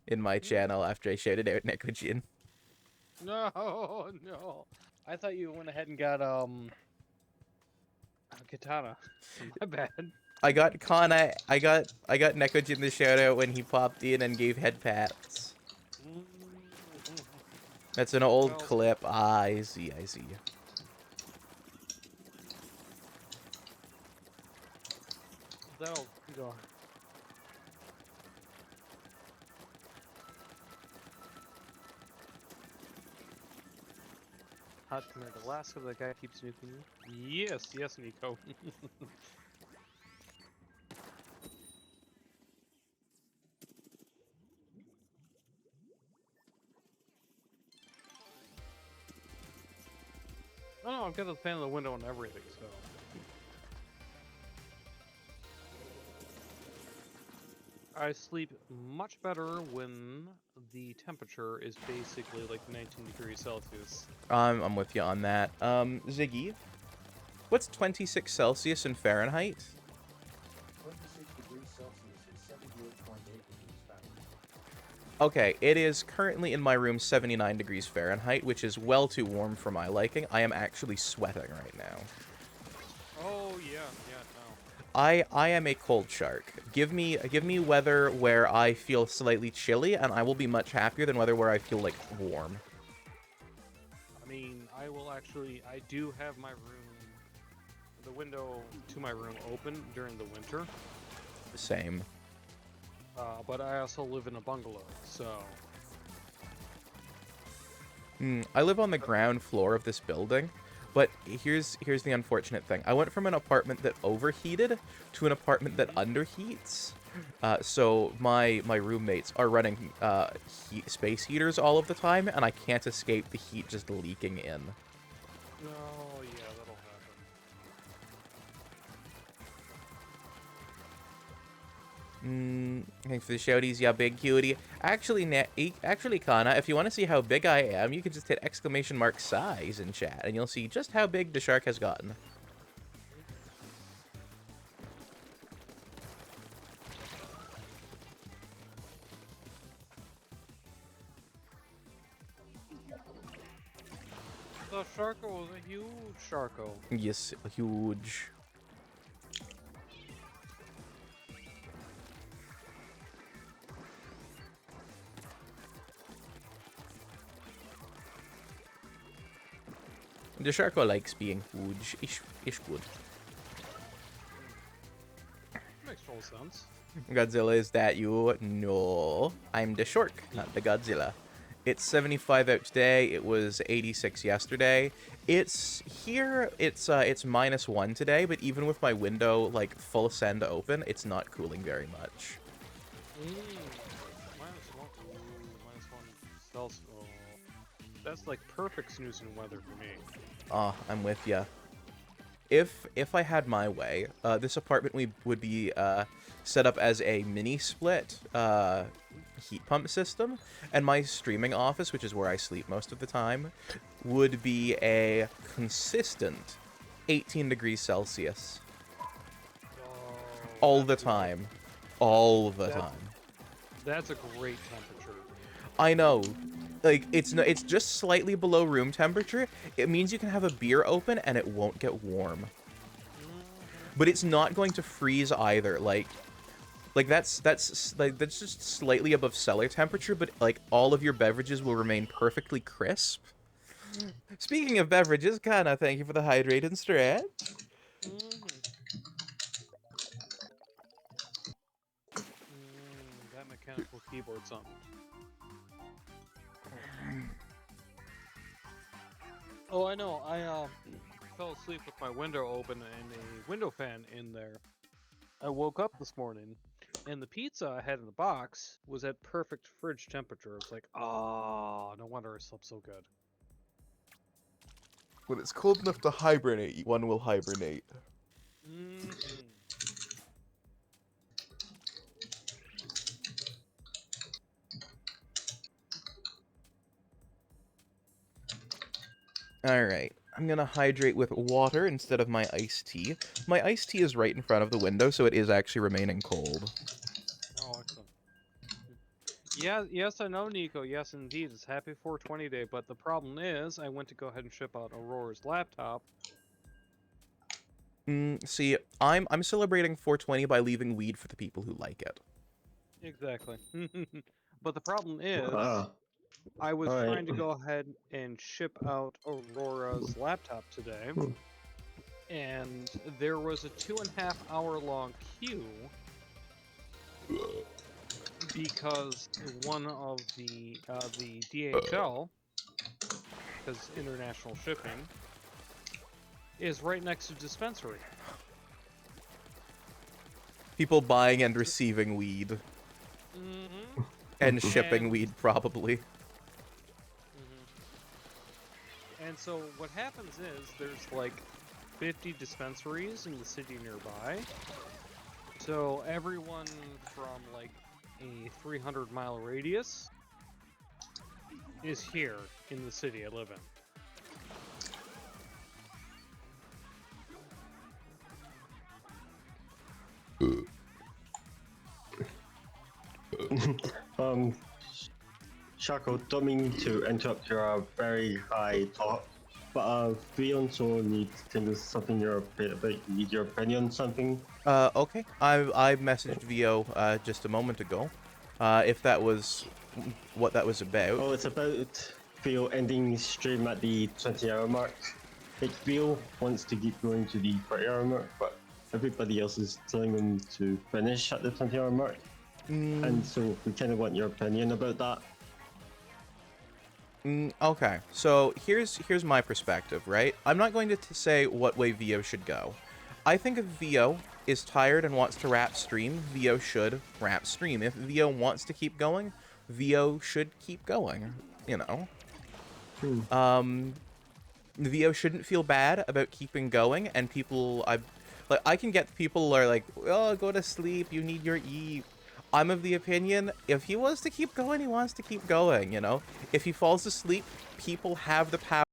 in my channel after I shouted out Nekojin. No, no. I thought you went ahead and got a katana. My bad. I got Kana. I got Nekojin the shout out when he popped in and gave head pats. That's an old Well, clip. Ah, I see. I see. that'll go. Hot come to Alaska, that guy keeps nuking you. Yes, yes, Nico. Oh no, I've got the fan in the window and everything, so. I sleep much better when the temperature is basically like 19 degrees Celsius. I'm with you on that. Ziggy, what's 26 Celsius in Fahrenheit? 26 degrees Celsius is 78.8 degrees Fahrenheit. Okay, it is currently in my room 79 degrees Fahrenheit, which is well too warm for my liking. I am actually sweating right now. Oh yeah, yeah, no. I am a cold shark. Give me weather where I feel slightly chilly, and I will be much happier than weather where I feel like warm. I mean, I will actually. I do have my room, the window to my room open during the winter. Same. But I also live in a bungalow, so. I live on the ground floor of this building, but here's the unfortunate thing. I went from an apartment that overheated to an apartment that underheats. So my roommates are running space heaters all of the time, and I can't escape the heat just leaking in. Oh yeah, that'll happen. Thanks for the shouties, ya big cutie. Actually, Kana, if you want to see how big I am, you can just hit ! size in chat, and you'll see just how big the shark has gotten. The Sharko was a huge Sharko. Yes, huge. The Sharko likes being huge. Ish good. Makes total sense. Godzilla, is that you? No. I'm the shark, not the Godzilla. It's 75 out today. It was 86 yesterday. It's here. It's -1 today, but even with my window like full send open, it's not cooling very much. -1. Ooh, -1 Celsius. Oh, that's like perfect snoozing weather for me. I'm with ya. If I had my way, this apartment would be set up as a mini split heat pump system, and my streaming office, which is where I sleep most of the time, would be a consistent 18 degrees Celsius. All the time. All the time. That's a great temperature. I know. like it's just slightly below room temperature. It means you can have a beer open and it won't get warm. But it's not going to freeze either. Like that's just slightly above cellar temperature, but like all of your beverages will remain perfectly crisp. Speaking of beverages, Kana, thank you for the hydrate and stretch. That mechanical keyboard something. Oh, I know. I fell asleep with my window open and a window fan in there. I woke up this morning, and the pizza I had in the box was at perfect fridge temperature. It's like, ah, no wonder I slept so good. When it's cold enough to hibernate, one will hibernate. Alright, I'm gonna hydrate with water instead of my iced tea. My iced tea is right in front of the window, so it is actually remaining cold. Oh, excellent. Yeah, yes, I know, Nico. Yes, indeed. It's Happy 420 Day, but the problem is I went to go ahead and ship out Aurora's laptop. See, I'm celebrating 420 by leaving weed for the people who like it. Exactly. But the problem is, Ah, I was alright. trying to go ahead and ship out Aurora's laptop today, and there was a 2.5 hour long queue because one of the DHL, because international shipping, is right next to dispensary. People buying and receiving weed. And shipping And- weed, probably. And so what happens is there's like 50 dispensaries in the city nearby. So everyone from like a 300-mile radius is here in the city I live in. Shaco, don't mean to interrupt your very high talk, but we also need to do something need your opinion on something. Okay. I messaged Vio just a moment ago. If that was what that was about. Oh, it's about Phil ending stream at the 20-hour mark. Like, Phil wants to keep going to the 40-hour mark, but everybody else is telling him to finish at the 20-hour mark. And so we kind of want your opinion about that. Okay, so here's my perspective, right? I'm not going to say what way Vio should go. I think if Vio is tired and wants to wrap stream, Vio should wrap stream. If Vio wants to keep going, Vio should keep going, you know? Vio shouldn't feel bad about keeping going, and I can get people who are like, oh, go to sleep, you need your eat. I'm of the opinion, if he wants to keep going, he wants to keep going, you know? If he falls asleep, people have the power